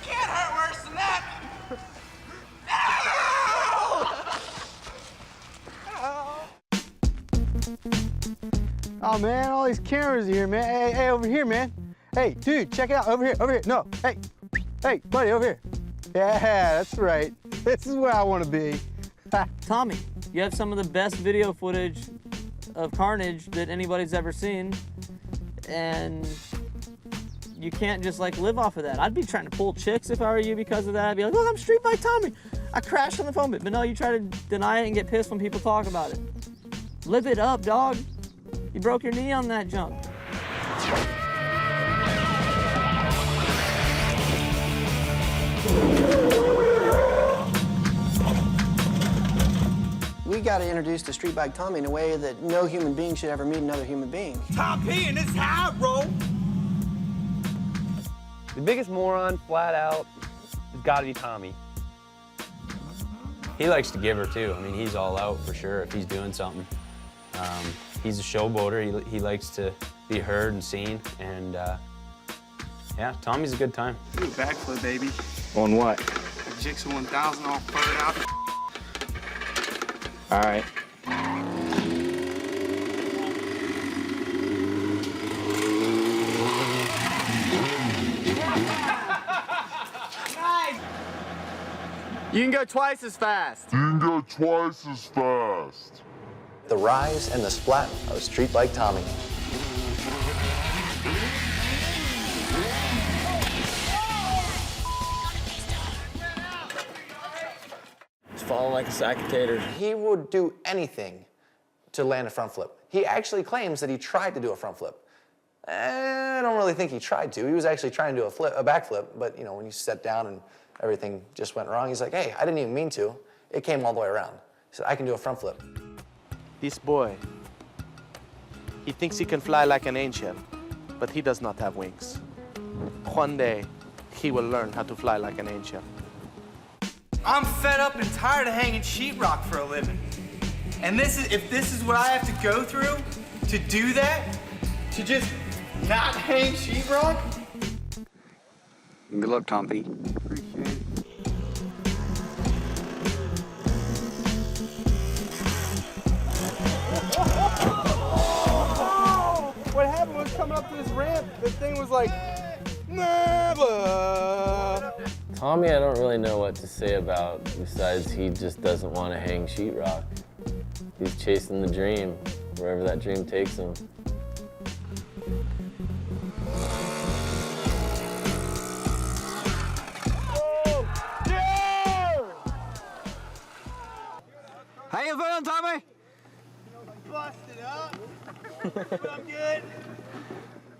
[SPEAKER 3] can't hurt worse than that.
[SPEAKER 14] Oh man, all these cameras here, man. Hey, over here, man. Hey, dude, check it out. Over here. No, hey, buddy, over here. Yeah, that's right. This is where I want to be.
[SPEAKER 10] Tommy, you have some of the best video footage of carnage that anybody's ever seen, and you can't just like live off of that. I'd be trying to pull chicks if I were you because of that. I'd be like, look, I'm Street Bike Tommy. I crashed on the phone, but no, you try to deny it and get pissed when people talk about it. Live it up, dog. You broke your knee on that jump.
[SPEAKER 20] We got to introduce the Street Bike Tommy in a way that no human being should ever meet another human being.
[SPEAKER 3] Top P, and this is how I roll.
[SPEAKER 22] The biggest moron, flat out, has got to be Tommy.
[SPEAKER 23] He likes to give her too. I mean, he's all out for sure if he's doing something. He's a showboater. He likes to be heard and seen, and yeah, Tommy's a good time.
[SPEAKER 16] Do a backflip, baby.
[SPEAKER 9] On what?
[SPEAKER 16] Jigsaw 1000 all furred out.
[SPEAKER 9] All right.
[SPEAKER 14] You can go twice as fast.
[SPEAKER 24] The rise and the splat of Street Bike Tommy.
[SPEAKER 9] He's falling like a sack of taters.
[SPEAKER 24] He would do anything to land a front flip. He actually claims that he tried to do a front flip. I don't really think he tried to. He was actually trying to do a back flip, but you know, when he sat down and everything just went wrong, he's like, hey, I didn't even mean to. It came all the way around. He said, I can do a front flip.
[SPEAKER 8] This boy, he thinks he can fly like an angel, but he does not have wings. One day, he will learn how to fly like an angel.
[SPEAKER 3] I'm fed up and tired of hanging sheetrock for a living. And if this is what I have to go through to do that, to just not hang sheetrock?
[SPEAKER 9] Good luck, Tom P.
[SPEAKER 3] Appreciate it.
[SPEAKER 8] What happened was coming up to this ramp, the thing was like, never.
[SPEAKER 27] Tommy, I don't really know what to say about besides he just doesn't want to hang sheetrock. He's chasing the dream, wherever that dream takes him.
[SPEAKER 11] How you feeling, Tommy?
[SPEAKER 3] Busted up. But I'm good.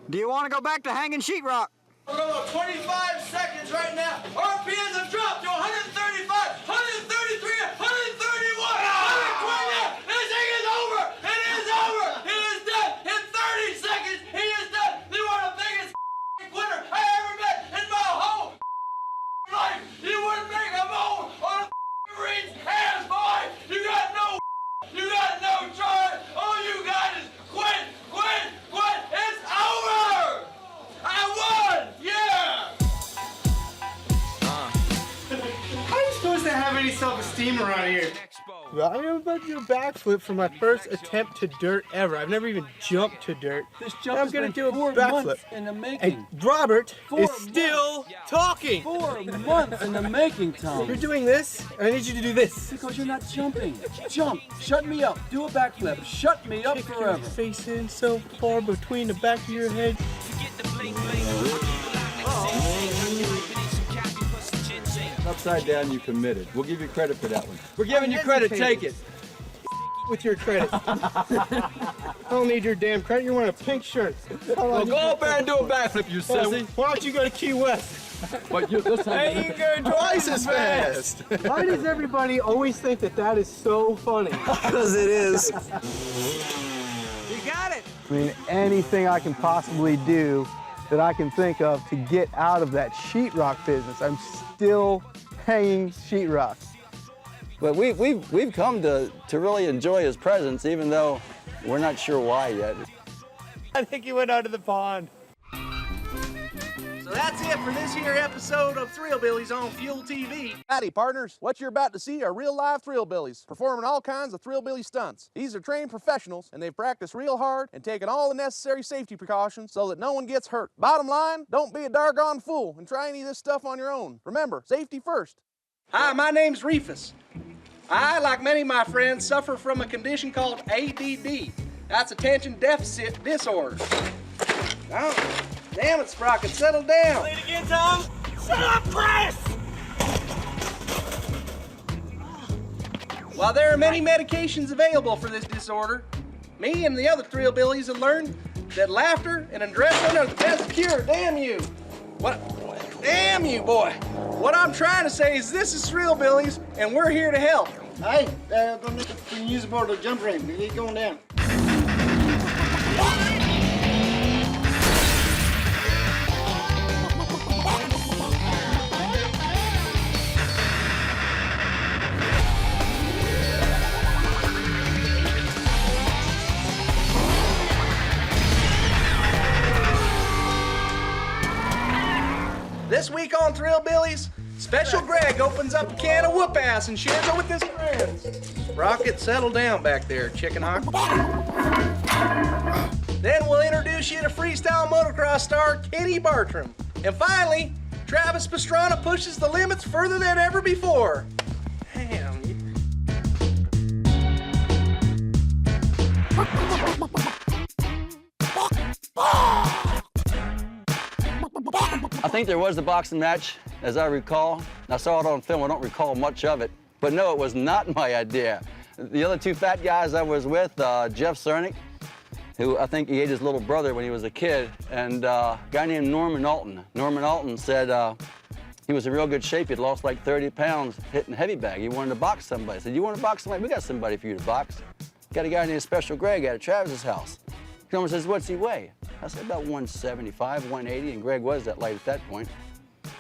[SPEAKER 11] Do you want to go back to hanging sheetrock?
[SPEAKER 3] We're going to 25 seconds right now. RPMs have dropped to 135, 133, 131, 120. This thing is over. It is over. It is done. In 30 seconds, he is done. You are the biggest quitter I ever met in my whole life. You wouldn't make a move on a Marine's hands, boy. You got no charge. All you got is quit. It's over. I won. Yeah. How are you supposed to have any self-esteem around here?
[SPEAKER 14] Well, I'm about to do a backflip for my first attempt to dirt ever. I've never even jumped to dirt.
[SPEAKER 2] This
[SPEAKER 14] And
[SPEAKER 2] jump
[SPEAKER 14] I'm
[SPEAKER 2] has
[SPEAKER 14] gonna
[SPEAKER 2] been
[SPEAKER 14] do a
[SPEAKER 2] 4
[SPEAKER 14] backflip.
[SPEAKER 2] months in the making.
[SPEAKER 14] And Robert
[SPEAKER 2] 4
[SPEAKER 14] is still talking.
[SPEAKER 2] 4 months in the making, Tom.
[SPEAKER 14] You're doing this, and I need you to do this.
[SPEAKER 2] Because you're not jumping. Jump. Shut me up. Do a backflip. Shut me up
[SPEAKER 14] Kick
[SPEAKER 2] forever.
[SPEAKER 14] your face in so far between the back of your head.
[SPEAKER 2] Upside down, you committed. We'll give you credit for that one. We're giving you credit. Take it.
[SPEAKER 14] With your credit. I don't need your damn credit. You're wearing a pink shirt.
[SPEAKER 2] Well, go up there and do a backflip, you sissy.
[SPEAKER 14] Why don't you go to Key West?
[SPEAKER 2] But you, this time,
[SPEAKER 14] Hey, you going twice as fast. Why does everybody always think that that is so funny?
[SPEAKER 24] Because it is.
[SPEAKER 1] You got it.
[SPEAKER 14] I mean, anything I can possibly do that I can think of to get out of that sheetrock business. I'm still hanging sheetrock.
[SPEAKER 2] But we've come to really enjoy his presence, even though we're not sure why yet.
[SPEAKER 14] I think he went under the pond.
[SPEAKER 1] So that's it for this here episode of Thrillbillies on Fuel TV.
[SPEAKER 15] Howdy, partners. What you're about to see are real live Thrillbillies performing all kinds of Thrillbilly stunts. These are trained professionals, and they've practiced real hard and taken all the necessary safety precautions so that no one gets hurt. Bottom line, don't be a doggone fool and try any of this stuff on your own. Remember, safety first.
[SPEAKER 1] Hi, my name's Reefus. I, like many of my friends, suffer from a condition called ADD. That's attention deficit disorder. Oh, damn it, Sprocket, settle down.
[SPEAKER 3] Say it again, Tom. Shut up, press!
[SPEAKER 1] While there are many medications available for this disorder, me and the other Thrillbillies have learned that laughter and adrenaline are the best cure. Damn you! What? Damn you, boy! What I'm trying to say is this is Thrillbillies, and we're here to help.
[SPEAKER 4] Hey, don't make it use aboard the jump ring. We need going down.
[SPEAKER 1] This week on Thrillbillies, Special Greg opens up a can of whoop ass and shares it with his friends. Rocket, settle down back there, chicken hawk. Then we'll introduce you to freestyle motocross star Kenny Bartram. And finally, Travis Pastrana pushes the limits further than ever before. Damn.
[SPEAKER 2] I think there was a boxing match, as I recall. I saw it on film. I don't recall much of it. But no, it was not my idea. The other two fat guys I was with, Jeff Cernick, who I think he ate his little brother when he was a kid, and a guy named Norman Alton. Norman Alton said he was in real good shape. He'd lost like 30 pounds hitting heavy bag. He wanted to box somebody. I said, you want to box somebody? We got somebody for you to box. Got a guy named Special Greg at Travis's house. Norman says, what's he weigh? I said, about 175, 180, and Greg was that light at that point.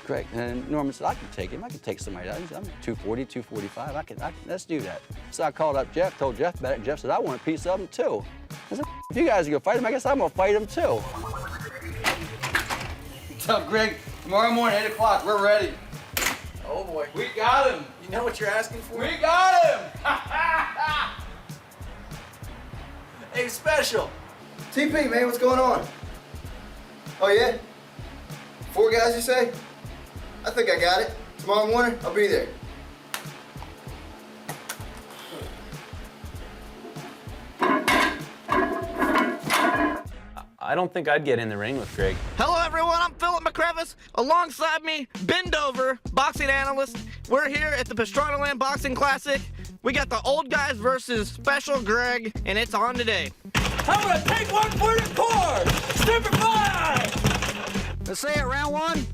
[SPEAKER 2] Greg, and Norman said, I can take him. I can take somebody. I'm 240, 245. I can, let's do that. So I called up Jeff, told Jeff about it. Jeff said, I want a piece of him too. I said, if you guys are gonna fight him, I guess I'm gonna fight him too. What's up, Greg? Tomorrow morning, 8 o'clock, we're ready.
[SPEAKER 1] Oh boy.
[SPEAKER 2] We got him.
[SPEAKER 1] You know what you're asking for?
[SPEAKER 2] We got him.
[SPEAKER 1] Hey, Special.
[SPEAKER 4] TP, man, what's going on? Oh, yeah? 4 guys, you say? I think I got it. Tomorrow morning, I'll be there.
[SPEAKER 23] I don't think I'd get in the ring with Greg.
[SPEAKER 16] Hello, everyone. I'm Philip McCrevis. Alongside me, Bend Over, boxing analyst. We're here at the Pastrana Land Boxing Classic. We got the old guys versus Special Greg, and it's on today.
[SPEAKER 3] I'm gonna take one for the core. Stupid 5.
[SPEAKER 11] Let's say it, round 1.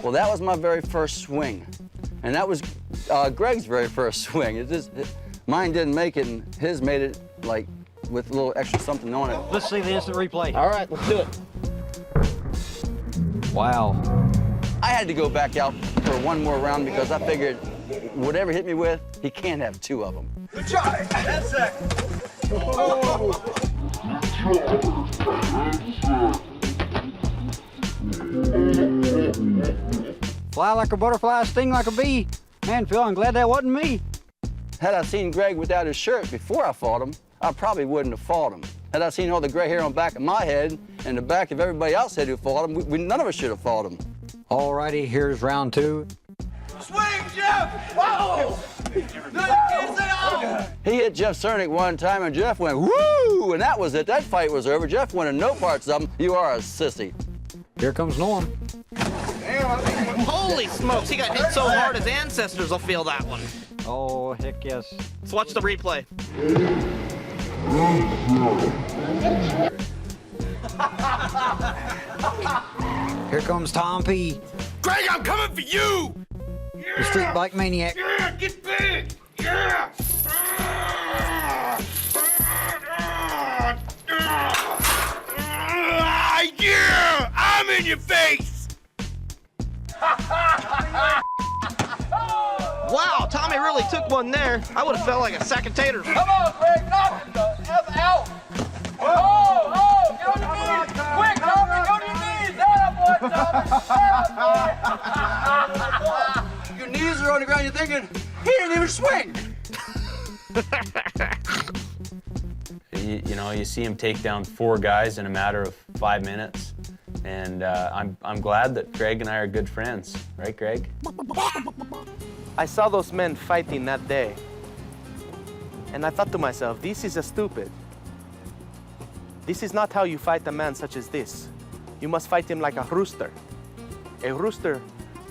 [SPEAKER 2] Well, that was my very first swing. And that was Greg's very first swing. Mine didn't make it, and his made it, like, with a little extra something on it.
[SPEAKER 11] Let's see the instant replay.
[SPEAKER 2] All right, let's do it.
[SPEAKER 23] Wow.
[SPEAKER 2] I had to go back out for one more round because I figured whatever hit me with, he can't have 2 of them.
[SPEAKER 3] Good try. That's it.
[SPEAKER 11] Fly like a butterfly, sting like a bee. Man, Phil, I'm glad that wasn't me.
[SPEAKER 2] Had I seen Greg without his shirt before I fought him, I probably wouldn't have fought him. Had I seen all the gray hair on the back of my head and the back of everybody else head who fought him, none of us should have fought him.
[SPEAKER 11] Alrighty, here's round 2.
[SPEAKER 3] Swing, Jeff! Oh! No, you can't say oh!
[SPEAKER 2] He hit Jeff Cernick one time and Jeff went, woo! And that was it. That fight was over. Jeff wanted no parts of him. You are a sissy.
[SPEAKER 11] Here comes Norm.
[SPEAKER 16] Holy smokes, he got hit so hard his ancestors will feel that one.
[SPEAKER 11] Oh, heck yes.
[SPEAKER 16] Let's watch the replay.
[SPEAKER 11] Here comes Tom P.,
[SPEAKER 3] Greg, I'm coming for you!
[SPEAKER 11] the street bike maniac.
[SPEAKER 3] Yeah, get big! Yeah! Yeah! I'm in your face!
[SPEAKER 16] Wow, Tommy really took one there. I would have felt like a sack of taters.
[SPEAKER 3] Come on, Greg, knock the F out! Oh, get on your knees! Quick, Tommy, go to your knees! Tommy!
[SPEAKER 2] Your knees are on the ground, you're thinking, he didn't even swing.
[SPEAKER 23] You know, you see him take down 4 guys in a matter of 5 minutes. And I'm glad that Greg and I are good friends. Right, Greg?
[SPEAKER 8] I saw those men fighting that day, and I thought to myself, this is stupid. This is not how you fight a man such as this. You must fight him like a rooster. A rooster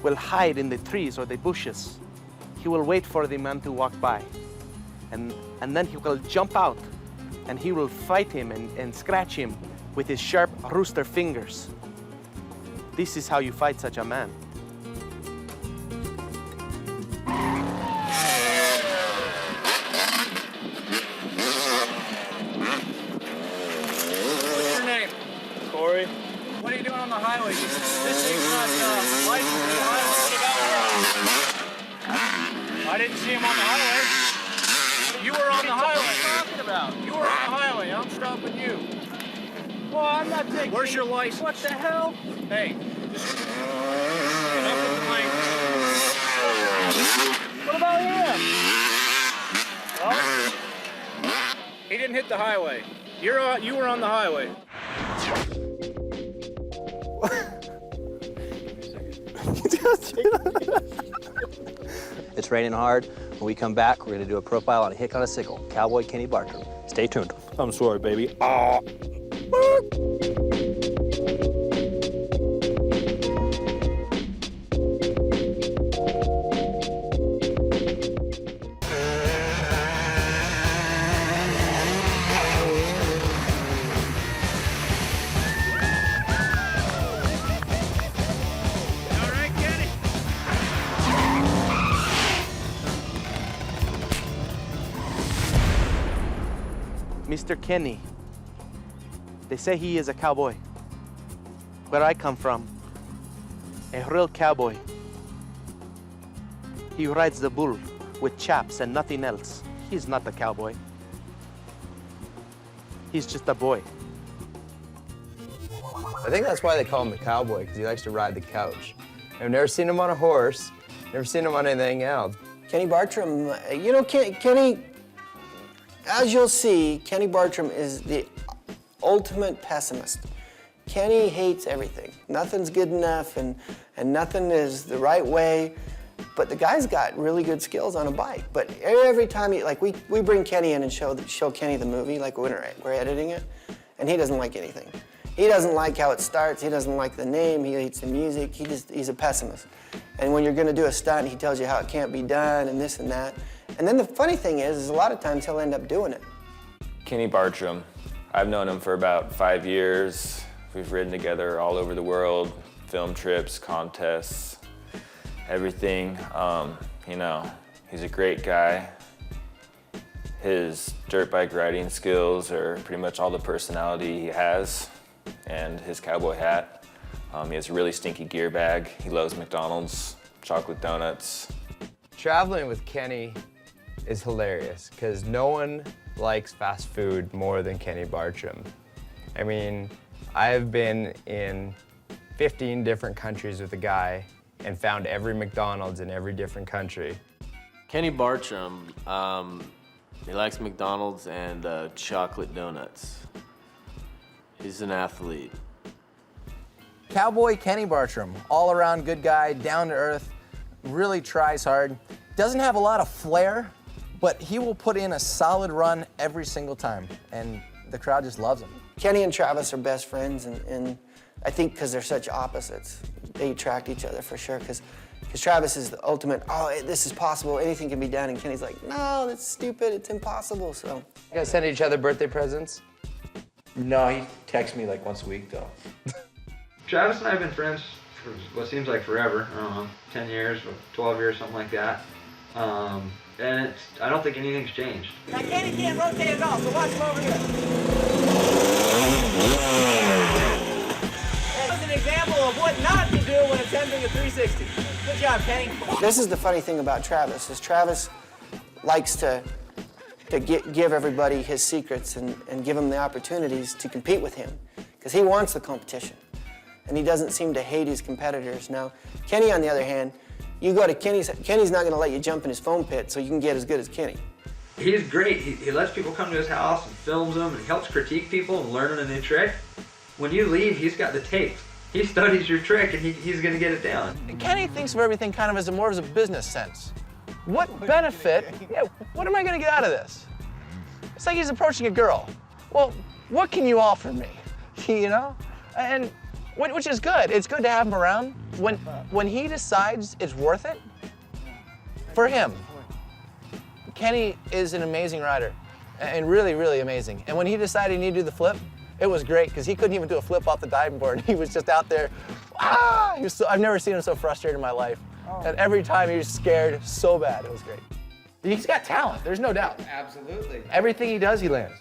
[SPEAKER 8] will hide in the trees or the bushes. He will wait for the man to walk by, and then he will jump out, and he will fight him and scratch him with his sharp rooster fingers. This is how you fight such a man.
[SPEAKER 3] What's your name? Corey. What are you doing on the highway? This thing's not licensed for the highway. What about? I didn't see him on the highway. You were on the highway. What are you talking about? You were on the highway. I'm stopping you. Well, I'm not taking. Where's your license? What the hell? Hey, just enough with the language. What about him? Well, he didn't hit the highway. You were on the highway.
[SPEAKER 5] It's raining hard. When we come back, we're going to do a profile on a hick on a sickle, Cowboy Kenny Bartram. Stay tuned.
[SPEAKER 6] I'm sorry, baby.
[SPEAKER 8] Mr. Kenny, they say he is a cowboy. Where I come from, a real cowboy. He rides the bull with chaps and nothing else. He's not a cowboy. He's just a boy.
[SPEAKER 18] I think that's why they call him the cowboy, because he likes to ride the couch. I've never seen him on a horse, never seen him on anything else.
[SPEAKER 20] Kenny Bartram, you know, Kenny, as you'll see, Kenny Bartram is the ultimate pessimist. Kenny hates everything. Nothing's good enough and nothing is the right way. But the guy's got really good skills on a bike. But every time, we bring Kenny in and show Kenny the movie, like when we're editing it, and he doesn't like anything. He doesn't like how it starts, he doesn't like the name, he hates the music, he's a pessimist. And when you're gonna do a stunt, he tells you how it can't be done and this and that. And then the funny thing is a lot of times he'll end up doing it.
[SPEAKER 9] Kenny Bartram. I've known him for about 5 years. We've ridden together all over the world, film trips, contests, everything. You know, he's a great guy. His dirt bike riding skills are pretty much all the personality he has, and his cowboy hat. He has a really stinky gear bag. He loves McDonald's, chocolate donuts.
[SPEAKER 18] Traveling with Kenny is hilarious because no one likes fast food more than Kenny Bartram. I mean, I've been in 15 different countries with a guy and found every McDonald's in every different country.
[SPEAKER 27] Kenny Bartram, he likes McDonald's and chocolate donuts. He's an athlete.
[SPEAKER 24] Cowboy Kenny Bartram, all-around good guy, down to earth, really tries hard. Doesn't have a lot of flair, but he will put in a solid run every single time, and the crowd just loves him.
[SPEAKER 20] Kenny and Travis are best friends, and I think because they're such opposites, they attract each other for sure, because Travis is the ultimate, oh, this is possible, anything can be done, and Kenny's like, no, that's stupid, it's impossible, so.
[SPEAKER 18] You guys send each other birthday presents?
[SPEAKER 17] No, he texts me like once a week though.
[SPEAKER 6] Travis and I have been friends for what seems like forever. I don't know, 10 years or 12 years, something like that. And I don't think anything's changed.
[SPEAKER 3] Now Kenny can't rotate at all, so watch him over here. That's an example of what not to do when attempting a 360. Good job, Kenny.
[SPEAKER 20] This is the funny thing about Travis, is Travis likes to give everybody his secrets and give them the opportunities to compete with him, because he wants the competition. And he doesn't seem to hate his competitors. Now, Kenny, on the other hand, you go to Kenny's not gonna let you jump in his foam pit so you can get as good as Kenny.
[SPEAKER 6] He's great. He lets people come to his house and films them, and he helps critique people and learn a new trick. When you leave, he's got the tape. He studies your trick, and he's gonna get it down.
[SPEAKER 24] Kenny thinks of everything kind of as more as a business sense. What benefit, what am I gonna get out of this? It's like he's approaching a girl. Well, what can you offer me, you know? And which is good. It's good to have him around. When he decides it's worth it, for him, Kenny is an amazing rider, and really, really amazing. And when he decided he needed to do the flip, it was great, because he couldn't even do a flip off the diving board. He was just out there, I've never seen him so frustrated in my life. And every time he was scared so bad, it was great. He's got talent, there's no doubt.
[SPEAKER 17] Absolutely.
[SPEAKER 24] Everything he does, he lands.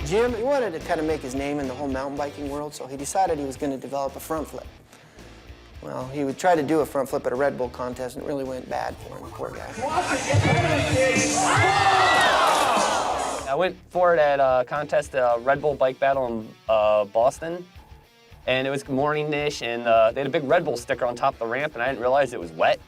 [SPEAKER 20] Jim, he wanted to kind of make his name in the whole mountain biking world, so he decided he was going to develop a front flip. Well, he would try to do a front flip at a Red Bull contest, and it really went bad for him, poor guy.
[SPEAKER 7] I went for it at a contest, a Red Bull bike battle in Boston, and it was morning-ish, and they had a big Red Bull sticker on top of the ramp, and I didn't realize it was wet.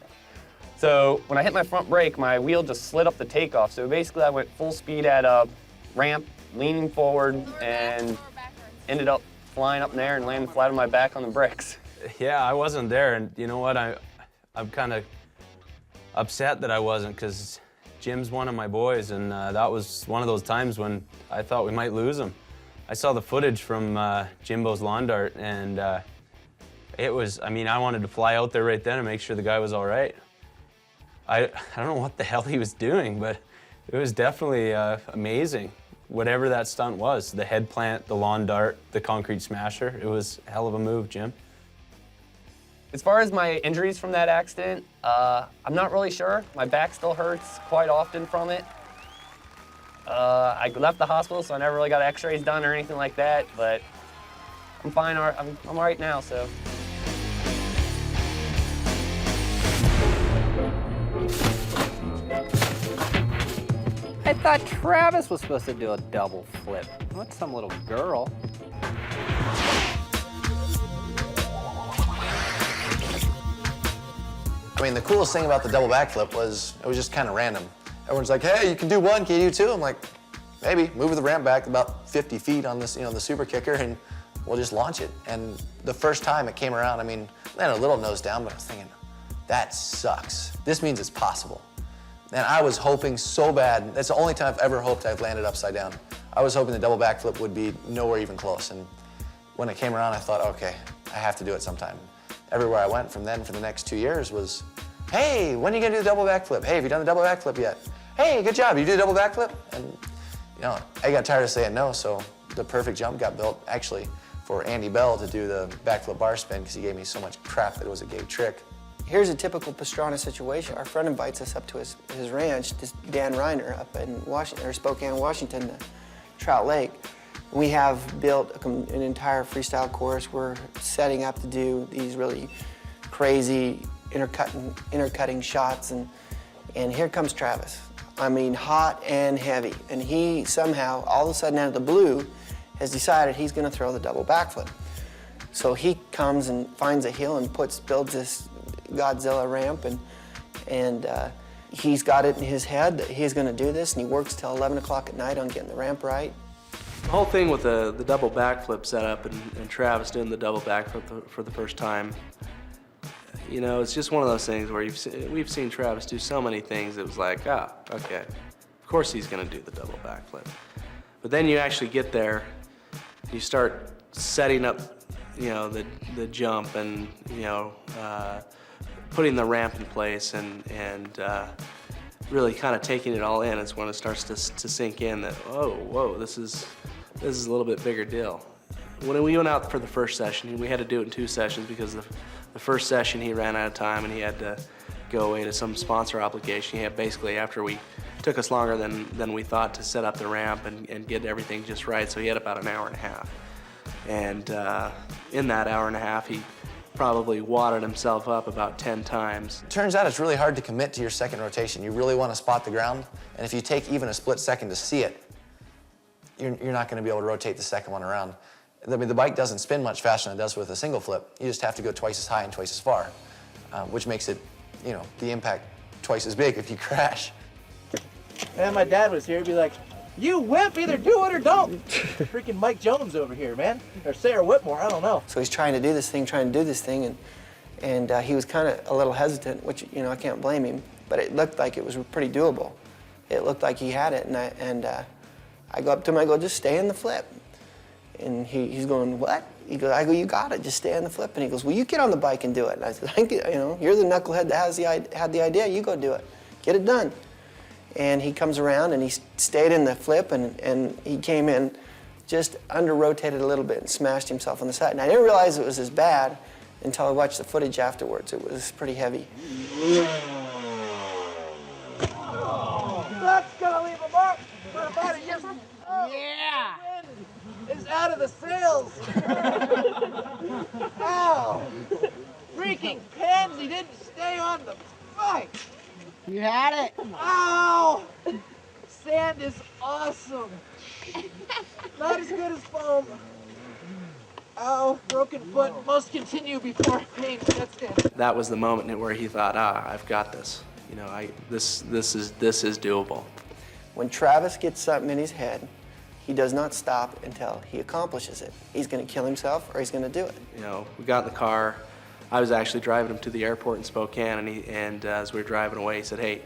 [SPEAKER 7] So when I hit my front brake, my wheel just slid up the takeoff. So basically, I went full speed at a ramp, leaning forward, and ended up flying up in there and landing flat on my back on the bricks.
[SPEAKER 23] Yeah, I wasn't there, and you know what? I'm kind of upset that I wasn't, because Jim's one of my boys, and that was one of those times when I thought we might lose him. I saw the footage from Jimbo's lawn dart, and it was, I mean, I wanted to fly out there right then and make sure the guy was all right. I don't know what the hell he was doing, but it was definitely amazing. Whatever that stunt was, the head plant, the lawn dart, the concrete smasher, it was a hell of a move, Jim.
[SPEAKER 7] As far as my injuries from that accident, I'm not really sure. My back still hurts quite often from it. I left the hospital, so I never really got x-rays done or anything like that, but I'm fine, I'm all right now, so.
[SPEAKER 11] I thought Travis was supposed to do a double flip, not some little girl.
[SPEAKER 24] I mean, the coolest thing about the double backflip was it was just kind of random. Everyone's like, hey, you can do one, can you do two? I'm like, maybe, move the ramp back about 50 feet on this, the super kicker, and we'll just launch it. And the first time it came around, I mean, I landed a little nose down, but I was thinking, that sucks. This means it's possible. And I was hoping so bad. That's the only time I've ever hoped I've landed upside down. I was hoping the double backflip would be nowhere even close. And when it came around, I thought, okay, I have to do it sometime. Everywhere I went from then for the next 2 years was, hey, when are you gonna do the double backflip? Hey, have you done the double backflip yet? Hey, good job, you do the double backflip? And I got tired of saying no, so the perfect jump got built, actually, for Andy Bell to do the backflip bar spin, because he gave me so much crap that it was a gay trick.
[SPEAKER 20] Here's a typical Pastrana situation. Our friend invites us up to his ranch, this Dan Reiner up in Spokane, Washington, to Trout Lake. We have built an entire freestyle course. We're setting up to do these really crazy intercutting shots, and here comes Travis. I mean, hot and heavy. And he somehow, all of a sudden out of the blue, has decided he's gonna throw the double backflip. So he comes and finds a hill and builds this Godzilla ramp, and he's got it in his head that he's gonna do this, and he works till 11 o'clock at night on getting the ramp right.
[SPEAKER 8] The whole thing with the double backflip setup and Travis doing the double backflip for the first time, you know, it's just one of those things where we've seen Travis do so many things, it was like, ah, okay, of course he's gonna do the double backflip. But then you actually get there, you start setting up, you know, the jump and, you know, putting the ramp in place and really kind of taking it all in is when it starts to sink in that, oh, whoa, this is a little bit bigger deal. When we went out for the first session, we had to do it in 2 sessions because the first session he ran out of time and he had to go away to some sponsor obligation. He had basically, after we took us longer than we thought to set up the ramp and get everything just right, so he had about an hour and a half. And in that hour and a half, he probably wadded himself up about 10 times.
[SPEAKER 24] Turns out it's really hard to commit to your second rotation. You really want to spot the ground, and if you take even a split second to see it, you're not going to be able to rotate the second one around. I mean, the bike doesn't spin much faster than it does with a single flip. You just have to go twice as high and twice as far, which makes it, you know, the impact twice as big if you crash.
[SPEAKER 10] And my dad was here, he'd be like, you wimp, either do it or don't. Freaking Mike Jones over here, man. Or Sarah Whitmore, I don't know.
[SPEAKER 20] So he's trying to do this thing, and he was kind of a little hesitant, which, you know, I can't blame him, but it looked like it was pretty doable. It looked like he had it, and I go up to him, I go, just stay in the flip. And he's going, what? I go, you got it, just stay on the flip. And he goes, well, you get on the bike and do it. And I said, you know, you're the knucklehead that had the idea, you go do it. Get it done. And he comes around and he stayed in the flip, and he came in, just under-rotated a little bit and smashed himself on the side. And I didn't realize it was as bad until I watched the footage afterwards. It was pretty heavy.
[SPEAKER 10] That's gonna leave a mark for about a year. Yeah! Is out of the sails. Ow! Freaking pansy didn't stay on the bike. You had it. Ow! Sand is awesome. Not as good as foam. Ow, broken foot. Must continue before pain sets in.
[SPEAKER 8] That was the moment where he thought, I've got this. You know, this is doable.
[SPEAKER 20] When Travis gets something in his head, he does not stop until he accomplishes it. He's going to kill himself or he's going to do it.
[SPEAKER 8] You know, we got in the car. I was actually driving him to the airport in Spokane, and as we were driving away, he said, "Hey,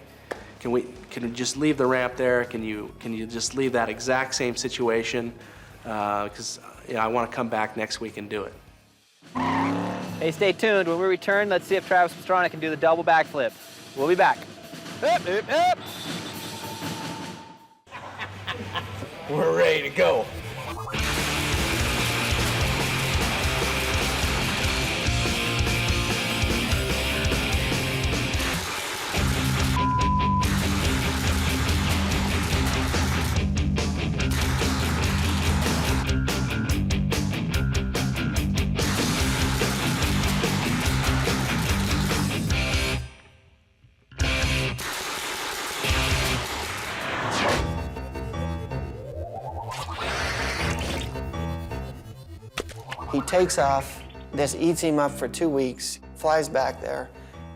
[SPEAKER 8] can we just leave the ramp there? Can you just leave that exact same situation? Because you know, I want to come back next week and do it."
[SPEAKER 22] Hey, stay tuned. When we return, let's see if Travis Pastrana can do the double backflip. We'll be back. Up, up, up.
[SPEAKER 10] We're ready to go.
[SPEAKER 20] He takes off, this eats him up for 2 weeks, flies back there,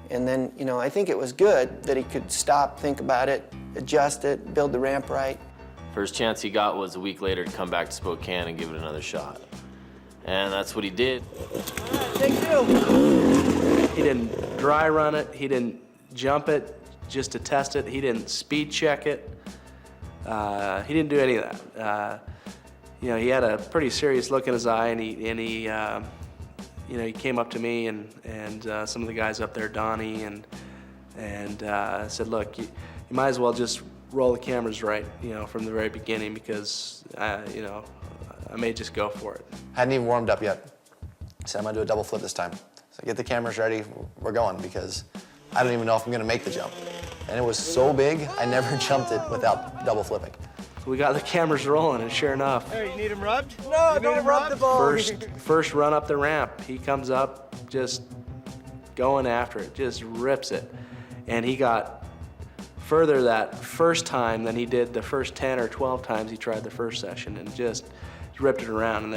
[SPEAKER 20] and then, you know, I think it was good that he could stop, think about it, adjust it, build the ramp right.
[SPEAKER 27] First chance he got was a week later to come back to Spokane and give it another shot. And that's what he did.
[SPEAKER 10] Thank you.
[SPEAKER 8] He didn't dry run it. He didn't jump it just to test it. He didn't speed check it. He didn't do any of that. You know, he had a pretty serious look in his eye, and he you know, he came up to me and some of the guys up there, Donnie, and said, "Look, you might as well just roll the cameras right, you know, from the very beginning, because you know, I may just go for it."
[SPEAKER 24] Hadn't even warmed up yet. I said, I'm gonna do a double flip this time. So get the cameras ready, we're going, because I don't even know if I'm gonna make the jump. And it was so big, I never jumped it without double flipping.
[SPEAKER 12] we got the cameras rolling, and sure enough,
[SPEAKER 10] Hey, you need him rubbed?
[SPEAKER 24] No,
[SPEAKER 10] You need
[SPEAKER 24] don't
[SPEAKER 10] him
[SPEAKER 24] rub
[SPEAKER 10] rubbed?
[SPEAKER 24] the ball.
[SPEAKER 12] first run up the ramp, he comes up just going after it, just rips it. And he got further that first time than he did the first 10 or 12 times he tried the first session, and just ripped it around. And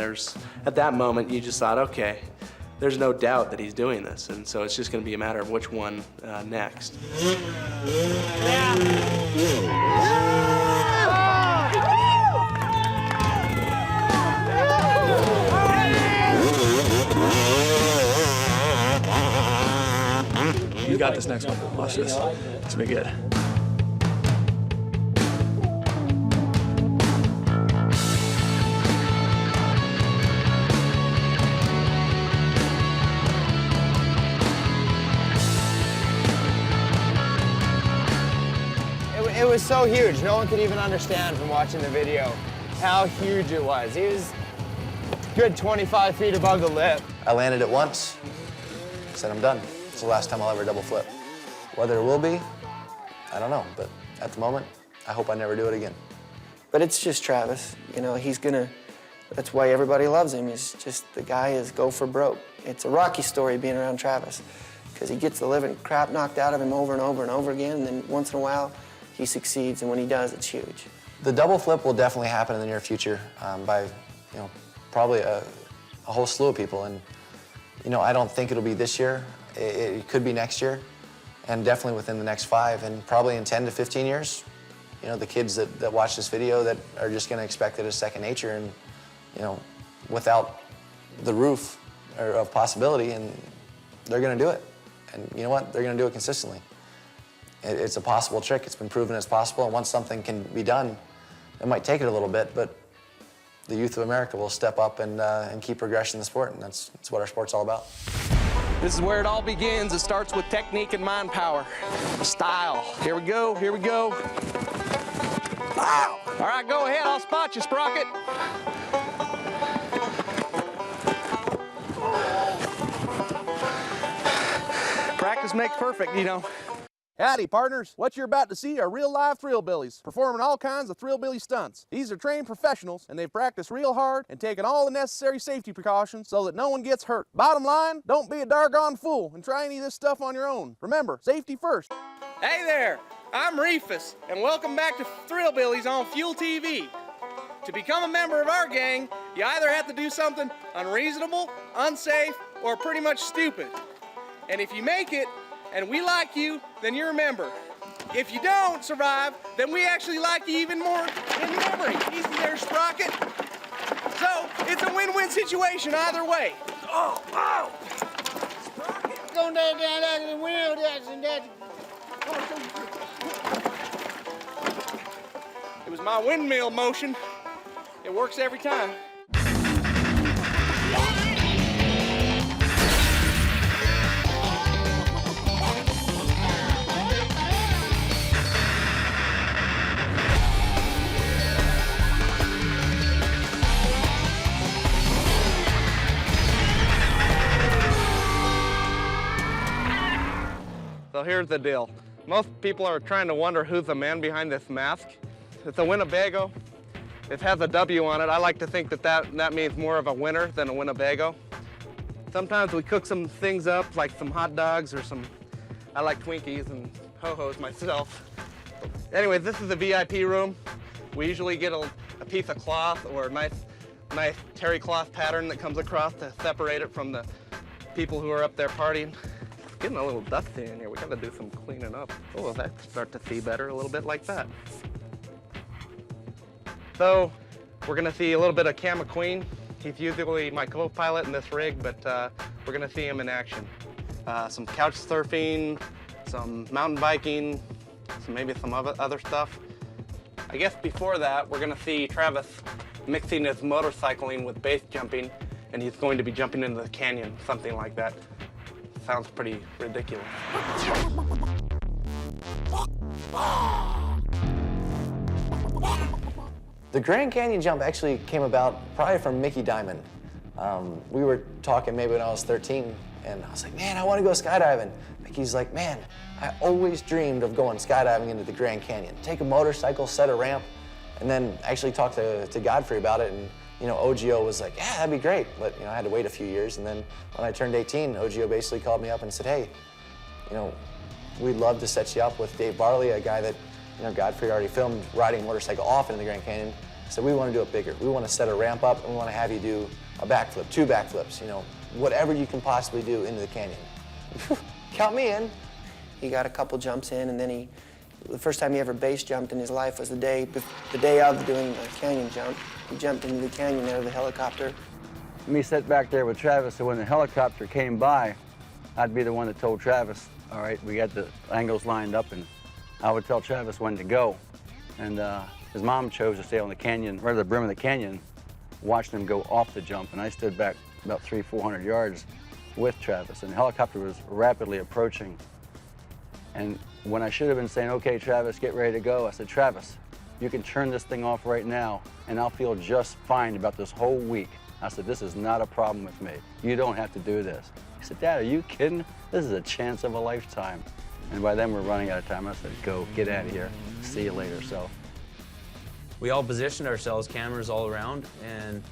[SPEAKER 12] at that moment, you just thought, okay, there's no doubt that he's doing this, and so it's just going to be a matter of which one next.
[SPEAKER 10] You got this next one. Watch this. It's gonna be good.
[SPEAKER 18] It was so huge. No one could even understand from watching the video how huge it was. He was good 25 feet above the lip.
[SPEAKER 24] I landed it once, said I'm done. It's the last time I'll ever double flip. Whether it will be, I don't know, but at the moment, I hope I never do it again.
[SPEAKER 20] But it's just Travis. You know, that's why everybody loves him. He's just, the guy is go for broke. It's a Rocky story being around Travis, because he gets the living crap knocked out of him over and over and over again, and then once in a while, he succeeds, and when he does, it's huge.
[SPEAKER 24] The double flip will definitely happen in the near future by, probably a whole slew of people. And, I don't think it'll be this year. It could be next year, and definitely within the next 5, and probably in 10 to 15 years. The kids that watch this video that are just going to expect it as second nature, and, without the roof of possibility, and they're going to do it. And you know what? They're going to do it consistently. It's a possible trick. It's been proven as possible, and once something can be done, it might take it a little bit, but the youth of America will step up and keep progressing the sport, and that's what our sport's all about.
[SPEAKER 15] This is where it all begins. It starts with technique and mind power. Style. Here we go, here we go. Wow. All right, go ahead, I'll spot you, Sprocket. Practice makes perfect, Howdy, partners. What you're about to see are real-live Thrillbillies, performing all kinds of Thrillbilly stunts. These are trained professionals, and they've practiced real hard and taken all the necessary safety precautions so that no one gets hurt. Bottom line, don't be a doggone fool and try any of this stuff on your own. Remember, safety first. Hey there, I'm Reefus, and welcome back to Thrillbillies on Fuel TV. To become a member of our gang, you either have to do something unreasonable, unsafe, or pretty much stupid. And if you make it, and we like you, then you're a member. If you don't survive, then we actually like you even more in memory. Easy there, Sprocket. So, it's a win-win situation either way. Oh, wow! Sprocket. Going down the wheel, It was my windmill motion. It works every time. So here's the deal. Most people are trying to wonder who's the man behind this mask. It's a Winnebago. It has a W on it. I like to think that means more of a winner than a Winnebago. Sometimes we cook some things up, like some hot dogs or I like Twinkies and Ho-Hos myself. Anyway, this is the VIP room. We usually get a piece of cloth or a nice terry cloth pattern that comes across to separate it from the people who are up there partying. It's getting a little dusty in here. We gotta do some cleaning up. Oh, that start to see better a little bit like that. So we're gonna see a little bit of Cam McQueen. He's usually my co-pilot in this rig, but we're gonna see him in action. Some couch surfing, some mountain biking, maybe some other stuff. I guess before that, we're gonna see Travis mixing his motorcycling with base jumping, and he's going to be jumping into the canyon, something like that. Sounds pretty ridiculous.
[SPEAKER 24] The Grand Canyon jump actually came about probably from Mickey Diamond. We were talking maybe when I was 13, and I was like, man, I want to go skydiving. Mickey's like, man, I always dreamed of going skydiving into the Grand Canyon. Take a motorcycle, set a ramp, And then I actually talked to Godfrey about it, and you know, OGO was like, yeah, that'd be great. But you know, I had to wait a few years, and then when I turned 18, OGO basically called me up and said, hey, you know, we'd love to set you up with Dave Barley, a guy that, you know, Godfrey already filmed riding a motorcycle off in the Grand Canyon. So we want to do it bigger. We want to set a ramp up, and we want to have you do a backflip, 2 backflips, you know, whatever you can possibly do into the canyon. Count me in.
[SPEAKER 20] He got a couple jumps in, and then the first time he ever base jumped in his life was the day of doing the canyon jump. He jumped into the canyon out of the helicopter.
[SPEAKER 2] Me sit back there with Travis, so when the helicopter came by, I'd be the one that told Travis, all right, we got the angles lined up, and I would tell Travis when to go. And his mom chose to stay on the canyon, right at the brim of the canyon, watching him go off the jump, and I stood back about 300-400 yards with Travis, and the helicopter was rapidly approaching. And when I should have been saying, okay, Travis, get ready to go, I said, Travis, you can turn this thing off right now, and I'll feel just fine about this whole week. I said, this is not a problem with me. You don't have to do this. He said, Dad, are you kidding? This is a chance of a lifetime. And by then, we're running out of time. I said, go, get out of here. See you later, so.
[SPEAKER 23] We all positioned ourselves, cameras all around, and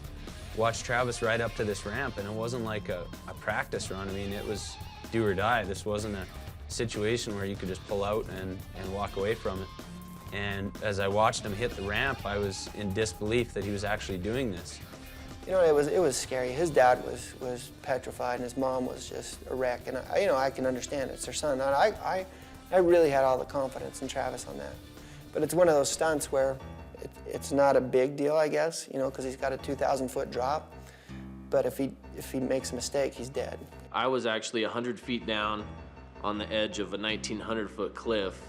[SPEAKER 23] watched Travis ride up to this ramp, and it wasn't like a practice run. I mean, it was do or die. This wasn't a situation where you could just pull out and walk away from it. And as I watched him hit the ramp, I was in disbelief that he was actually doing this.
[SPEAKER 20] You know, it was scary. His dad was petrified, and his mom was just a wreck. And you know, I can understand it. It's their son. And I really had all the confidence in Travis on that. But it's one of those stunts where it's not a big deal, I guess, you know, because he's got a 2,000-foot drop. But if he makes a mistake, he's dead.
[SPEAKER 1] I was actually 100 feet down on the edge of a 1,900-foot cliff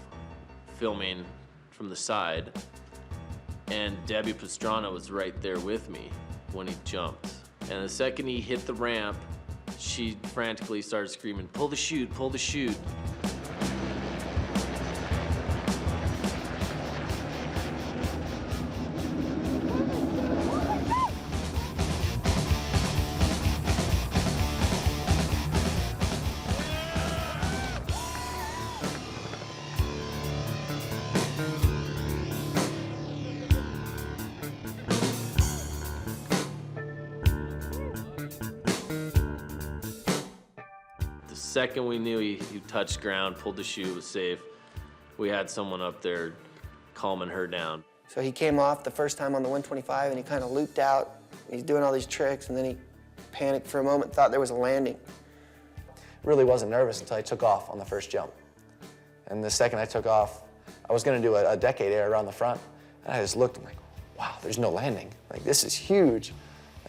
[SPEAKER 1] filming from the side, and Debbie Pastrana was right there with me when he jumped. And the second he hit the ramp, she frantically started screaming, pull the chute, pull the chute. The second we knew he touched ground, pulled the chute, was safe, we had someone up there calming her down.
[SPEAKER 20] So he came off the first time on the 125, and he kind of looped out. He's doing all these tricks, and then he panicked for a moment, thought there was a landing.
[SPEAKER 24] Really wasn't nervous until I took off on the first jump. And the second I took off, I was going to do a decade air around the front, and I just looked, I'm like, wow, there's no landing. Like, this is huge.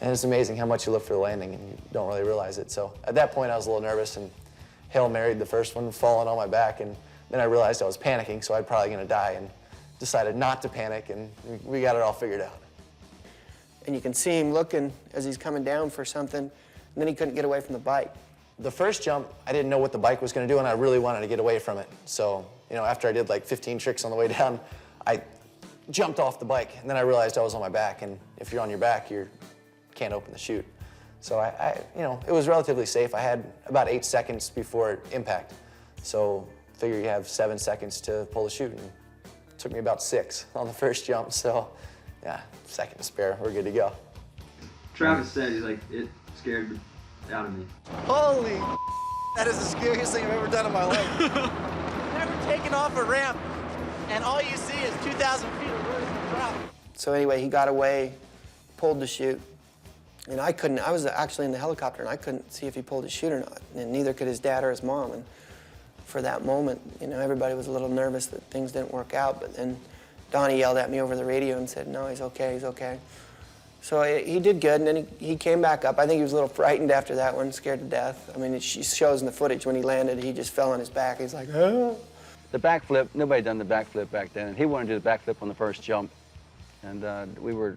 [SPEAKER 24] And it's amazing how much you look for the landing, and you don't really realize it. So at that point, I was a little nervous, and Hail Married the first one, falling on my back, and then I realized I was panicking, so I'm probably gonna die, and decided not to panic, and we got it all figured out.
[SPEAKER 20] And you can see him looking as he's coming down for something, and then he couldn't get away from the bike.
[SPEAKER 24] The first jump, I didn't know what the bike was gonna do, and I really wanted to get away from it. So, you know, after I did like 15 tricks on the way down, I jumped off the bike, and then I realized I was on my back, and if you're on your back, you can't open the chute. So you know, it was relatively safe. I had about 8 seconds before impact. So figure you have 7 seconds to pull the chute, and it took me about 6 on the first jump. So yeah, second to spare, we're good to go.
[SPEAKER 6] Travis said, he's like, it scared the out of me.
[SPEAKER 24] Holy, that is the scariest thing I've ever done in my life.
[SPEAKER 8] Never taken off a ramp, and all you see is 2,000 feet of vertical drop.
[SPEAKER 20] So anyway, he got away, pulled the chute, and I was actually in the helicopter, and I couldn't see if he pulled his chute or not, and neither could his dad or his mom. And for that moment, you know, everybody was a little nervous that things didn't work out, but then Donnie yelled at me over the radio and said, no, he's okay, he's okay. So he did good, and then he came back up. I think he was a little frightened after that one, scared to death. I mean, it shows in the footage when he landed, he just fell on his back. He's like, oh.
[SPEAKER 2] The backflip, nobody done the backflip back then, and he wanted to do the backflip on the first jump. And we were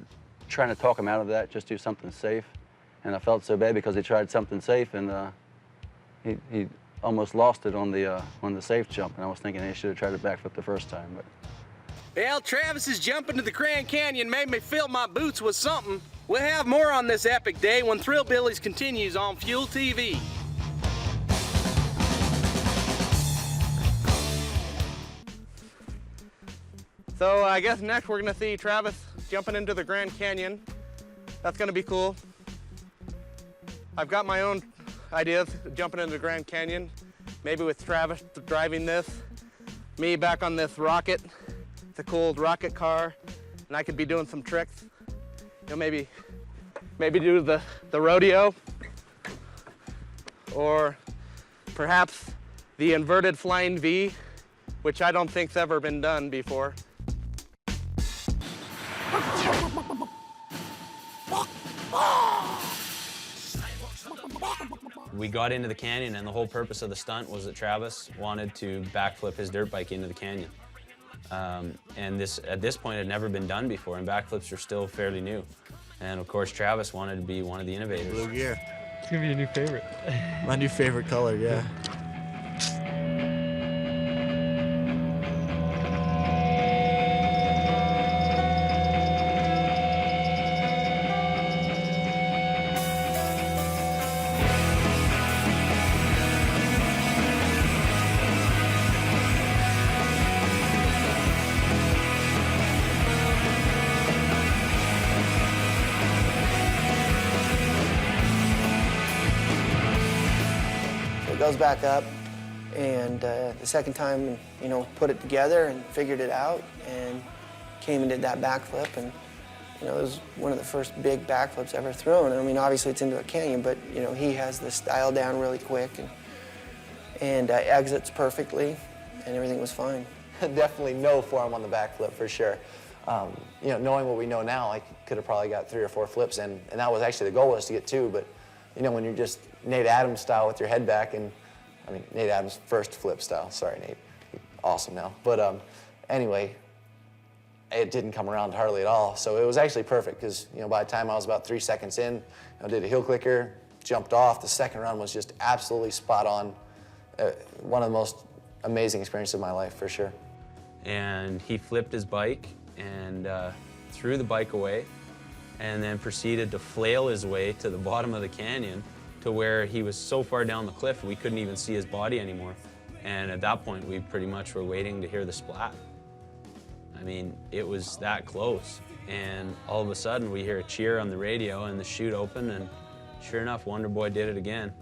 [SPEAKER 2] trying to talk him out of that, just do something safe. And I felt so bad because he tried something safe, and he almost lost it on the safe jump. And I was thinking he should have tried to backflip the first time. But
[SPEAKER 15] Well, Travis's jump into the Grand Canyon made me fill my boots with something. We'll have more on this epic day when Thrillbillies continues on Fuel TV.
[SPEAKER 16] So I guess next we're gonna see Travis jumping into the Grand Canyon. That's gonna be cool. I've got my own ideas jumping into the Grand Canyon. Maybe with Travis driving this, me back on this rocket. It's a cool rocket car, and I could be doing some tricks. You know, maybe do the rodeo, or perhaps the inverted flying V, which I don't think's ever been done before.
[SPEAKER 23] We got into the canyon, and the whole purpose of the stunt was that Travis wanted to backflip his dirt bike into the canyon. And this, at this point, had never been done before, and backflips are still fairly new. And of course, Travis wanted to be one of the innovators.
[SPEAKER 4] Blue gear.
[SPEAKER 13] It's gonna be your new favorite.
[SPEAKER 4] My new favorite color, yeah.
[SPEAKER 20] Goes back up, and the second time, you know, put it together and figured it out, and came and did that backflip, and you know, it was one of the first big backflips ever thrown. I mean, obviously it's into a canyon, but you know, he has the style down really quick, and exits perfectly, and everything was fine.
[SPEAKER 24] Definitely no form on the backflip for sure. You know, knowing what we know now, I could have probably got 3 or 4 flips in, and that was actually the goal, was to get 2, but you know, when you're just Nate Adams style with your head back, and I mean, Nate Adams first flip style. Sorry, Nate. Awesome now. But anyway, it didn't come around hardly at all. So it was actually perfect because, you know, by the time I was about 3 seconds in, I did a heel clicker, jumped off. The second run was just absolutely spot on. One of the most amazing experiences of my life, for sure.
[SPEAKER 23] And he flipped his bike and threw the bike away, and then proceeded to flail his way to the bottom of the canyon, to where he was so far down the cliff we couldn't even see his body anymore. And at that point, we pretty much were waiting to hear the splat. I mean, it was that close. And all of a sudden, we hear a cheer on the radio, and the chute opened, and sure enough, Wonder Boy did it again.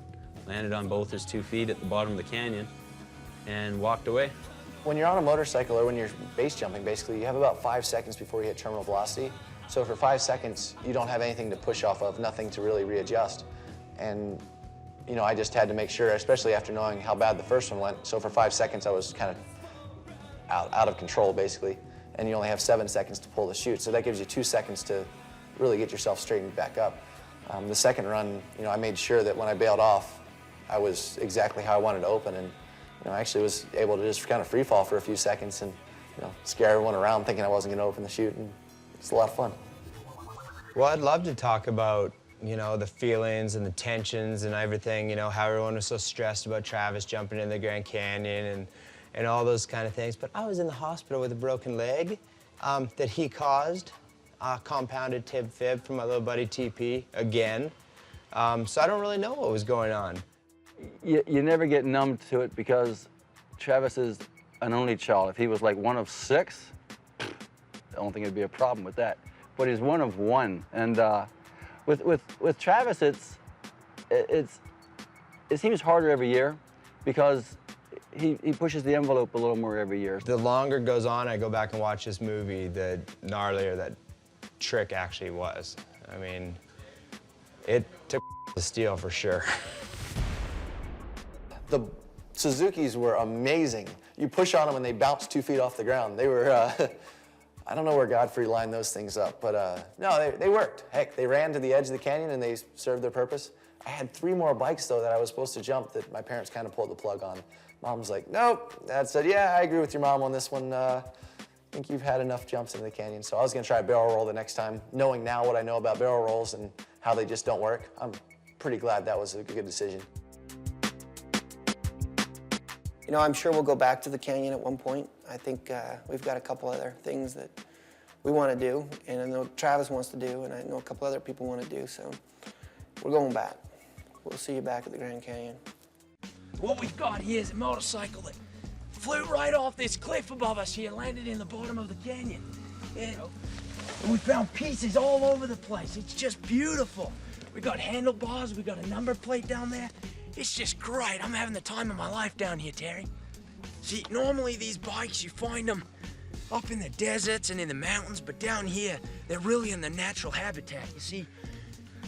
[SPEAKER 23] Landed on both his 2 feet at the bottom of the canyon and walked away.
[SPEAKER 24] When you're on a motorcycle, or when you're base jumping, basically, you have about 5 seconds before you hit terminal velocity. So for 5 seconds, you don't have anything to push off of, nothing to really readjust. And, you know, I just had to make sure, especially after knowing how bad the first one went. So for 5 seconds, I was kind of out of control, basically. And you only have 7 seconds to pull the chute. So that gives you 2 seconds to really get yourself straightened back up. The second run, you know, I made sure that when I bailed off, I was exactly how I wanted to open. And, you know, I actually was able to just kind of free fall for a few seconds and, you know, scare everyone around thinking I wasn't going to open the chute. And it's a lot of fun.
[SPEAKER 18] Well, I'd love to talk about, you know, the feelings and the tensions and everything, you know, how everyone was so stressed about Travis jumping in the Grand Canyon and all those kind of things. But I was in the hospital with a broken leg that he caused, compounded tib fib from my little buddy TP again. So I don't really know what was going on.
[SPEAKER 2] You never get numb to it because Travis is an only child. If he was like one of 6, I don't think it'd be a problem with that. But he's one of 1, and with Travis, it seems harder every year because he pushes the envelope a little more every year.
[SPEAKER 18] The longer it goes on, I go back and watch this movie, the gnarlier that trick actually was. I mean, it took to steal for sure.
[SPEAKER 24] The Suzukis were amazing. You push on them and they bounce 2 feet off the ground. They were, I don't know where Godfrey lined those things up, but no, they worked. Heck, they ran to the edge of the canyon and they served their purpose. I had 3 more bikes, though, that I was supposed to jump that my parents kind of pulled the plug on. Mom was like, nope. Dad said, yeah, I agree with your mom on this one. I think you've had enough jumps into the canyon. So I was gonna try a barrel roll the next time. Knowing now what I know about barrel rolls and how they just don't work, I'm pretty glad that was a good decision.
[SPEAKER 20] You know, I'm sure we'll go back to the canyon at one point. I think we've got a couple other things that we want to do, and I know Travis wants to do, and I know a couple other people want to do, so we're going back. We'll see you back at the Grand Canyon.
[SPEAKER 10] What we've got here is a motorcycle that flew right off this cliff above us here, landed in the bottom of the canyon. And we found pieces all over the place. It's just beautiful. We got handlebars, we got a number plate down there. It's just great. I'm having the time of my life down here, Terry. See, normally these bikes, you find them up in the deserts and in the mountains, but down here, they're really in the natural habitat. You see,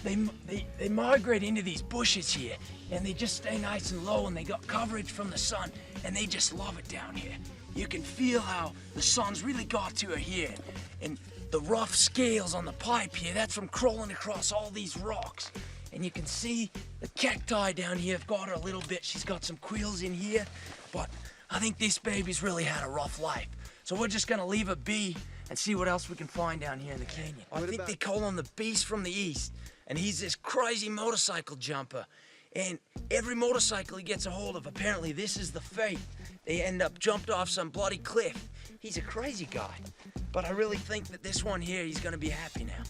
[SPEAKER 10] they migrate into these bushes here, and they just stay nice and low, and they got coverage from the sun, and they just love it down here. You can feel how the sun's really got to her here, and the rough scales on the pipe here, that's from crawling across all these rocks. And you can see the cacti down here have got her a little bit. She's got some quills in here, but I think this baby's really had a rough life. So we're just gonna leave her be and see what else we can find down here in the canyon. I think they call him the Beast from the East, and he's this crazy motorcycle jumper. And every motorcycle he gets a hold of, apparently this is the fate. They end up jumped off some bloody cliff. He's a crazy guy, but I really think that this one here, he's gonna be happy now.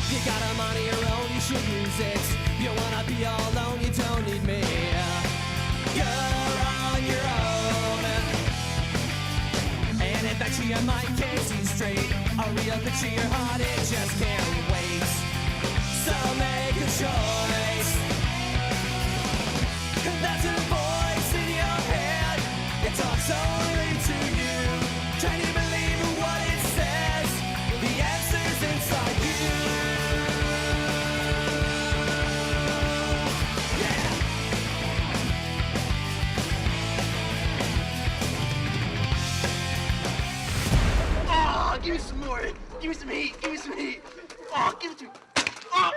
[SPEAKER 3] You got a money your own, you should use it. You wanna be all alone, you don't need me. You're on your own. And if actually I might case you straight, a real picture your heart, it just can't wait. So make a choice. That's a voice in your head. It talks only to you. Can you believe what it says? The answer's inside you.
[SPEAKER 10] Oh, give me some more. Give me some heat. Give me some heat. Oh, give it to me. Oh.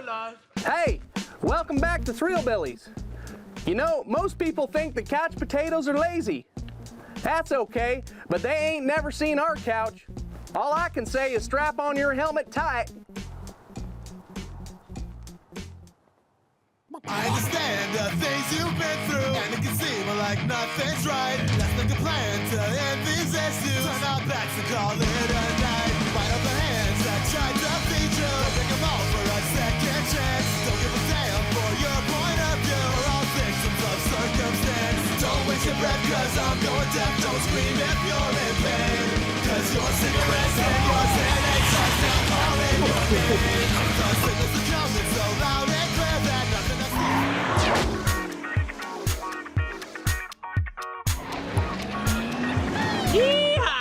[SPEAKER 8] 5. Hey, welcome back to Thrillbillies. You know, most people think the couch potatoes are lazy. That's okay, but they ain't never seen our couch. All I can say is strap on your helmet tight.
[SPEAKER 3] I understand the things you've been through, and it can seem like nothing's right. Let's make a plan to end these issues. Turn our backs and call it a night. Bite off the hands that tried to feed you. Pick them all for a second chance. Don't give a damn for your point of view. We're all victims of circumstance. Don't waste your breath, cause I'm going deaf. Don't scream if you're in pain, cause your cigarettes and your Xanax are now calling your name. The signals are coming so loud and clear that nothing else.
[SPEAKER 10] Yeehaw!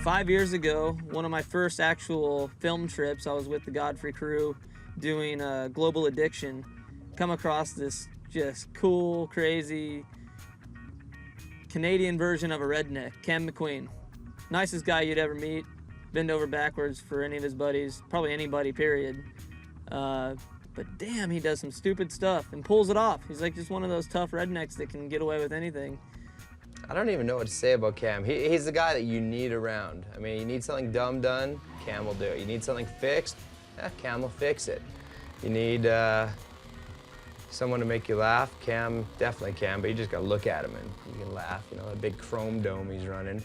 [SPEAKER 5] 5 years ago, one of my first actual film trips, I was with the Godfrey crew doing Global Addiction. Come across this just cool, crazy Canadian version of a redneck, Cam McQueen. Nicest guy you'd ever meet. Bend over backwards for any of his buddies, probably anybody, period. But damn, he does some stupid stuff and pulls it off. He's like just one of those tough rednecks that can get away with anything.
[SPEAKER 18] I don't even know what to say about Cam. He's the guy that you need around. I mean, you need something dumb done, Cam will do it. You need something fixed, Cam will fix it. You need someone to make you laugh, Cam definitely can, but you just gotta look at him and you can laugh. You know, a big chrome dome he's running.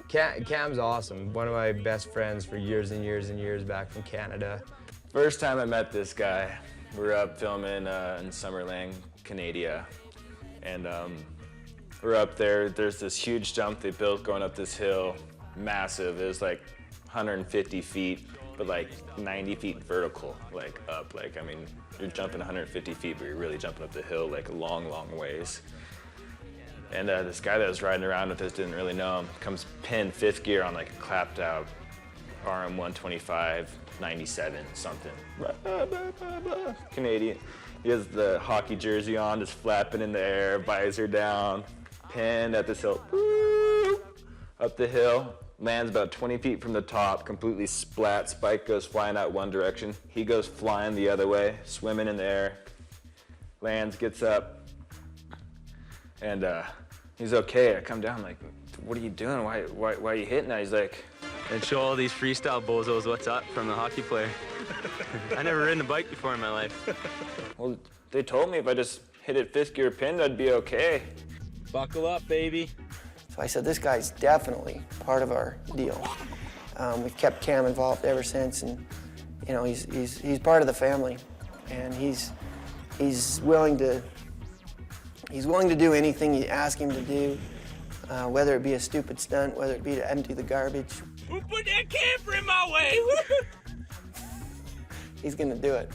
[SPEAKER 18] Cam's awesome. One of my best friends for years and years and years back from Canada.
[SPEAKER 9] First time I met this guy, we were up filming in Summerland, Canada, and we're up there. There's this huge jump they built going up this hill, massive. It was like 150 feet. but like 90 feet vertical, like up. Like, I mean, you're jumping 150 feet, but you're really jumping up the hill like a long, long ways. And this guy that was riding around with us didn't really know him. Comes pinned 5th gear on like a clapped out RM 125, 97 something. Canadian. He has the hockey jersey on, just flapping in the air, visor down, pinned at this hill. Up the hill, lands about 20 feet from the top, completely splat. Spike goes flying out one direction. He goes flying the other way, swimming in the air. Lands, gets up, and he's okay. I come down like, what are you doing? Why are you hitting that? He's like,
[SPEAKER 23] And show all these freestyle bozos what's up from the hockey player. I never ridden a bike before in my life.
[SPEAKER 9] well, they told me if I just hit it 5th gear pinned, I'd be okay.
[SPEAKER 23] Buckle up, baby.
[SPEAKER 20] So I said, this guy's definitely part of our deal. We've kept Cam involved ever since, and you know, he's part of the family, and he's willing to do anything you ask him to do, whether it be a stupid stunt, whether it be to empty the garbage.
[SPEAKER 3] Who put that camper in my way?
[SPEAKER 20] He's gonna do it.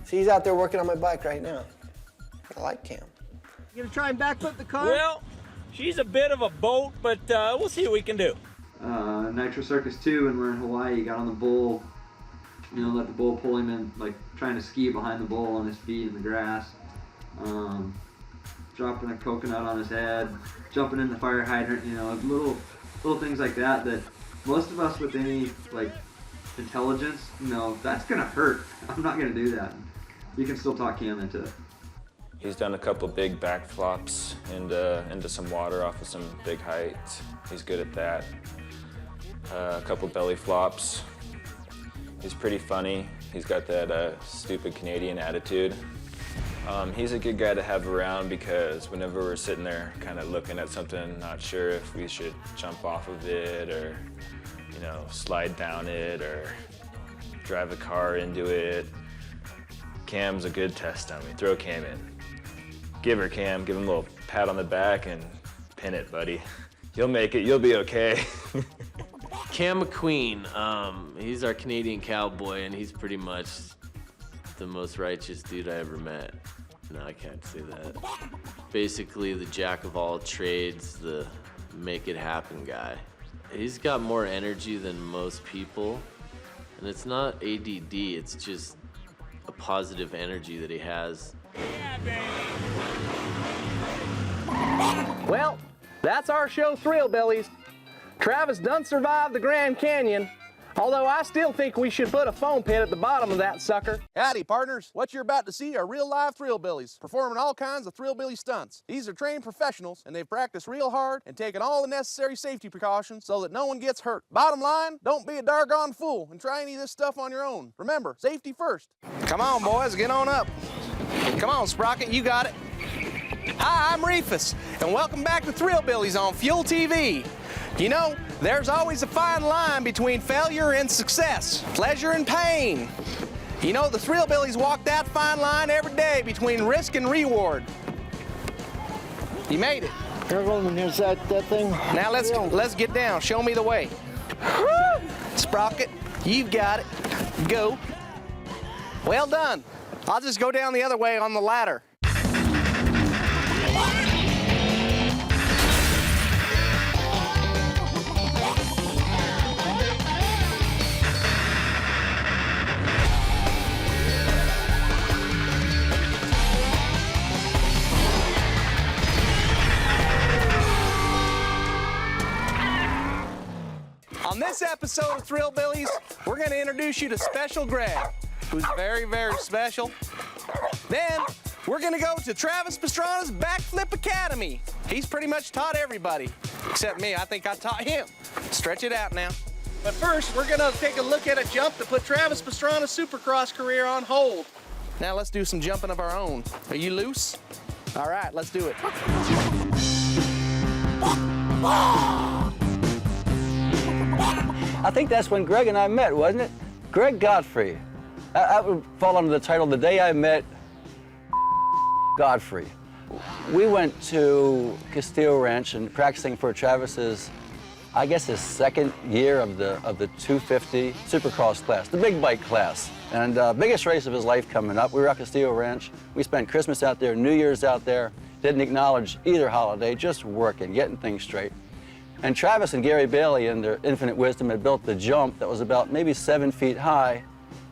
[SPEAKER 20] See, he's out there working on my bike right now. I like Cam.
[SPEAKER 10] You gonna try and backflip the car?
[SPEAKER 16] Well, she's a bit of a boat, but we'll see what we can do.
[SPEAKER 6] Nitro Circus 2, when we're in Hawaii, he got on the bull, you know, let the bull pull him in, like trying to ski behind the bull on his feet in the grass. Dropping a coconut on his head, jumping in the fire hydrant, you know, little things like that most of us with any like intelligence, you know, that's gonna hurt. I'm not gonna do that. You can still talk Cam into it.
[SPEAKER 9] He's done a couple big backflops into some water off of some big heights. He's good at that. A couple belly flops. He's pretty funny. He's got that stupid Canadian attitude. He's a good guy to have around because whenever we're sitting there kind of looking at something, not sure if we should jump off of it or, you know, slide down it or drive the car into it, Cam's a good test dummy. Throw Cam in. Give her Cam, give him a little pat on the back and pin it, buddy. You'll make it, you'll be okay.
[SPEAKER 1] Cam McQueen, he's our Canadian cowboy, and he's pretty much the most righteous dude I ever met. No, I can't say that. Basically the jack of all trades, the make it happen guy. He's got more energy than most people, and it's not ADD, it's just a positive energy that he has.
[SPEAKER 10] Well, that's our show, Thrillbillies. Travis done survived the Grand Canyon, although I still think we should put a foam pit at the bottom of that sucker.
[SPEAKER 15] Howdy, partners. What you're about to see are real-life Thrillbillies, performing all kinds of Thrillbilly stunts. These are trained professionals, and they've practiced real hard and taken all the necessary safety precautions so that no one gets hurt. Bottom line, don't be a doggone fool and try any of this stuff on your own. Remember, safety first.
[SPEAKER 8] Come on, boys, get on up. Come on, Sprocket, you got it. Hi, I'm Reefus, and welcome back to Thrillbillies on Fuel TV. You know, there's always a fine line between failure and success, pleasure and pain. You know, the Thrillbillies walk that fine line every day between risk and reward. You made it.
[SPEAKER 10] Here's that thing.
[SPEAKER 8] Now let's get down. Show me the way. Sprocket, you've got it. Go. Well done. I'll just go down the other way on the ladder. On this episode of Thrillbillies, we're going to introduce you to Special Greg, who's very, very special. Then, we're going to go to Travis Pastrana's Backflip Academy. He's pretty much taught everybody, except me. I think I taught him. Stretch it out now.
[SPEAKER 10] But first, we're gonna take a look at a jump to put Travis Pastrana's Supercross career on hold.
[SPEAKER 8] Now let's do some jumping of our own. Are you loose? All right, let's do it.
[SPEAKER 2] I think that's when Greg and I met, wasn't it? Greg Godfrey. I would fall under the title The Day I Met Godfrey. We went to Castillo Ranch and practicing for Travis's I guess his second year of the 250 Supercross class, the big bike class. And biggest race of his life coming up. We were at Castillo Ranch. We spent Christmas out there, New Year's out there. Didn't acknowledge either holiday, just working, getting things straight. And Travis and Gary Bailey, in their infinite wisdom, had built the jump that was about maybe 7 feet high,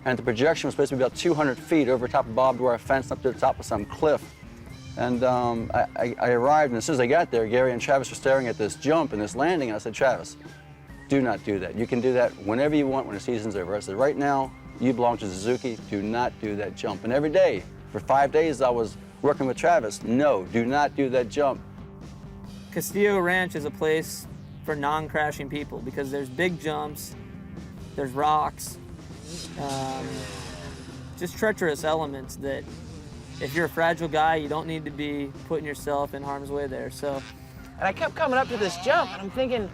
[SPEAKER 2] and the projection was supposed to be about 200 feet over top of barbed wire fence up to the top of some cliff. And I arrived, and as soon as I got there, Gary and Travis were staring at this jump and this landing, and I said, Travis, do not do that. You can do that whenever you want when the season's over. I said, right now, you belong to Suzuki. Do not do that jump. And every day, for 5 days, I was working with Travis. No, do not do that jump.
[SPEAKER 5] Castillo Ranch is a place for non-crashing people because there's big jumps, there's rocks, just treacherous elements that if you're a fragile guy, you don't need to be putting yourself in harm's way there. So,
[SPEAKER 8] and I kept coming up to this jump, and I'm thinking,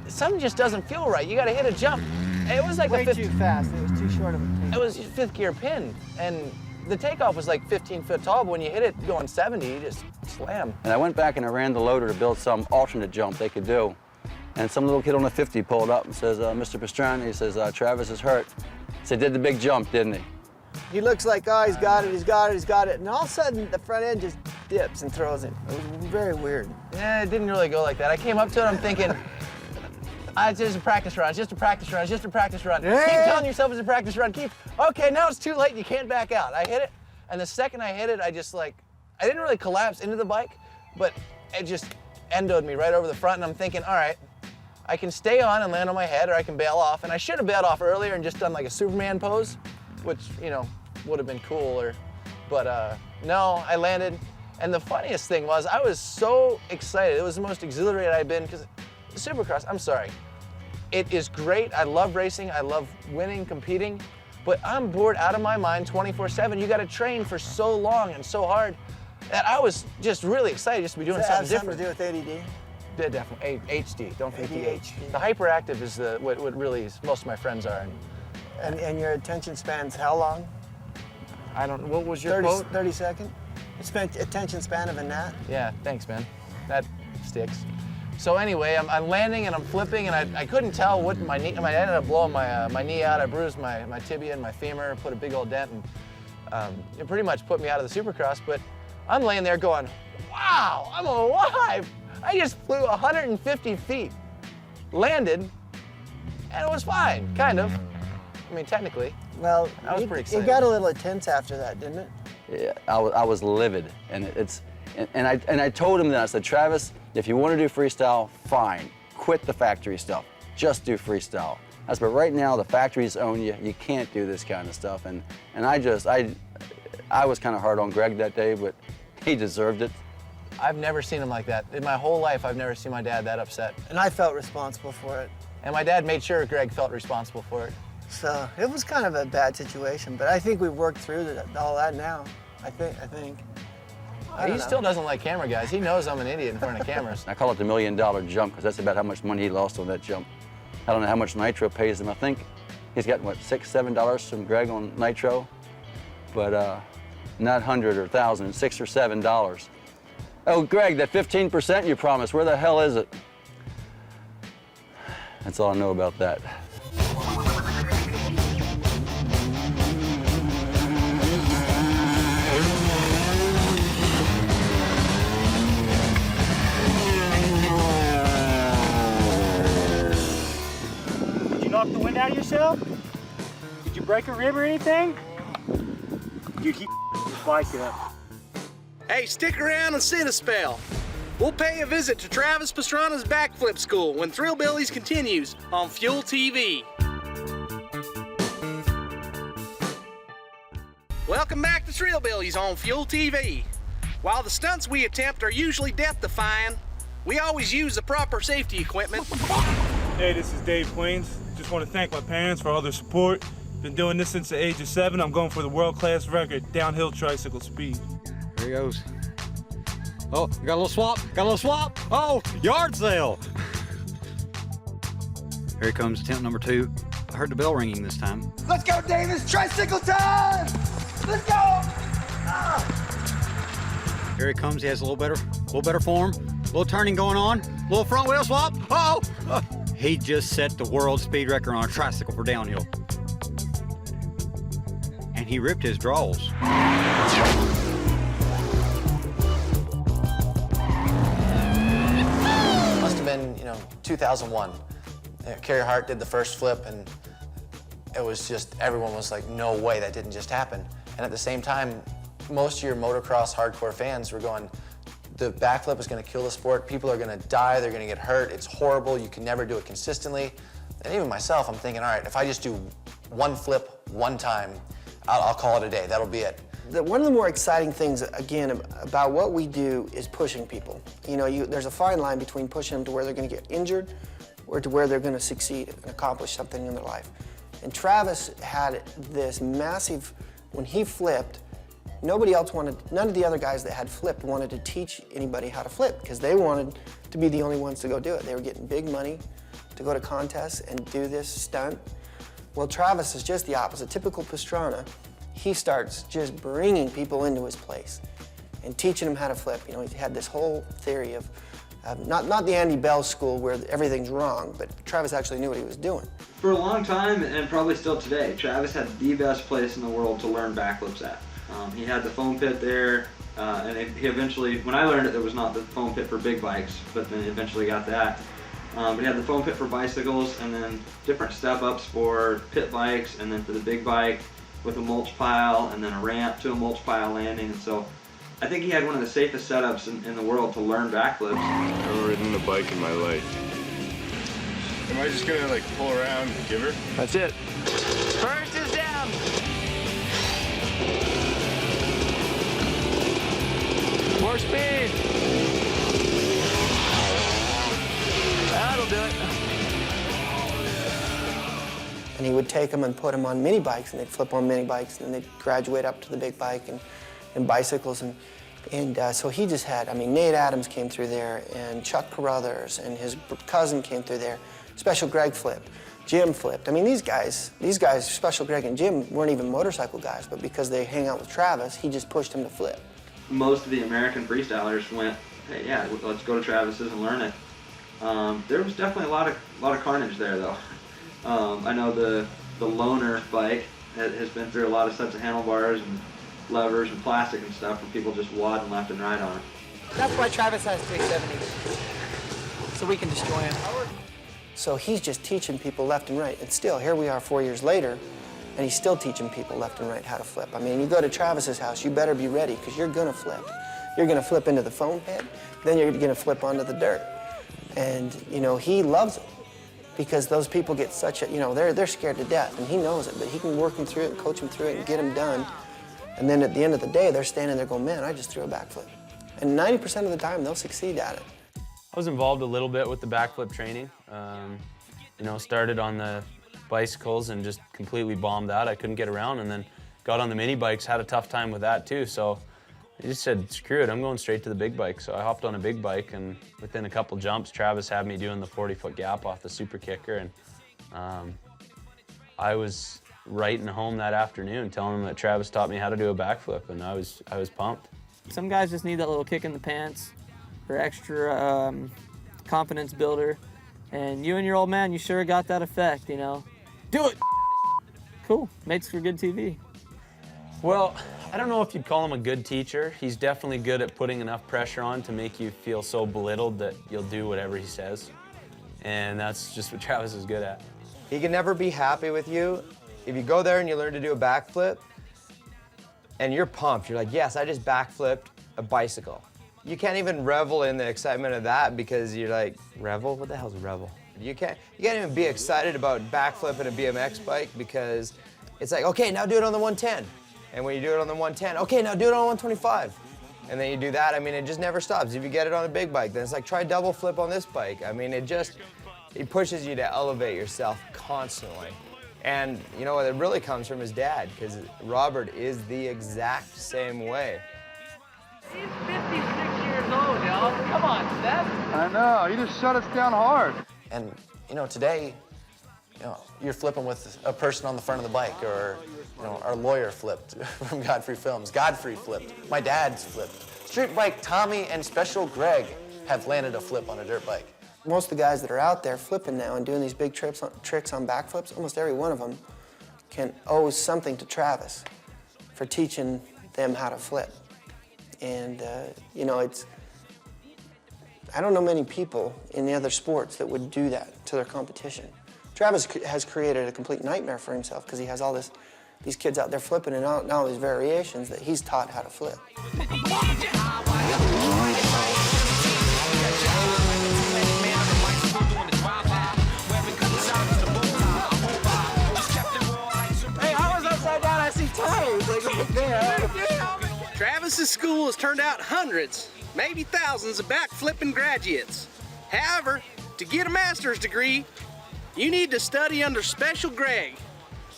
[SPEAKER 8] something just doesn't feel right. You got to hit a jump. It was like
[SPEAKER 20] way too fast. It was too short of a pin.
[SPEAKER 8] It was fifth gear pin, and the takeoff was like 15 foot tall, but when you hit it going 70, you just slam.
[SPEAKER 2] And I went back and I ran the loader to build some alternate jump they could do. And some little kid on the 50 pulled up and says, Mr. Pastrana, he says, Travis is hurt. He said, did the big jump, didn't he?
[SPEAKER 20] He looks like, oh, he's got it, he's got it, he's got it. And all of a sudden, the front end just dips and throws him. It was very weird.
[SPEAKER 8] Yeah, it didn't really go like that. I came up to it, I'm thinking, it's just a practice run, it's just a practice run, it's just a practice run.
[SPEAKER 20] Yeah.
[SPEAKER 8] Keep telling yourself it's a practice run, okay, now it's too late, you can't back out. I hit it, and the second I hit it, I didn't really collapse into the bike, but it just endoed me right over the front, and I'm thinking, all right, I can stay on and land on my head, or I can bail off. And I should have bailed off earlier and just done like a Superman pose, which, would have been cooler. But no, I landed. And the funniest thing was, I was so excited. It was the most exhilarated I've been, because Supercross, I'm sorry, it is great. I love racing. I love winning, competing. But I'm bored out of my mind 24/7. You got to train for so long and so hard that I was just really excited just to be doing something different.
[SPEAKER 20] Does that have something to do with ADD?
[SPEAKER 8] Yeah, definitely. HD. Don't forget the H.
[SPEAKER 20] ADHD.
[SPEAKER 8] The hyperactive is what really is, most of my friends are.
[SPEAKER 20] And your attention span's how long?
[SPEAKER 8] I don't. What was your quote?
[SPEAKER 20] 30 seconds. It's attention span of a gnat.
[SPEAKER 8] Yeah, thanks, man. That sticks. So anyway, I'm landing and I'm flipping, and I couldn't tell what my knee. I ended up blowing my knee out. I bruised my tibia and my femur, put a big old dent, and it pretty much put me out of the Supercross. But I'm laying there going, wow, I'm alive. I just flew 150 feet, landed, and it was fine, kind of. I mean, technically.
[SPEAKER 20] Well,
[SPEAKER 8] I was pretty excited.
[SPEAKER 20] It got a little intense after that, didn't it?
[SPEAKER 2] Yeah, I was livid, and I told him that. I said, Travis, if you want to do freestyle, fine. Quit the factory stuff. Just do freestyle. I said, but right now the factories own you. You can't do this kind of stuff. And I was kind of hard on Greg that day, but he deserved it.
[SPEAKER 8] I've never seen him like that. In my whole life, I've never seen my dad that upset.
[SPEAKER 20] And I felt responsible for it.
[SPEAKER 8] And my dad made sure Greg felt responsible for it.
[SPEAKER 20] So it was kind of a bad situation, but I think we've worked through all that now. I think.
[SPEAKER 8] He still doesn't like camera guys. He knows I'm an idiot in front of cameras.
[SPEAKER 2] I call it the $1 million jump because that's about how much money he lost on that jump. I don't know how much Nitro pays him. I think he's gotten, what, $6, $7 from Greg on Nitro, but not 100 or 1,000, $6 or $7. Oh, Greg, that 15% you promised, where the hell is it? That's all I know about that.
[SPEAKER 13] Did you knock the wind out of yourself? Did you break a rib or anything? Dude, keep your bike up.
[SPEAKER 15] Hey, stick around and sit a spell. We'll pay a visit to Travis Pastrana's backflip school when Thrillbillies continues on Fuel TV. Welcome back to Thrillbillies on Fuel TV. While the stunts we attempt are usually death-defying, we always use the proper safety equipment.
[SPEAKER 14] Hey, this is Dave Queens. Just want to thank my parents for all their support. Been doing this since the age of 7. I'm going for the world-class record, downhill tricycle speed.
[SPEAKER 17] Here he goes. Oh, got a little swap, Oh, yard sale. Here he comes, attempt number 2. I heard the bell ringing this time.
[SPEAKER 3] Let's go, Davis! Tricycle time! Let's go! Ah!
[SPEAKER 17] Here he comes, he has a little better form. A little turning going on. Little front wheel swap. Uh-oh. He just set the world speed record on a tricycle for downhill. And he ripped his draws.
[SPEAKER 24] Must have been, 2001. Carrier Hart did the first flip, and it was just, everyone was like, no way, that didn't just happen. And at the same time, most of your motocross hardcore fans were going, the backflip is going to kill the sport. People are going to die. They're going to get hurt. It's horrible. You can never do it consistently. And even myself, I'm thinking, all right, if I just do one flip one time, I'll call it a day. That'll be it.
[SPEAKER 20] One of the more exciting things, again, about what we do is pushing people. There's a fine line between pushing them to where they're going to get injured or to where they're going to succeed and accomplish something in their life. And Travis had this massive, when he flipped, nobody else wanted, none of the other guys that had flipped wanted to teach anybody how to flip because they wanted to be the only ones to go do it. They were getting big money to go to contests and do this stunt. Well, Travis is just the opposite. Typical Pastrana, he starts just bringing people into his place and teaching them how to flip. He had this whole theory of, not the Andy Bell school where everything's wrong, but Travis actually knew what he was doing.
[SPEAKER 6] For a long time, and probably still today, Travis had the best place in the world to learn backflips at. He had the foam pit there, and he eventually, when I learned it, there was not the foam pit for big bikes, but then eventually got that. But he had the foam pit for bicycles, and then different step-ups for pit bikes, and then for the big bike with a mulch pile, and then a ramp to a mulch pile landing. And so I think he had one of the safest setups in the world to learn backflips.
[SPEAKER 7] I've never ridden a bike in my life. Am I just gonna pull around and give her?
[SPEAKER 12] That's it.
[SPEAKER 10] First is down. More speed. That'll do it.
[SPEAKER 20] And he would take them and put them on mini bikes, and they'd flip on mini bikes, and then they'd graduate up to the big bike and bicycles. And so he just had, Nate Adams came through there, and Chuck Carruthers, and his cousin came through there. Special Greg flipped. Jim flipped. These guys, Special Greg and Jim, weren't even motorcycle guys, but because they hang out with Travis, he just pushed them to flip.
[SPEAKER 6] Most of the American freestylers went, hey, yeah, let's go to Travis's and learn it. There was definitely a lot of carnage there, though. I know the loaner bike has been through a lot of sets of handlebars and levers and plastic and stuff where people just wadding left and right on it.
[SPEAKER 10] That's why Travis has 370s, so we can destroy him.
[SPEAKER 20] So he's just teaching people left and right. And still, here we are 4 years later, and he's still teaching people left and right how to flip. You go to Travis's house, you better be ready, because you're gonna flip. You're gonna flip into the foam pit, then you're gonna flip onto the dirt. And, he loves it, because those people get such a, they're scared to death, and he knows it, but he can work them through it and coach them through it and get them done. And then at the end of the day, they're standing there going, man, I just threw a backflip. And 90% of the time, they'll succeed at it.
[SPEAKER 23] I was involved a little bit with the backflip training. Started on the bicycles and just completely bombed that. I couldn't get around, and then got on the mini bikes, had a tough time with that too. So I just said, screw it, I'm going straight to the big bike. So I hopped on a big bike, and within a couple jumps, Travis had me doing the 40-foot gap off the super kicker, and I was writing home that afternoon telling him that Travis taught me how to do a backflip, and I was pumped.
[SPEAKER 5] Some guys just need that little kick in the pants or extra confidence builder. And you and your old man, you sure got that effect, Do it! Cool, makes for good TV.
[SPEAKER 23] Well, I don't know if you'd call him a good teacher. He's definitely good at putting enough pressure on to make you feel so belittled that you'll do whatever he says. And that's just what Travis is good at.
[SPEAKER 18] He can never be happy with you. If you go there and you learn to do a backflip, and you're pumped, you're like, yes, I just backflipped a bicycle. You can't even revel in the excitement of that because you're like, revel? What the hell's a revel? You can't even be excited about backflipping a BMX bike because it's like, okay, now do it on the 110. And when you do it on the 110, okay, now do it on 125. And then you do that, it just never stops. If you get it on a big bike, then it's like, try double flip on this bike. It pushes you to elevate yourself constantly. And you know what, it really comes from his dad, because Robert is the exact same way.
[SPEAKER 10] He's 56 years old, y'all. Come on, Steph.
[SPEAKER 24] I know, he just shut us down hard. And, today, you're flipping with a person on the front of the bike, or, our lawyer flipped from Godfrey Films. Godfrey flipped. My dad's flipped. Street Bike Tommy and Special Greg have landed a flip on a dirt bike.
[SPEAKER 20] Most of the guys that are out there flipping now and doing these big tricks on backflips, almost every one of them owes something to Travis for teaching them how to flip. And, you know, I don't know many people in the other sports that would do that to their competition. Travis has created a complete nightmare for himself because he has all these kids out there flipping and all these variations that he's taught how to flip.
[SPEAKER 10] Hey, I was upside down, I see tires like right there.
[SPEAKER 16] Travis's school has turned out hundreds, maybe thousands of backflipping graduates. However, to get a master's degree, you need to study under Special Greg.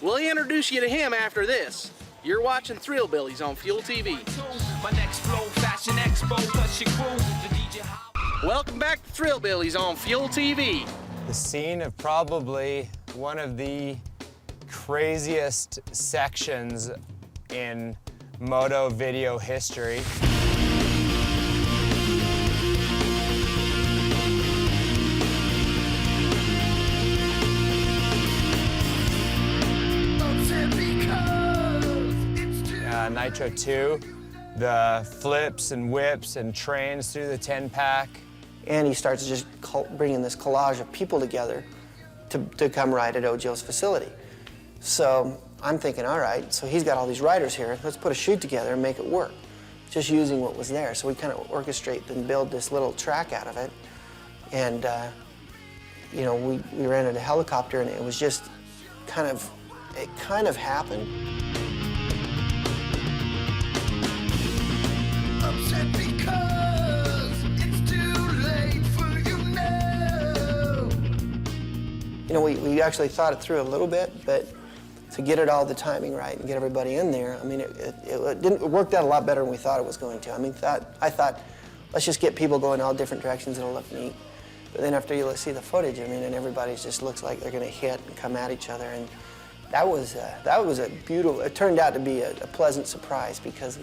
[SPEAKER 16] We'll introduce you to him after this. You're watching Thrillbillies on Fuel TV. Welcome back to Thrillbillies on Fuel TV.
[SPEAKER 18] The scene of probably one of the craziest sections in Moto video history. Nitro 2, the flips and whips and trains through the 10-pack.
[SPEAKER 20] And he starts just bringing this collage of people together to come ride at Ojo's facility. So I'm thinking, all right, so he's got all these riders here. Let's put a shoot together and make it work, just using what was there. So we kind of orchestrate and build this little track out of it. And, you know, we rented a helicopter, and it was just it kind of happened.
[SPEAKER 3] Upset because it's too late for you now.
[SPEAKER 20] You know, we actually thought it through a little bit, but to get it all the timing right and get everybody in there, I mean, it worked out a lot better than we thought it was going to. I mean, I thought, let's just get people going all different directions, it'll look neat. But then after you see the footage, I mean, and everybody just looks like they're going to hit and come at each other, and that was a beautiful, it turned out to be a pleasant surprise because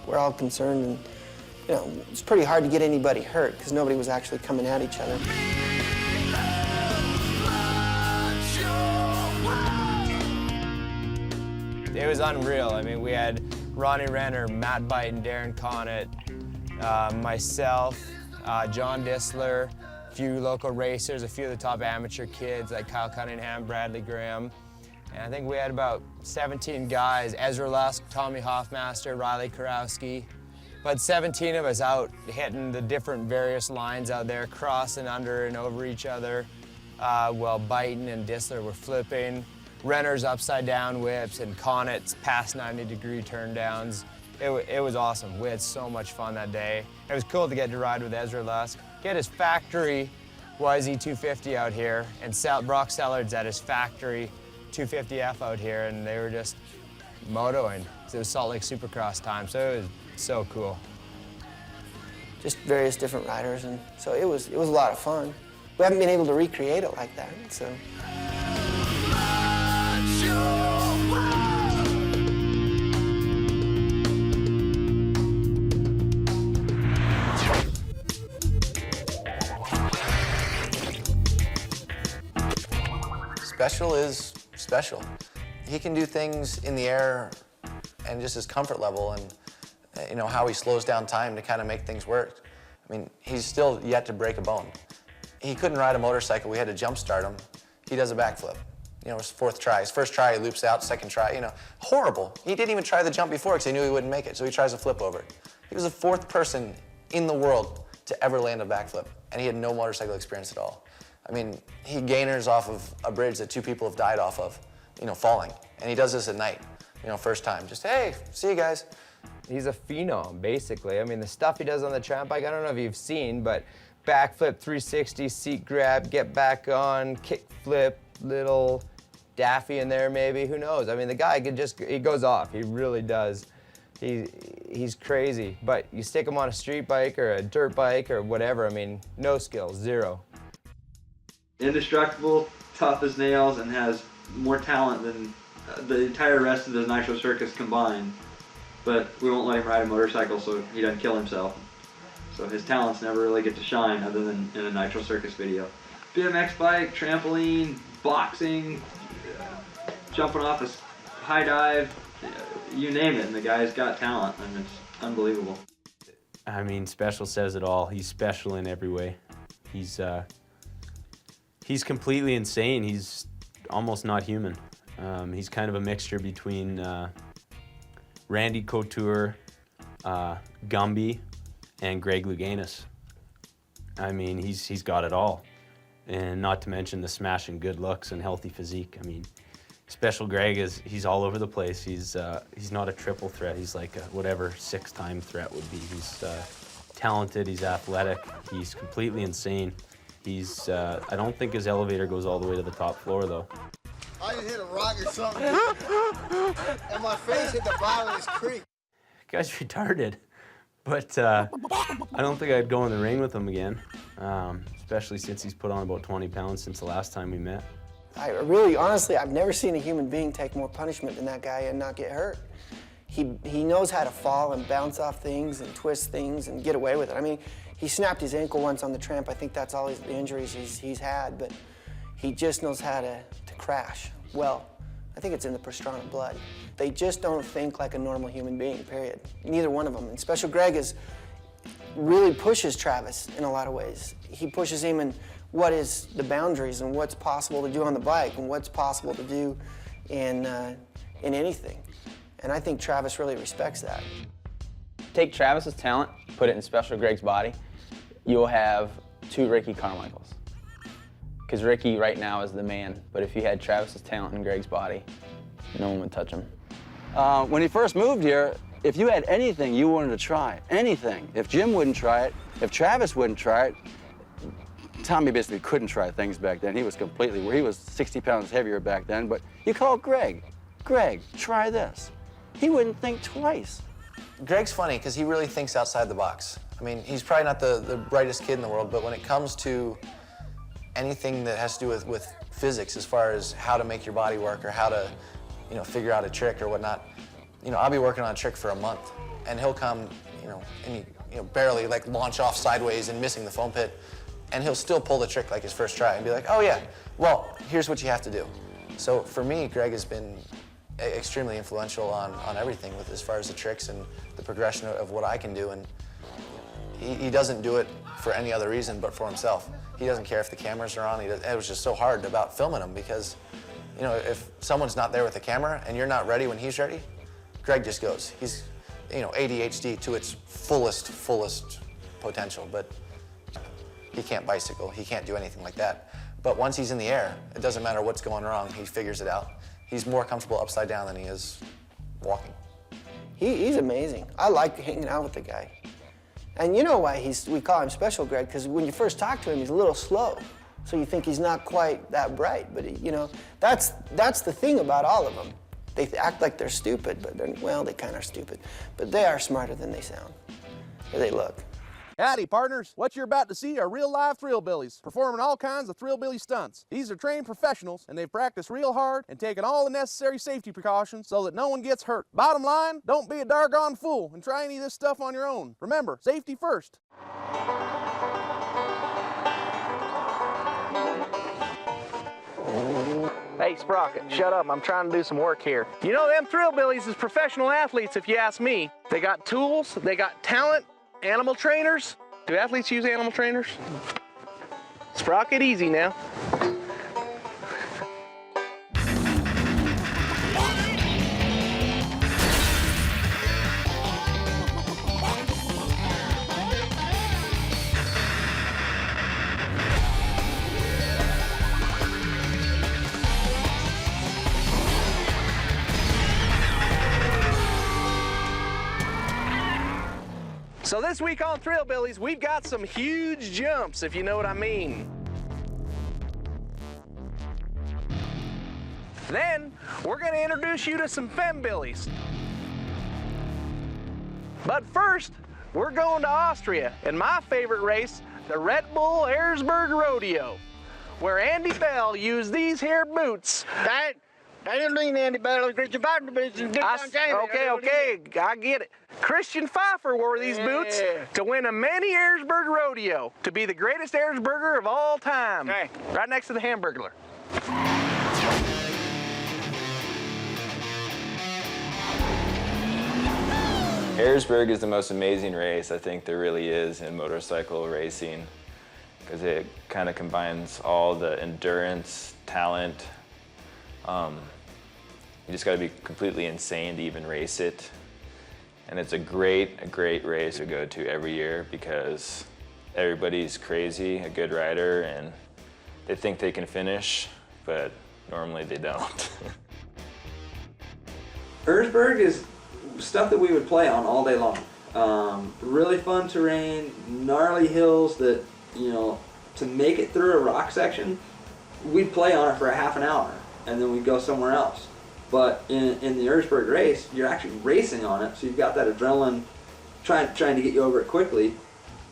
[SPEAKER 20] we're all concerned, and you know, it's pretty hard to get anybody hurt because nobody was actually coming at each other.
[SPEAKER 18] It was unreal. I mean, we had Ronnie Renner, Matt Byton, Darren Connett, myself, John Disler, a few local racers, a few of the top amateur kids like Kyle Cunningham, Bradley Graham. And I think we had about 17 guys, Ezra Lusk, Tommy Hoffmaster, Riley Karowski. But 17 of us out hitting the different various lines out there, crossing under and over each other, while Byton and Disler were flipping. Renner's upside down whips and Connett's past 90-degree turndowns. It was awesome. We had so much fun that day. It was cool to get to ride with Ezra Lusk. He had his factory YZ250 out here, and Brock Sellard's at his factory 250F out here, and they were just motoing. It was Salt Lake Supercross time, so it was so cool.
[SPEAKER 20] Just various different riders, and so it was a lot of fun. We haven't been able to recreate it like that, so.
[SPEAKER 24] Special is special. He can do things in the air and just his comfort level and you know how he slows down time to kind of make things work. I mean, he's still yet to break a bone. He couldn't ride a motorcycle. We had to jump start him. He does a backflip. You know, his fourth try. His first try, he loops out. Second try, you know, horrible. He didn't even try the jump before because he knew he wouldn't make it, so he tries a flip over it. He was the fourth person in the world to ever land a backflip, and he had no motorcycle experience at all. I mean, he gainers off of a bridge that two people have died off of, you know, falling. And he does this at night, you know, first time. Just, hey, see you guys.
[SPEAKER 18] He's a phenom, basically. I mean, the stuff he does on the tramp bike, I don't know if you've seen, but backflip, 360, seat grab, get back on, kick flip, little daffy in there maybe, who knows? I mean, the guy he goes off, he really does. He's crazy, but you stick him on a street bike or a dirt bike or whatever, I mean, no skills, zero.
[SPEAKER 6] Indestructible, tough as nails, and has more talent than the entire rest of the Nitro Circus combined. But we won't let him ride a motorcycle so he doesn't kill himself. So his talents never really get to shine other than in a Nitro Circus video. BMX bike, trampoline, boxing, jumping off a high dive, you name it, and the guy's got talent, and it's unbelievable.
[SPEAKER 23] I mean, special says it all. He's special in every way. He's completely insane. He's almost not human. He's kind of a mixture between Randy Couture, Gumby, and Greg Louganis. I mean, he's got it all. And not to mention the smashing good looks and healthy physique. I mean, Special Greg he's all over the place. He's not a triple threat. He's like a whatever 6-time threat would be. He's talented, he's athletic, he's completely insane. I don't think his elevator goes all the way to the top floor though.
[SPEAKER 10] I just hit a rock or something, and my face hit the bottom of this creek.
[SPEAKER 23] The guy's retarded, but I don't think I'd go in the ring with him again, especially since he's put on about 20 pounds since the last time we met.
[SPEAKER 20] I really, honestly, I've never seen a human being take more punishment than that guy and not get hurt. He knows how to fall and bounce off things and twist things and get away with it. I mean, he snapped his ankle once on the tramp. I think that's all the injuries he's had, but he just knows how to crash. Well, I think it's in the Pastrana blood. They just don't think like a normal human being, period. Neither one of them. And Special Greg really pushes Travis in a lot of ways. He pushes him in what is the boundaries and what's possible to do on the bike and what's possible to do in anything. And I think Travis really respects that.
[SPEAKER 11] Take Travis's talent, put it in Special Greg's body, you'll have 2 Ricky Carmichaels. Because Ricky right now is the man, but if you had Travis's talent in Greg's body, no one would touch him.
[SPEAKER 2] When he first moved here, if you had anything you wanted to try, anything, if Jim wouldn't try it, if Travis wouldn't try it, Tommy basically couldn't try things back then. He was 60 pounds heavier back then, but you called Greg, try this. He wouldn't think twice.
[SPEAKER 24] Greg's funny because he really thinks outside the box. I mean, he's probably not the brightest kid in the world, but when it comes to anything that has to do with physics, as far as how to make your body work or how to, figure out a trick or whatnot, I'll be working on a trick for a month, and he'll come, and he, barely like launch off sideways and missing the foam pit, and he'll still pull the trick like his first try and be like, oh yeah, well, here's what you have to do. So for me, Greg has been extremely influential on everything with as far as the tricks and the progression of what I can do, and he doesn't do it for any other reason but for himself. He doesn't care if the cameras are on. It was just so hard about filming him because, if someone's not there with the camera and you're not ready when he's ready, Greg just goes. He's, ADHD to its fullest potential, but he can't bicycle. He can't do anything like that. But once he's in the air, it doesn't matter what's going wrong. He figures it out. He's more comfortable upside down than he is walking.
[SPEAKER 20] He's amazing. I like hanging out with the guy. And you know why we call him Special Greg, because when you first talk to him, he's a little slow. So you think he's not quite that bright, but that's the thing about all of them. They act like they're stupid, but they kind of are stupid. But they are smarter than they sound, or they look.
[SPEAKER 15] Howdy, partners. What you're about to see are real live Thrillbillies, performing all kinds of Thrillbilly stunts. These are trained professionals, and they've practiced real hard and taken all the necessary safety precautions so that no one gets hurt. Bottom line, don't be a doggone fool and try any of this stuff on your own. Remember, safety first.
[SPEAKER 16] Hey, Sprocket, shut up. I'm trying to do some work here. Them Thrillbillies is professional athletes, if you ask me. They got tools, they got talent, animal trainers. Do athletes use animal trainers? Sprocket, easy now. So this week on Thrillbillies, we've got some huge jumps, if you know what I mean. Then, we're gonna introduce you to some fembillies. But first, we're going to Austria, and my favorite race, the Red Bull Erzberg Rodeo, where Andy Bell used these here boots.
[SPEAKER 10] I didn't mean Andy Battle, Christian Pfeiffer, but it's a good
[SPEAKER 8] Okay, I get it. Christian Pfeiffer wore these boots to win a mini Erzberg rodeo, to be the greatest Erzberger of all time.
[SPEAKER 10] Hey.
[SPEAKER 8] Right next to the Hamburglar.
[SPEAKER 9] Erzberg is the most amazing race I think there really is in motorcycle racing, because it kind of combines all the endurance, talent. You just got to be completely insane to even race it. And it's a great race to go to every year because everybody's crazy, a good rider, and they think they can finish, but normally they don't.
[SPEAKER 6] Erzberg is stuff that we would play on all day long. Really fun terrain, gnarly hills that, you know, to make it through a rock section, we'd play on it for a half an hour and then we'd go somewhere else. But in the Erzberg race, you're actually racing on it, so you've got that adrenaline trying to get you over it quickly.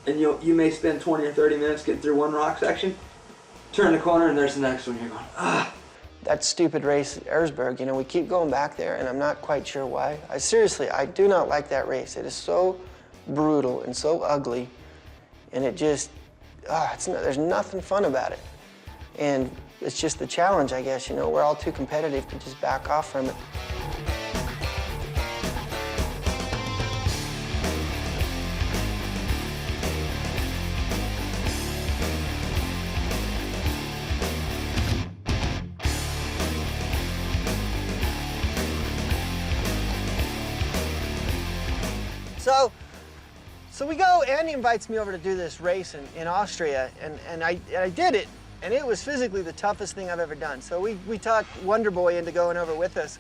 [SPEAKER 6] And you may spend 20 or 30 minutes getting through one rock section, turn the corner, and there's the next one. You're going, ah.
[SPEAKER 20] That stupid race at Erzberg, you know, we keep going back there, and I'm not quite sure why. I do not like that race. It is so brutal and so ugly, and it just, there's nothing fun about it. And it's just the challenge, I guess, you know. We're all too competitive to just back off from it. So we go, Andy invites me over to do this race in Austria, and I did it, and it was physically the toughest thing I've ever done. So we talked Wonder Boy into going over with us.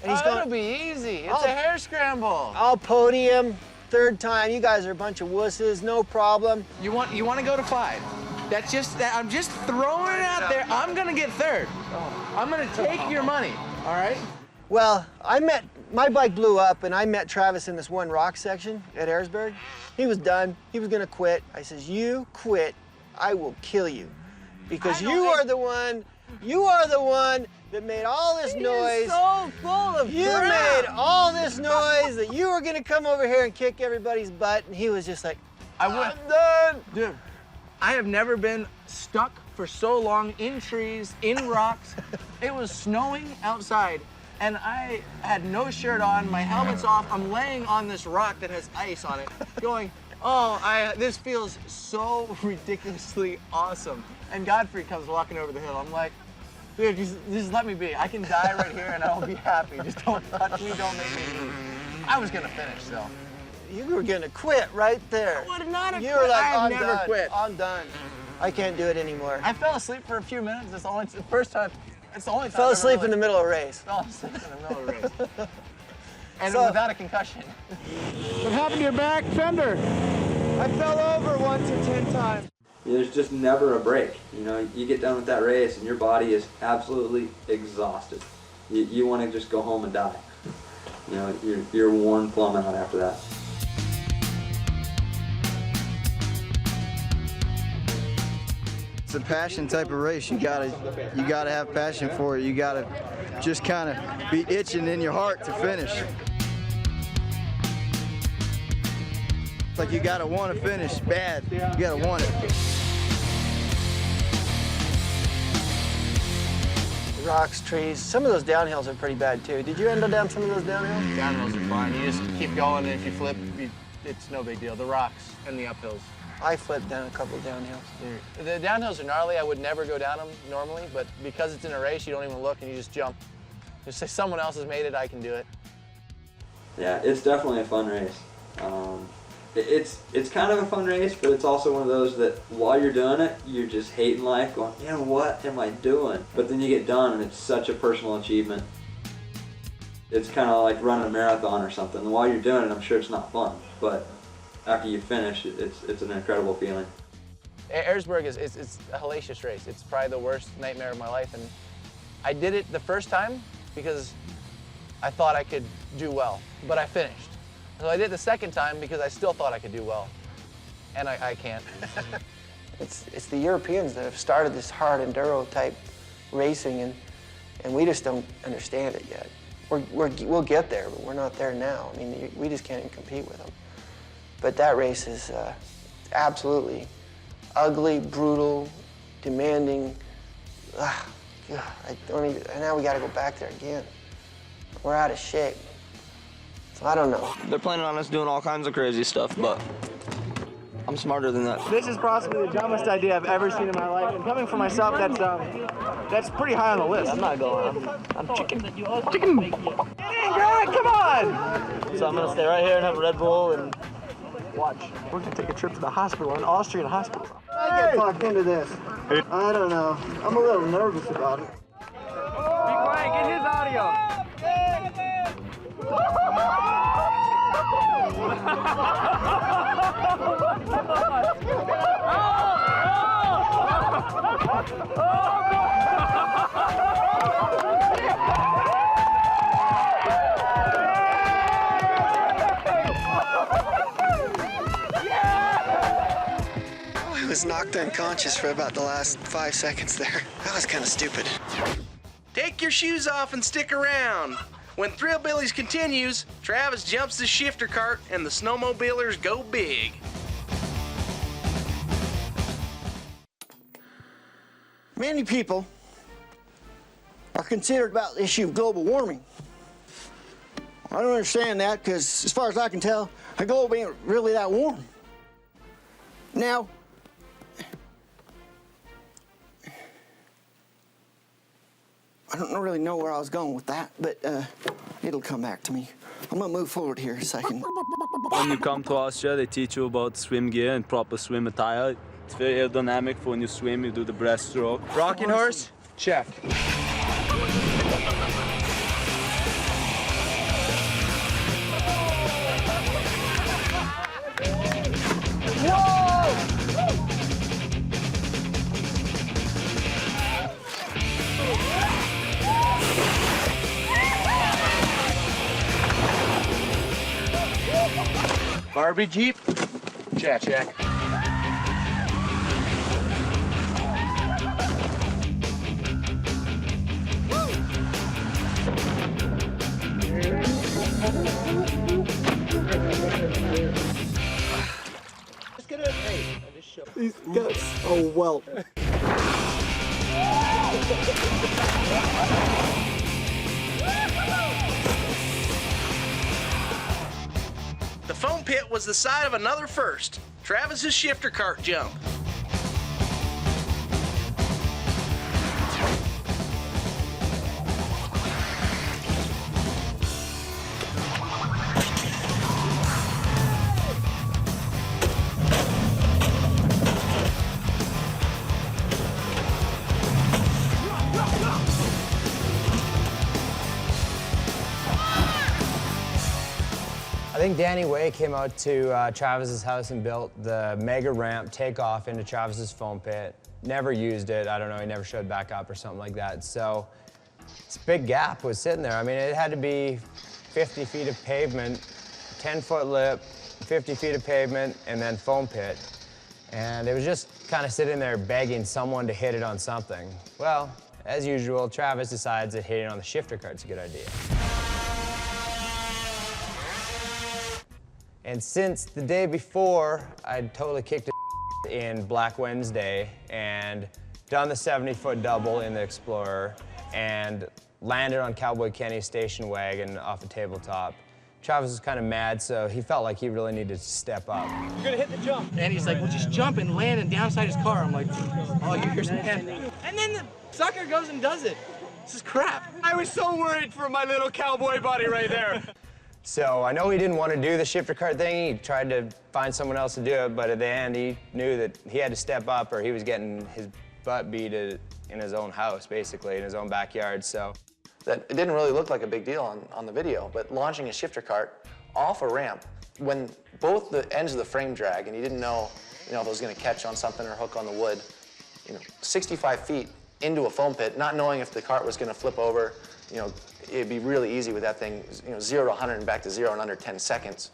[SPEAKER 20] And he's going,
[SPEAKER 10] it'll be easy. It's a hair scramble.
[SPEAKER 20] I'll podium, third time. You guys are a bunch of wusses, no problem.
[SPEAKER 10] You want to go to 5. That's just that. I'm just throwing it out there. I'm gonna get third. I'm gonna take your money. All right.
[SPEAKER 20] Well, my bike blew up, and I met Travis in this one rock section at Erzberg. He was done. He was gonna quit. I says, "You quit, I will kill you, because you are the one that made all this noise.
[SPEAKER 10] So full of
[SPEAKER 20] You
[SPEAKER 10] crap.
[SPEAKER 20] made all this noise that you were gonna come over here and kick everybody's butt," and he was just like, "I'm done."
[SPEAKER 10] Dude, I have never been stuck for so long in trees, in rocks. It was snowing outside, and I had no shirt on, my helmet's off. I'm laying on this rock that has ice on it, going, this feels so ridiculously awesome. And Godfrey comes walking over the hill. I'm like, dude, just let me be. I can die right here and I'll be happy. Just don't touch me, don't make me move. I was gonna finish, though.
[SPEAKER 20] You were gonna quit right there.
[SPEAKER 10] I would not have
[SPEAKER 20] You
[SPEAKER 10] quit.
[SPEAKER 20] were like,
[SPEAKER 10] I have
[SPEAKER 20] "I'm
[SPEAKER 10] never
[SPEAKER 20] done.
[SPEAKER 10] quit.
[SPEAKER 20] I'm done. I can't do it anymore."
[SPEAKER 10] I fell asleep for a few minutes. It's the first time. It's the only time.
[SPEAKER 20] Fell
[SPEAKER 10] I've
[SPEAKER 20] asleep
[SPEAKER 10] ever
[SPEAKER 20] in the middle of a race.
[SPEAKER 10] fell asleep in the middle of a race. And
[SPEAKER 20] So-
[SPEAKER 10] without a concussion.
[SPEAKER 13] What happened to your back fender?
[SPEAKER 20] I fell over once or 10 times.
[SPEAKER 6] There's just never a break. You know, you get done with that race and your body is absolutely exhausted. You want to just go home and die. You know, you're worn plumb out after that.
[SPEAKER 4] It's a passion type of race. You gotta have passion for it. You gotta just kind of be itching in your heart to finish. It's like you gotta want to finish bad. You gotta want it.
[SPEAKER 20] Rocks, trees. Some of those downhills are pretty bad too. Did you end up down some of those downhills?
[SPEAKER 10] Downhills are fine. You just keep going, and if you flip, it's no big deal. The rocks and the uphills.
[SPEAKER 20] I flipped down a couple of downhills.
[SPEAKER 10] The downhills are gnarly. I would never go down them normally, but because it's in a race, you don't even look and you just jump. Just say someone else has made it, I can do it.
[SPEAKER 6] Yeah, it's definitely a fun race. It's kind of a fun race, but it's also one of those that while you're doing it, you're just hating life, going, you know, what am I doing? But then you get done, and it's such a personal achievement. It's kind of like running a marathon or something. And while you're doing it, I'm sure it's not fun, but after you finish, it's an incredible feeling.
[SPEAKER 10] Erzberg is a hellacious race. It's probably the worst nightmare of my life, and I did it the first time because I thought I could do well, but I finished. So I did it the second time because I still thought I could do well, and I can't.
[SPEAKER 20] It's the Europeans that have started this hard enduro type racing, And we just don't understand it yet. We'll get there, but we're not there now. I mean, we just can't even compete with them. But that race is absolutely ugly, brutal, demanding. Now we got to go back there again. We're out of shape. So I don't know.
[SPEAKER 10] They're planning on us doing all kinds of crazy stuff, but I'm smarter than that.
[SPEAKER 13] This is possibly the dumbest idea I've ever seen in my life, and coming from myself, that's pretty high on the list.
[SPEAKER 10] I'm not going. I'm chicken.
[SPEAKER 13] Chicken! Dang, Greg, come on!
[SPEAKER 10] So I'm gonna stay right here and have a Red Bull and watch.
[SPEAKER 13] We're gonna take a trip to the hospital, an Austrian hospital.
[SPEAKER 10] I get talked into this. I don't know. I'm a little nervous about it.
[SPEAKER 13] Be quiet, get his audio.
[SPEAKER 20] I was knocked unconscious for about the last 5 seconds there. That was kind of stupid.
[SPEAKER 8] Take your shoes off and stick around. When Thrillbillies continues, Travis jumps the shifter cart and the snowmobilers go big.
[SPEAKER 10] Many people are considered about the issue of global warming. I don't understand that because, as far as I can tell, the globe ain't really that warm. Now, I don't really know where I was going with that, but it'll come back to me. I'm gonna move forward here a second.
[SPEAKER 1] When you come to Austria, they teach you about swim gear and proper swim attire. It's very aerodynamic for when you swim, you do the breaststroke.
[SPEAKER 8] Rocking horse? Check. Barbie Jeep? Check.
[SPEAKER 10] These guys are well.
[SPEAKER 8] The foam pit was the site of another first, Travis's shifter cart jump.
[SPEAKER 18] I think Danny Way came out to Travis's house and built the mega ramp takeoff into Travis's foam pit. Never used it. I don't know, he never showed back up or something like that. So this big gap was sitting there. I mean, it had to be 50 feet of pavement, 10-foot lip, 50 feet of pavement, and then foam pit. And it was just kind of sitting there begging someone to hit it on something. Well, as usual, Travis decides that hitting on the shifter cart's a good idea. And since the day before, I'd totally kicked it in Black Wednesday and done the 70-foot double in the Explorer and landed on Cowboy Kenny's station wagon off a tabletop. Travis was kind of mad, so he felt like he really needed to step up.
[SPEAKER 13] You're gonna hit the jump. And he's like, well, just jump and land and down inside his car. I'm like, oh, you're man. And then the sucker goes and does it. This is crap. I was so worried for my little cowboy buddy right there.
[SPEAKER 18] So I know he didn't want to do the shifter cart thing. He tried to find someone else to do it, but at the end, he knew that he had to step up or he was getting his butt beat in his own house, basically, in his own backyard, so.
[SPEAKER 8] That it didn't really look like a big deal on the video, but launching a shifter cart off a ramp, when both the ends of the frame drag and you didn't know, if it was gonna catch on something or hook on the wood, 65 feet into a foam pit, not knowing if the cart was gonna flip over, it'd be really easy with that thing, 0 to 100 and back to 0 in under 10 seconds.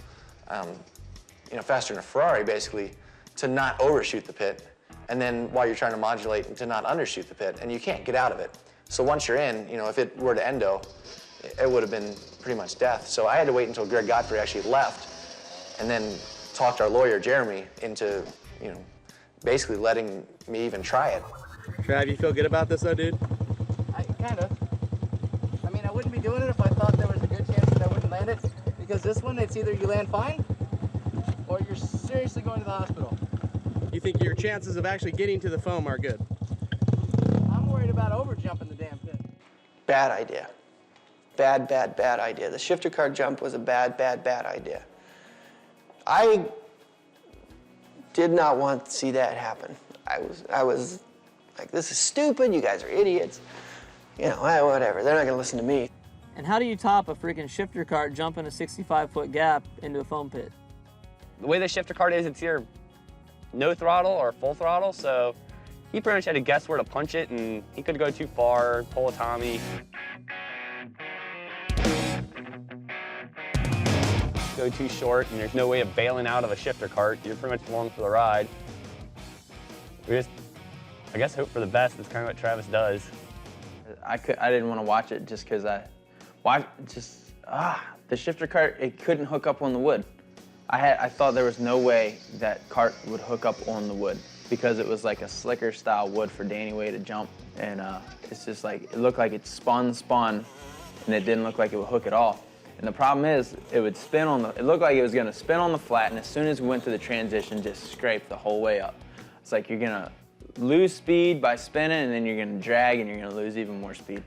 [SPEAKER 8] Faster than a Ferrari, basically, to not overshoot the pit, and then while you're trying to modulate, to not undershoot the pit, and you can't get out of it.
[SPEAKER 24] So once you're in, you know, if it were to endo, it would have been pretty much death. So I had to wait until Greg Godfrey actually left and then talked our lawyer, Jeremy, into, you know, basically letting me even try it.
[SPEAKER 13] Trav, you feel good about this though, dude?
[SPEAKER 10] Kind of. I mean, I wouldn't be doing it if I thought there was a good chance that I wouldn't land it, because this one, it's either you land fine or you're seriously going to the hospital.
[SPEAKER 13] You think your chances of actually getting to the foam are good?
[SPEAKER 10] I'm worried about over-jumping the damn pit.
[SPEAKER 20] Bad idea. Bad idea. The shifter car jump was a bad idea. I did not want to see that happen. I was like, this is stupid, you guys are idiots. You know, whatever, they're not gonna listen to me.
[SPEAKER 5] And how do you top a freaking shifter cart jumping a 65-foot gap into a foam pit?
[SPEAKER 14] The way the shifter cart is, it's either no throttle or full throttle, so he pretty much had to guess where to punch it, and he could go too far, pull a Tommy. Go too short, and there's no way of bailing out of a shifter cart. You're pretty much along for the ride. We just, I guess, hope for the best. That's kind of what Travis does.
[SPEAKER 11] I didn't want to watch it just because the shifter cart, it couldn't hook up on the wood. I thought there was no way that cart would hook up on the wood because it was like a slicker style wood for Danny Way to jump, and it's just like, it looked like it spun, and it didn't look like it would hook at all. And the problem is, it would spin on it looked like it was gonna spin on the flat, and as soon as we went to the transition, just scrape the whole way up. It's like you're gonna lose speed by spinning, and then you're gonna drag, and you're gonna lose even more speed.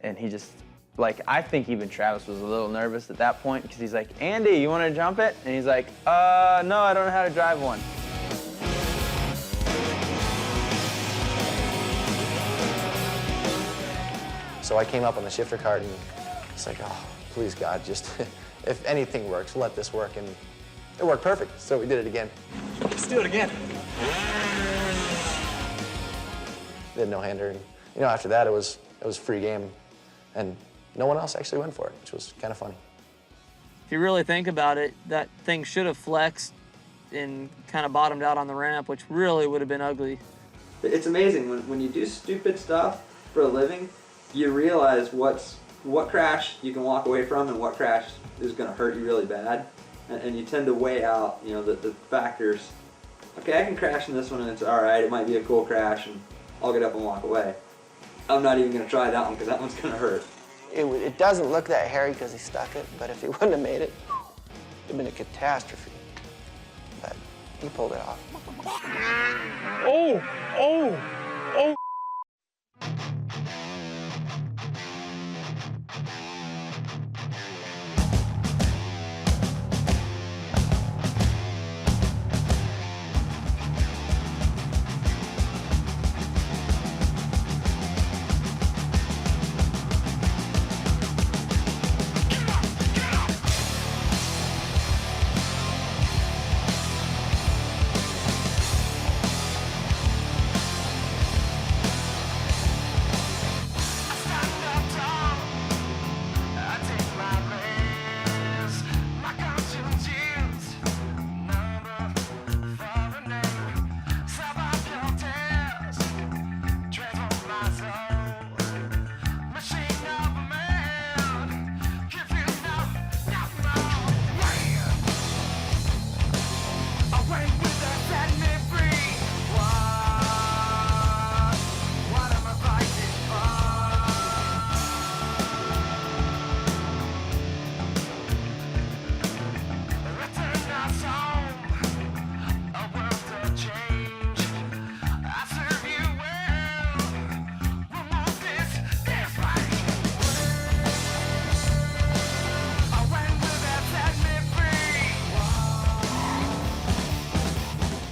[SPEAKER 11] And he just, like, I think even Travis was a little nervous at that point, because he's like, Andy, you wanna jump it? And he's like, no, I don't know how to drive one.
[SPEAKER 24] So I came up on the shifter cart and it's like, oh, please God, just, if anything works, let this work. And it worked perfect, so we did it again.
[SPEAKER 13] Let's do it again.
[SPEAKER 24] Did no-hander, and you know, after that it was free game, and no one else actually went for it, which was kind of funny.
[SPEAKER 5] If you really think about it, that thing should have flexed and kind of bottomed out on the ramp, which really would have been ugly.
[SPEAKER 6] It's amazing when you do stupid stuff for a living, you realize what crash you can walk away from and what crash is going to hurt you really bad, and you tend to weigh out, you know, the factors. Okay, I can crash in this one and it's all right. It might be a cool crash and I'll get up and walk away. I'm not even going to try that one because that one's going to hurt.
[SPEAKER 20] It doesn't look that hairy because he stuck it, but if he wouldn't have made it, it would have been a catastrophe. But he pulled it off.
[SPEAKER 10] Oh!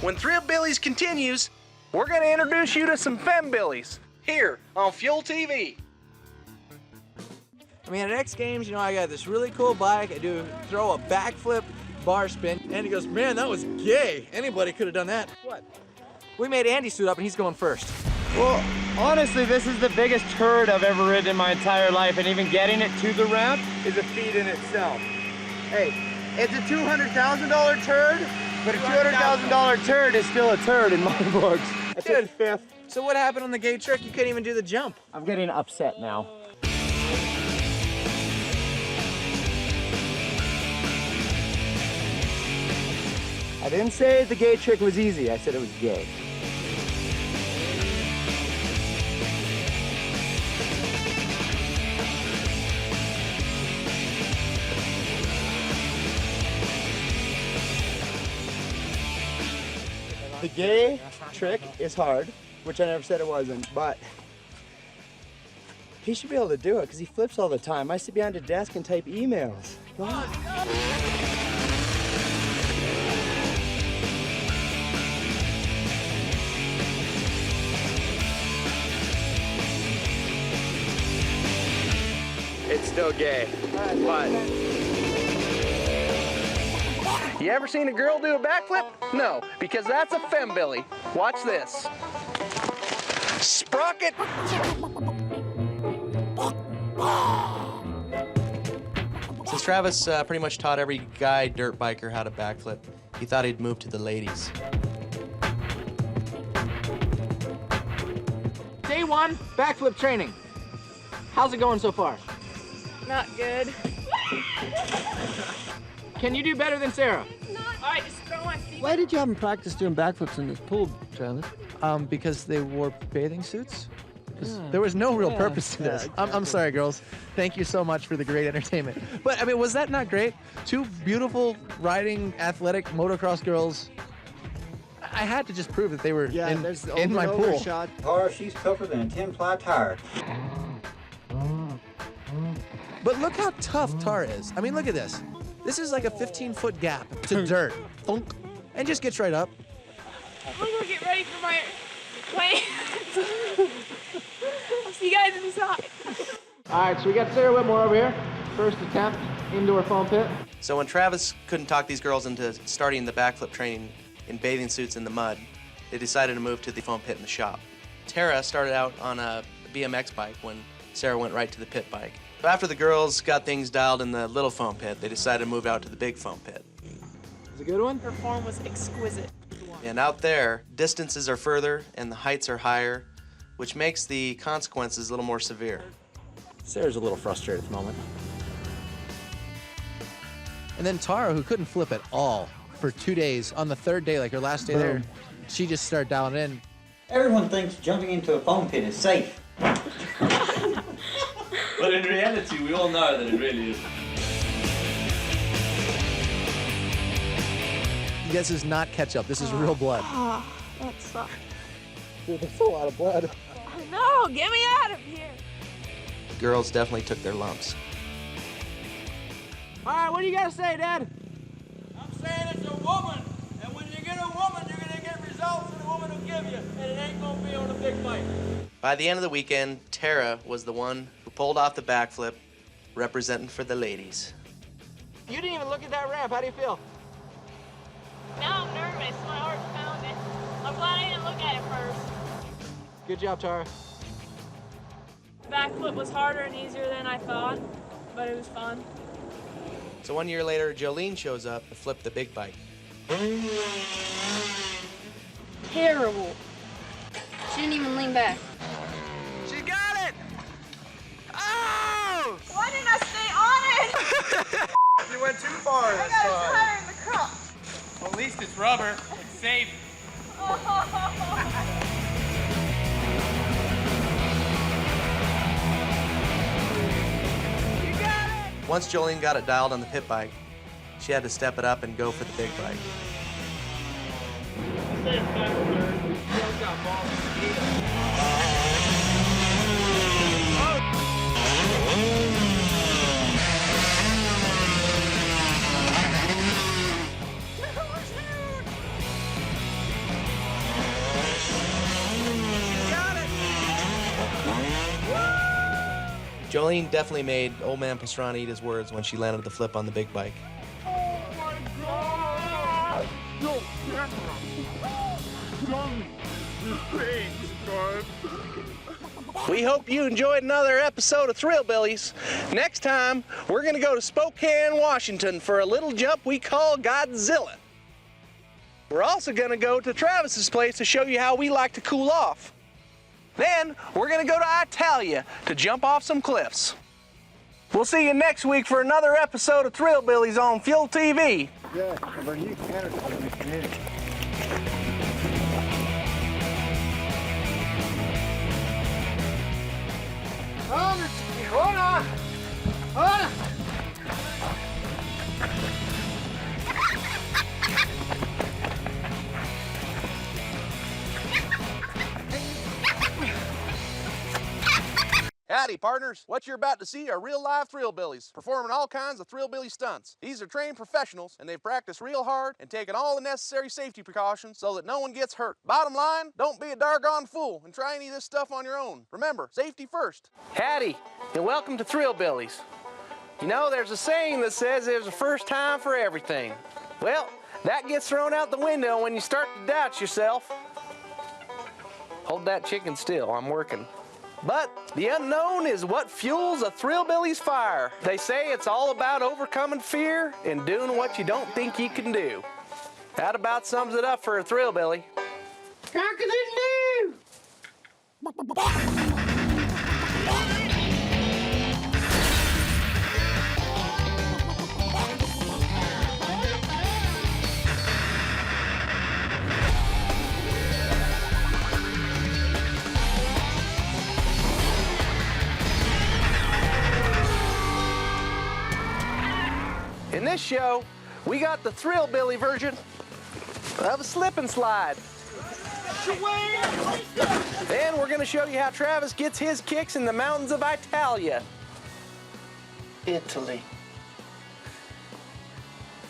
[SPEAKER 15] When Thrillbillies continues, we're going to introduce you to some Fembillies here on Fuel TV.
[SPEAKER 10] I mean, at X Games, you know, I got this really cool bike. I throw a backflip bar spin. Andy goes, man, that was gay. Anybody could have done that. What? We made Andy suit up and he's going first.
[SPEAKER 19] Well, honestly, this is the biggest turd I've ever ridden in my entire life, and even getting it to the ramp is a feat in itself. Hey, it's a $200,000 turd, but a $200,000 turd is still a turd in my books.
[SPEAKER 10] I took fifth. So what happened on the gay trick? You couldn't even do the jump.
[SPEAKER 19] I'm getting upset now. I didn't say the gay trick was easy. I said it was gay. The gay trick is hard, which I never said it wasn't, but he should be able to do it because he flips all the time. I sit behind a desk and type emails. God.
[SPEAKER 10] It's still gay, but...
[SPEAKER 7] You ever seen a girl do a backflip? No, because that's a fembilly. Watch this. Sprocket.
[SPEAKER 12] Since Travis pretty much taught every guy dirt biker how to backflip, he thought he'd move to the ladies.
[SPEAKER 10] Day one, backflip training. How's it going so far?
[SPEAKER 17] Not good.
[SPEAKER 10] Can you do better than Sarah?
[SPEAKER 17] All right, just throw my feet.
[SPEAKER 21] Why did you have them practice doing backflips in this pool, Travis?
[SPEAKER 22] Because they wore bathing suits. There was no real purpose to this. I'm sorry, girls. Thank you so much for the great entertainment. But I mean, was that not great? Two beautiful, riding, athletic motocross girls. I had to just prove that they were in my pool.
[SPEAKER 25] Tara, she's tougher than a 10-ply tire.
[SPEAKER 22] But look how tough Tara is. I mean, look at this. This is like a 15-foot gap to dirt. Thunk. And just gets right up.
[SPEAKER 17] I'm gonna go get ready for my plane. I'll see you guys inside.
[SPEAKER 10] All right, so we got Sarah Whitmore over here. First attempt, indoor foam pit.
[SPEAKER 12] So when Travis couldn't talk these girls into starting the backflip training in bathing suits in the mud, they decided to move to the foam pit in the shop. Tara started out on a BMX bike when Sarah went right to the pit bike. So after the girls got things dialed in the little foam pit, they decided to move out to the big foam pit.
[SPEAKER 10] It's a good one?
[SPEAKER 17] Her form was exquisite.
[SPEAKER 12] And out there, distances are further and the heights are higher, which makes the consequences a little more severe.
[SPEAKER 22] Sarah's a little frustrated at the moment. And then Tara, who couldn't flip at all for 2 days, on the third day, like her last day there, she just started dialing in.
[SPEAKER 25] Everyone thinks jumping into a foam pit is safe.
[SPEAKER 1] But in reality, we all know that it really isn't.
[SPEAKER 22] This is not ketchup. This is real blood.
[SPEAKER 17] Oh, that sucks.
[SPEAKER 22] Dude, there's a lot of blood.
[SPEAKER 17] No, get me out of here.
[SPEAKER 12] The girls definitely took their lumps.
[SPEAKER 10] All right, what do you got to say, Dad?
[SPEAKER 3] I'm saying it's a woman, and when you get a woman, you're gonna get results that a woman will give you, and it ain't gonna be on a big bike.
[SPEAKER 12] By the end of the weekend, Tara was the one who pulled off the backflip, representing for the ladies.
[SPEAKER 10] You didn't even look at that ramp. How do you feel?
[SPEAKER 17] Now I'm nervous. My heart's pounding. I'm glad I didn't look at it first.
[SPEAKER 10] Good job, Tara.
[SPEAKER 17] Backflip was harder and easier than I thought, but it was fun.
[SPEAKER 12] So 1 year later, Jolene shows up to flip the big bike.
[SPEAKER 26] Terrible. She didn't even lean back.
[SPEAKER 7] She got it! Oh!
[SPEAKER 17] Why didn't I stay on it?
[SPEAKER 13] You went too far
[SPEAKER 17] I
[SPEAKER 13] this
[SPEAKER 17] got
[SPEAKER 13] time.
[SPEAKER 17] tired in the crotch.
[SPEAKER 16] Well, at least it's rubber. It's safe.
[SPEAKER 12] Once Jolene got it dialed on the pit bike, she had to step it up and go for the big bike. Jolene definitely made old man Pastrana eat his words when she landed the flip on the big bike.
[SPEAKER 7] We hope you enjoyed another episode of Thrillbillies. Next time, we're going to go to Spokane, Washington for a little jump we call Godzilla. We're also gonna go to Travis's place to show you how we like to cool off. Then we're gonna go to Italia to jump off some cliffs. We'll see you next week for another episode of Thrillbillies on Fuel TV.
[SPEAKER 19] Yeah,
[SPEAKER 10] Hola! Hola!
[SPEAKER 15] Howdy, partners. What you're about to see are real-live Thrillbillies, performing all kinds of Thrillbilly stunts. These are trained professionals, and they've practiced real hard and taken all the necessary safety precautions so that no one gets hurt. Bottom line, don't be a doggone fool and try any of this stuff on your own. Remember, safety first.
[SPEAKER 7] Howdy, and welcome to Thrillbillies. You know, there's a saying that says there's a first time for everything. Well, that gets thrown out the window when you start to doubt yourself. Hold that chicken still, I'm working. But the unknown is what fuels a Thrillbilly's fire. They say it's all about overcoming fear and doing what you don't think you can do. That about sums it up for a Thrillbilly.
[SPEAKER 10] Cock-a-doodle-doo!
[SPEAKER 7] In this show, we got the Thrillbilly version of a slip and slide. Then we're gonna show you how Travis gets his kicks in the mountains of Italia.
[SPEAKER 10] Italy.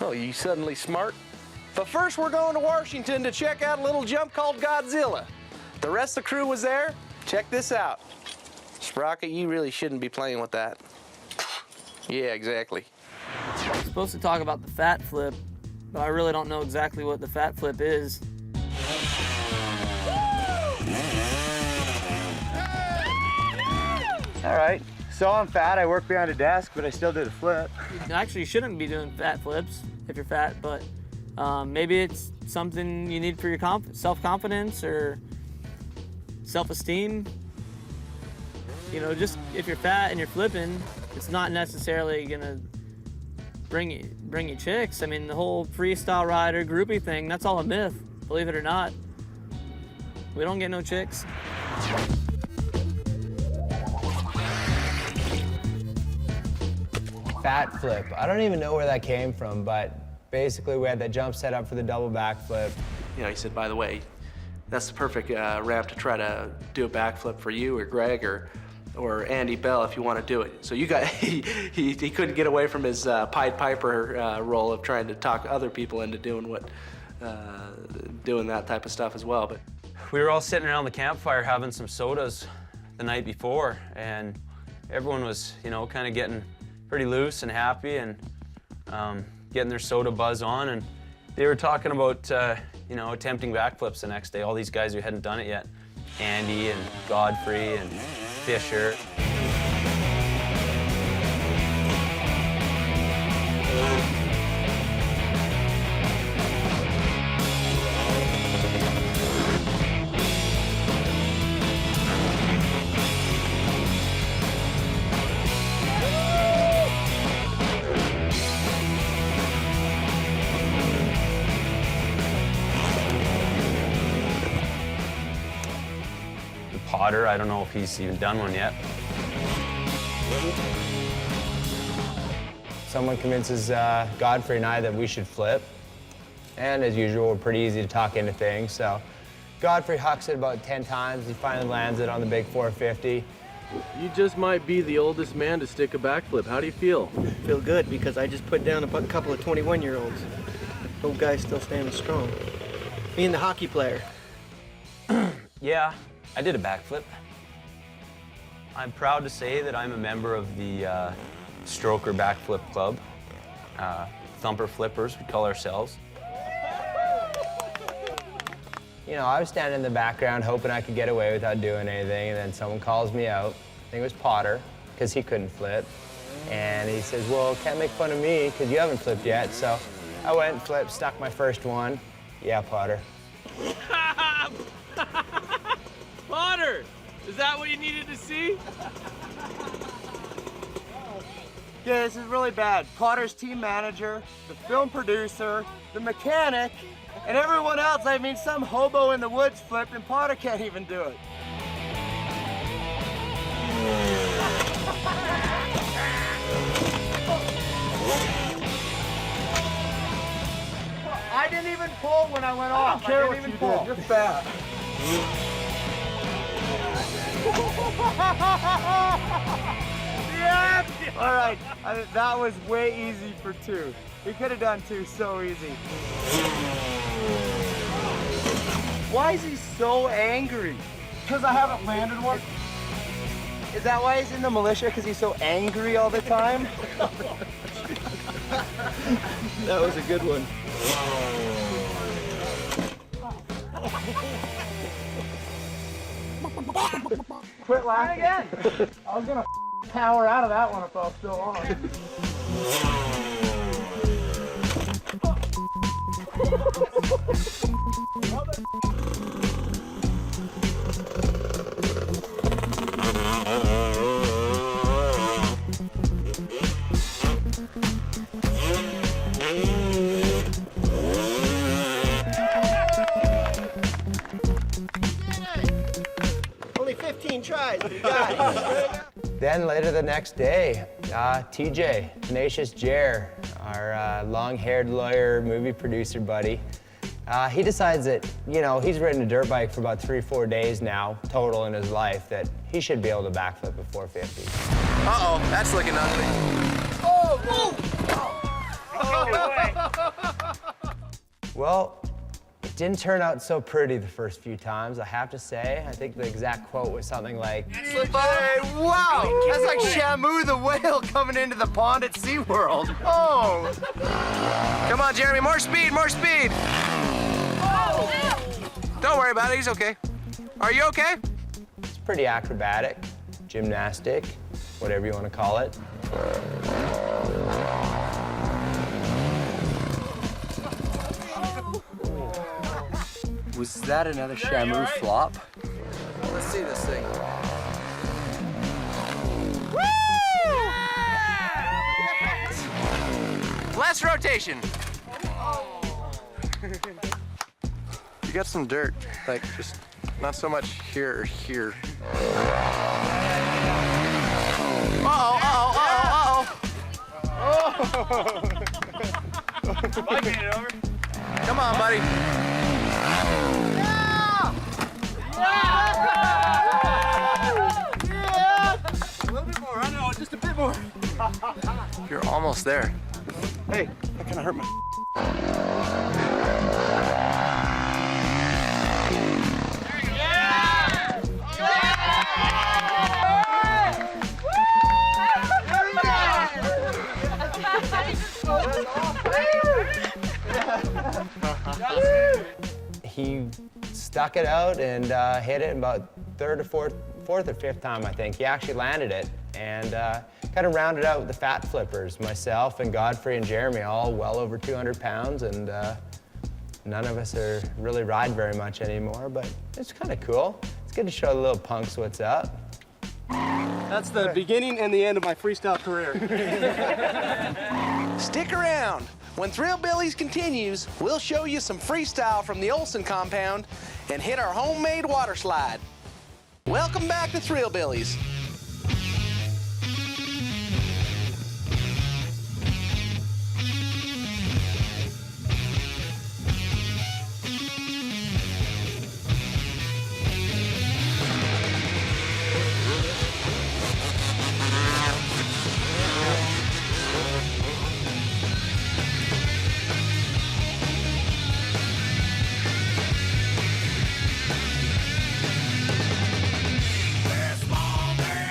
[SPEAKER 7] Oh, you suddenly smart? But first we're going to Washington to check out a little jump called Godzilla. The rest of the crew was there. Check this out. Sprocket, you really shouldn't be playing with that. Yeah, exactly.
[SPEAKER 5] I'm supposed to talk about the fat flip, but I really don't know exactly what the fat flip is.
[SPEAKER 19] All right, so I'm fat, I work behind a desk, but I still did a flip.
[SPEAKER 5] You actually shouldn't be doing fat flips if you're fat, but maybe it's something you need for your self-confidence or self-esteem. You know, just if you're fat and you're flipping, it's not necessarily gonna bring you chicks. I mean, the whole freestyle rider groupie thing, that's all a myth, believe it or not. We don't get no chicks.
[SPEAKER 2] Fat flip. I don't even know where that came from, but basically we had that jump set up for the double backflip.
[SPEAKER 12] You know, he said, by the way, that's the perfect ramp to try to do a backflip for you or Greg or Andy Bell if you want to do it. So you got, he couldn't get away from his Pied Piper role of trying to talk other people into doing that type of stuff as well. But
[SPEAKER 14] We were all sitting around the campfire having some sodas the night before, and everyone was, you know, kind of getting pretty loose and happy and getting their soda buzz on, and they were talking about, you know, attempting backflips the next day. All these guys who hadn't done it yet. Andy and Godfrey and Fisher. Potter, I don't know if he's even done one yet.
[SPEAKER 2] Someone convinces Godfrey and I that we should flip. And as usual, we're pretty easy to talk into things. So Godfrey hucks it about 10 times. He finally lands it on the big 450.
[SPEAKER 4] You just might be the oldest man to stick a backflip. How do you feel?
[SPEAKER 8] Feel good because I just put down a couple of 21-year-olds. Old guy's still standing strong. Me and the hockey player.
[SPEAKER 14] Yeah, I did a backflip. I'm proud to say that I'm a member of the Stroker Backflip Club. Thumper Flippers, we call ourselves.
[SPEAKER 2] You know, I was standing in the background hoping I could get away without doing anything, and then someone calls me out. I think it was Potter, because he couldn't flip. And he says, well, can't make fun of me, because you haven't flipped yet. So I went and flipped, stuck my first one, Yeah, Potter.
[SPEAKER 4] Potter, is that what you needed to see?
[SPEAKER 19] Yeah, this is really bad. Potter's team manager, the film producer, the mechanic, and everyone else. I mean, some hobo in the woods flipped and Potter can't even do it. I didn't even pull when I went off. I didn't even pull. You're fat. Yeah! All right, that was way easy for 2. He could have done 2 so easy. Why is he so angry? Because I haven't landed one. Is that why he's in the militia? Because he's so angry all the time? That was a good one. Quit laughing again. I was gonna power out of that one if I was still on. Only 15 tries, but you got it.
[SPEAKER 2] Then later the next day, TJ, Tenacious Jer, our long-haired lawyer, movie producer buddy, he decides that, you know, he's ridden a dirt bike for about 3-4 days now, total in his life, that he should be able to backflip a 450.
[SPEAKER 7] Uh-oh, that's looking ugly.
[SPEAKER 19] Oh!
[SPEAKER 2] Well, it didn't turn out so pretty the first few times, I have to say. I think the exact quote was something like,
[SPEAKER 19] Hey, wow! That's like Shamu the whale coming into the pond at SeaWorld. Oh!
[SPEAKER 7] Come on, Jeremy, more speed, more speed. Don't worry about it, he's okay. Are you okay?
[SPEAKER 2] it's pretty acrobatic, gymnastic, whatever you want to call it.
[SPEAKER 19] Was that another Shamu flop?
[SPEAKER 7] Let's see this thing. Less rotation. You got some dirt, like just not so much here or here.
[SPEAKER 19] I made it over.
[SPEAKER 7] Come on, buddy.
[SPEAKER 19] A little bit more, I know, just a bit more.
[SPEAKER 7] You're almost there.
[SPEAKER 19] Hey, that kind of hurt my...
[SPEAKER 2] He stuck it out and hit it about fourth or fifth time, I think. He actually landed it and kind of rounded out with the fat flippers. Myself and Godfrey and Jeremy, all well over 200 pounds, and none of us are really ride very much anymore, but it's kind of cool. It's good to show the little punks what's up.
[SPEAKER 19] That's the beginning and the end of my freestyle career.
[SPEAKER 7] Stick around. When Thrillbillies continues, we'll show you some freestyle from the Olsen compound and hit our homemade water slide. Welcome back to Thrillbillies.
[SPEAKER 3] This morning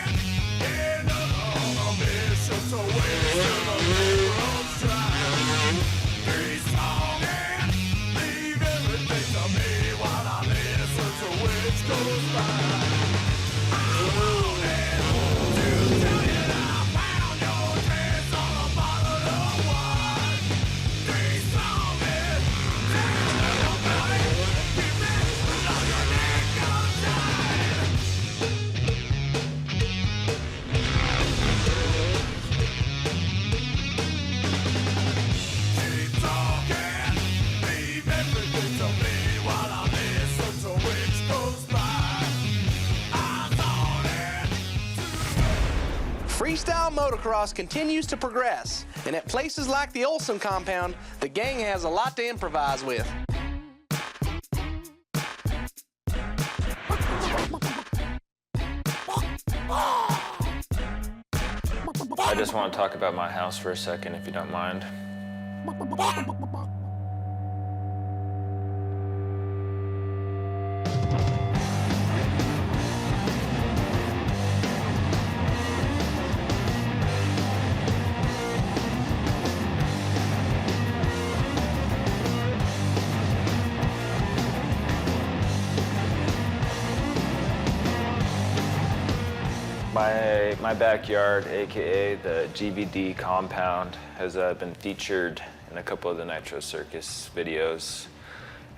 [SPEAKER 12] motocross continues to progress, and at places like the Olson compound, the gang has a lot to improvise with.
[SPEAKER 6] I just want to talk about my house for a second, if you don't mind. My backyard, aka the GVD compound, has been featured in a couple of the Nitro Circus videos.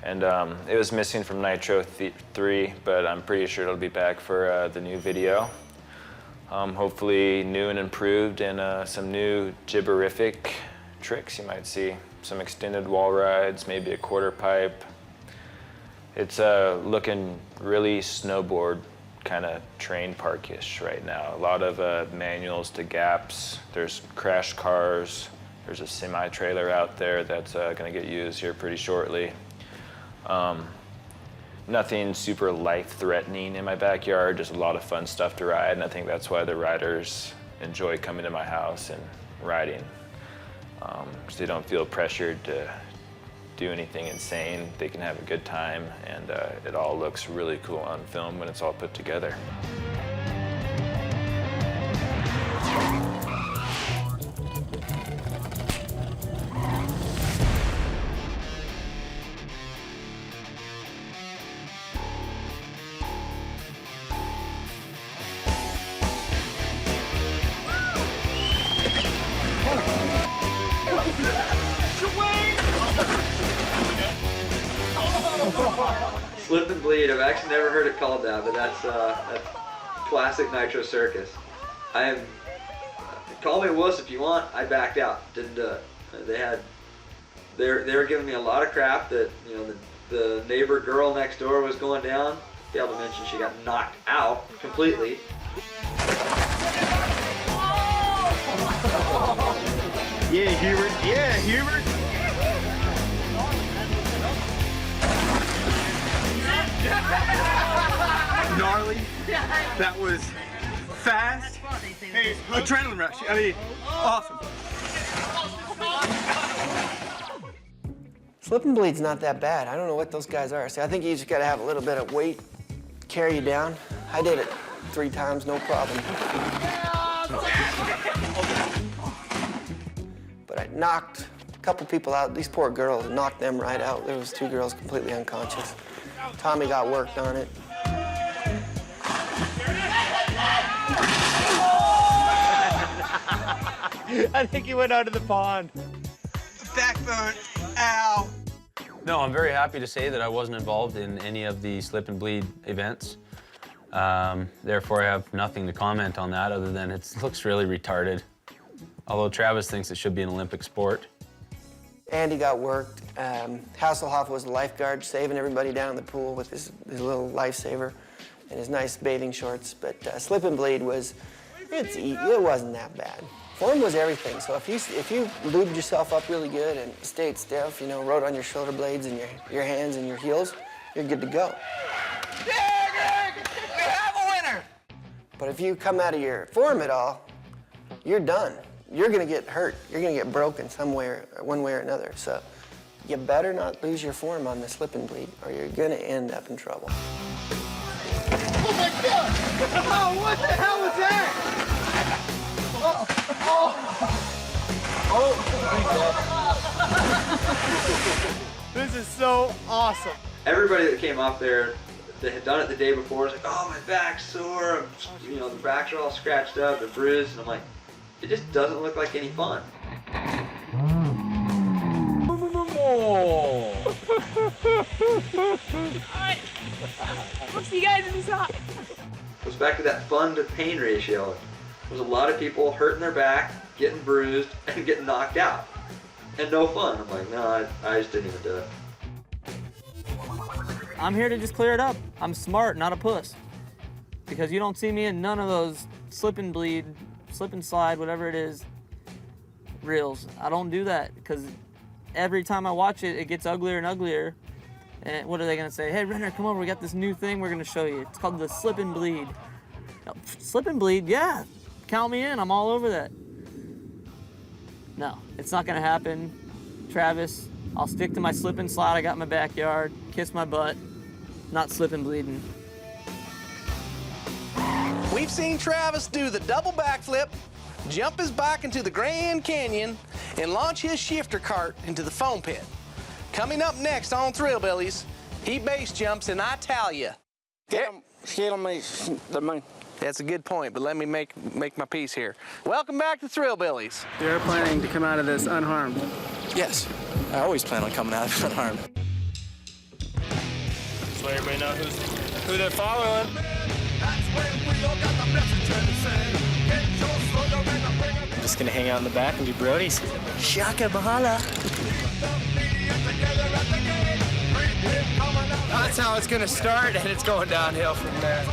[SPEAKER 6] And it was missing from Nitro 3, but I'm pretty sure it'll be back for the new video. Hopefully new and improved, and some new gibberific tricks you might see. Some extended wall rides, maybe a quarter pipe. It's looking really snowboard kind of train parkish right now. A lot of manuals to gaps. There's crash cars. There's a semi-trailer out there that's gonna get used here pretty shortly. Nothing super life-threatening in my backyard, just a lot of fun stuff to ride, and I think that's why the riders enjoy coming to my house and riding. So they don't feel pressured to do anything insane. They can have a good time, and it all looks really cool on film when it's all put together.
[SPEAKER 9] Slip and bleed. I've actually never heard it called that, but that's classic Nitro Circus. Call me a wuss if you want. I backed out. Didn't do it. They were giving me a lot of crap that, you know, the neighbor girl next door was going down. Failed to mention she got knocked out completely.
[SPEAKER 19] Yeah, Hubert. Yeah, Hubert.
[SPEAKER 13] Gnarly. That was fast. Hey, adrenaline rush. I mean, awesome.
[SPEAKER 20] Slip and bleed's not that bad. I don't know what those guys are. See, I think you just gotta have a little bit of weight, carry you down. I did it 3 times, no problem. But I knocked a couple people out. These poor girls, knocked them right out. There was 2 girls completely unconscious. Tommy got worked on it.
[SPEAKER 19] I think he went out of the pond.
[SPEAKER 13] Backbone. Ow.
[SPEAKER 14] No, I'm very happy to say that I wasn't involved in any of the slip and bleed events. Therefore, I have nothing to comment on that other than it looks really retarded. Although Travis thinks it should be an Olympic sport.
[SPEAKER 20] Andy got worked. Hasselhoff was the lifeguard, saving everybody down in the pool with his little lifesaver and his nice bathing shorts. But slip and bleed was, it wasn't that bad. Form was everything. So if you lubed yourself up really good and stayed stiff, you know, rode on your shoulder blades and your hands and your heels, you're good to go.
[SPEAKER 10] Yeah, Greg, we have a winner.
[SPEAKER 20] But if you come out of your form at all, you're done. You're gonna get hurt. You're gonna get broken somewhere, one way or another. So you better not lose your form on the slip and bleed, or you're gonna end up in trouble.
[SPEAKER 10] Oh my God! Oh, what the hell was that?
[SPEAKER 19] This is so awesome.
[SPEAKER 9] Everybody that came up there, they had done it the day before, was like, oh, my back's sore. You know, the backs are all scratched up and bruised. And I'm like, it just doesn't look like any fun.
[SPEAKER 17] Alright. We'll see you guys in the shop.
[SPEAKER 9] Goes back to that fun to pain ratio. There's a lot of people hurting their back, getting bruised, and getting knocked out. And no fun. I'm like, no, I just didn't even do it.
[SPEAKER 5] I'm here to just clear it up. I'm smart, not a puss. Because you don't see me in none of those slip and bleed slip and slide, whatever it is, reels. I don't do that because every time I watch it, it gets uglier and uglier. And what are they gonna say? Hey, Renner, come over, we got this new thing we're gonna show you. It's called the slip and bleed. Slip and bleed, yeah, count me in, I'm all over that. No, it's not gonna happen. Travis, I'll stick to my slip and slide I got in my backyard, kiss my butt, not slip and bleeding.
[SPEAKER 12] We've seen Travis do the double backflip, jump his bike into the Grand Canyon, and launch his shifter cart into the foam pit. Coming up next on Thrillbillies, he base jumps in Italia. That's a good point, but let me make my piece here. Welcome back to Thrillbillies.
[SPEAKER 11] You're planning to come out of this unharmed?
[SPEAKER 18] Yes, I always plan on coming out of it unharmed.
[SPEAKER 11] So everybody know who they're following. I'm just gonna hang out in the back and do Brodies. Shaka Bahala. That's how it's gonna start, and it's going downhill from there.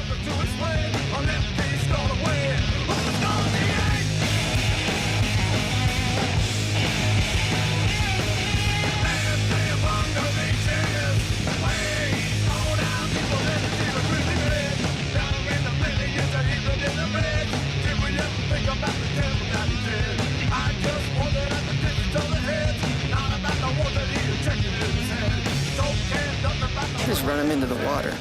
[SPEAKER 20] Just run him into the water.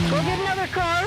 [SPEAKER 17] Go get another car.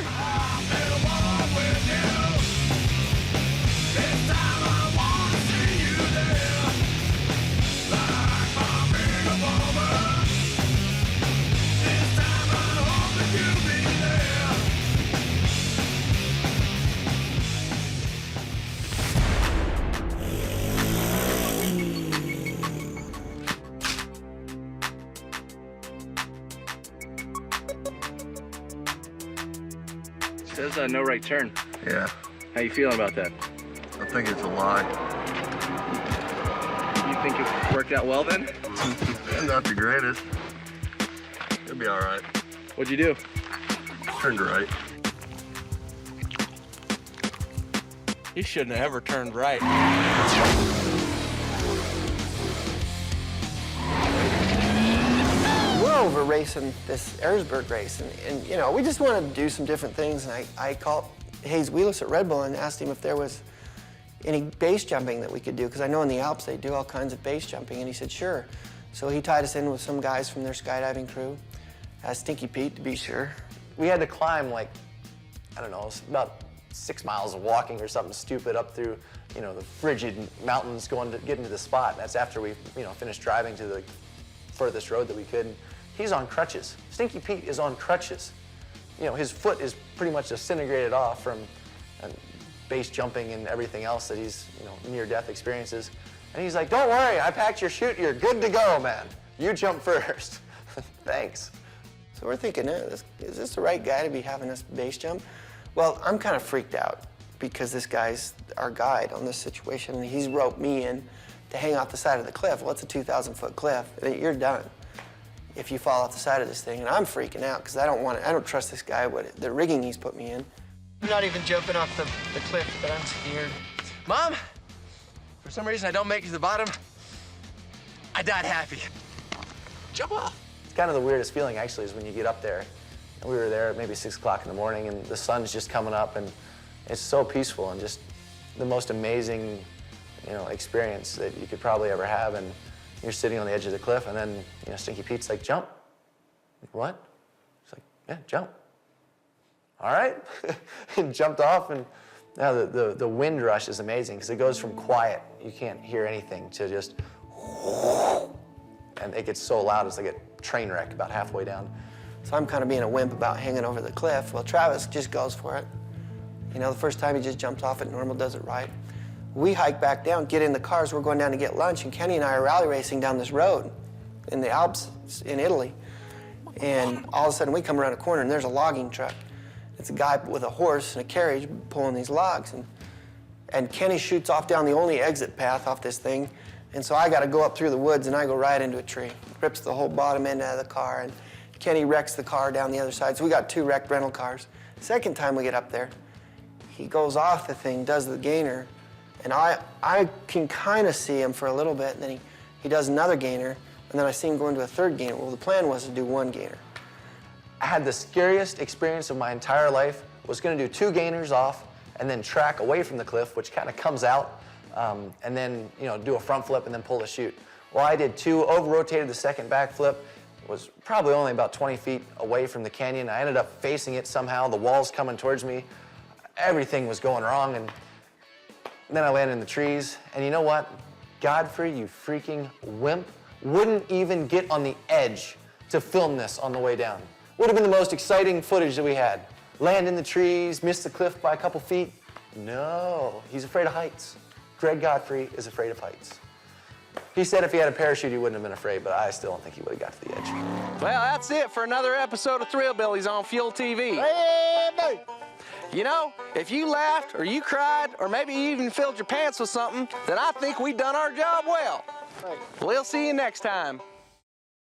[SPEAKER 11] Says no right turn.
[SPEAKER 21] Yeah,
[SPEAKER 11] How you feeling about that?
[SPEAKER 21] I think it's a lie.
[SPEAKER 11] You think it worked out well then?
[SPEAKER 21] Not the greatest. It'll be all right.
[SPEAKER 11] What'd you do?
[SPEAKER 21] Turned right.
[SPEAKER 12] He shouldn't have ever turned right.
[SPEAKER 20] We're over racing this Erzberg race, and you know, we just wanted to do some different things, and I called Hayes Wheelis at Red Bull and asked him if there was any base jumping that we could do, because I know in the Alps they do all kinds of base jumping, and he said sure. So he tied us in with some guys from their skydiving crew, Stinky Pete to be sure.
[SPEAKER 23] We had to climb like, I don't know, it was about 6 miles of walking or something stupid up through, you know, the frigid mountains getting to the spot. That's after we, you know, finished driving to the furthest road that we could. And he's on crutches. Stinky Pete is on crutches. You know, his foot is pretty much disintegrated off from base jumping and everything else that he's, you know, near-death experiences. And he's like, don't worry, I packed your chute, you're good to go, man. You jump first. Thanks.
[SPEAKER 20] So we're thinking, is this the right guy to be having us base jump? Well, I'm kind of freaked out because this guy's our guide on this situation, and he's roped me in to hang off the side of the cliff. Well, it's a 2,000-foot cliff. You're done if you fall off the side of this thing. And I'm freaking out because I don't trust this guy with the rigging he's put me in.
[SPEAKER 8] I'm not even jumping off the cliff, but I'm scared.
[SPEAKER 12] Mom, for some reason I don't make it to the bottom. I died happy. Jump off.
[SPEAKER 23] It's kind of the weirdest feeling, actually, is when you get up there. And we were there at maybe 6 o'clock in the morning, and the sun's just coming up, and it's so peaceful and just the most amazing, you know, experience that you could probably ever have. And you're sitting on the edge of the cliff, and then, you know, Stinky Pete's like, jump. Like, what? It's like, yeah, jump. All right. And jumped off, and now the wind rush is amazing because it goes from quiet, you can't hear anything, to just, and it gets so loud, it's like a train wreck about halfway down.
[SPEAKER 20] So I'm kind of being a wimp about hanging over the cliff. Well, Travis just goes for it. You know, the first time he just jumps off it, normal, does it right. We hike back down, get in the cars, we're going down to get lunch, and Kenny and I are rally racing down this road in the Alps in Italy. And all of a sudden we come around a corner and there's a logging truck. it's a guy with a horse and a carriage pulling these logs. And Kenny shoots off down the only exit path off this thing. And so I got to go up through the woods, and I go right into a tree. Rips the whole bottom end out of the car, and Kenny wrecks the car down the other side. So we got 2 wrecked rental cars. Second time we get up there, he goes off the thing, does the gainer, and I can kind of see him for a little bit, and then he does another gainer, and then I see him go into a 3rd gainer. Well, the plan was to do 1 gainer.
[SPEAKER 23] I had the scariest experience of my entire life. Was going to do 2 gainers off and then track away from the cliff, which kind of comes out, and then do a front flip and then pull the chute. Well, I did 2, over-rotated the second back flip, was probably only about 20 feet away from the canyon. I ended up facing it somehow, the wall's coming towards me. Everything was going wrong, and then I landed in the trees. And you know what? Godfrey, you freaking wimp, wouldn't even get on the edge to film this on the way down. Would have been the most exciting footage that we had. Land in the trees, miss the cliff by a couple feet. No, he's afraid of heights. Greg Godfrey is afraid of heights. He said if he had a parachute, he wouldn't have been afraid, but I still don't think he would have got to the edge.
[SPEAKER 7] Well, that's it for another episode of Thrillbillies on Fuel TV. You know, if you laughed or you cried or maybe you even filled your pants with something, then I think we done our job well. We'll see you next time.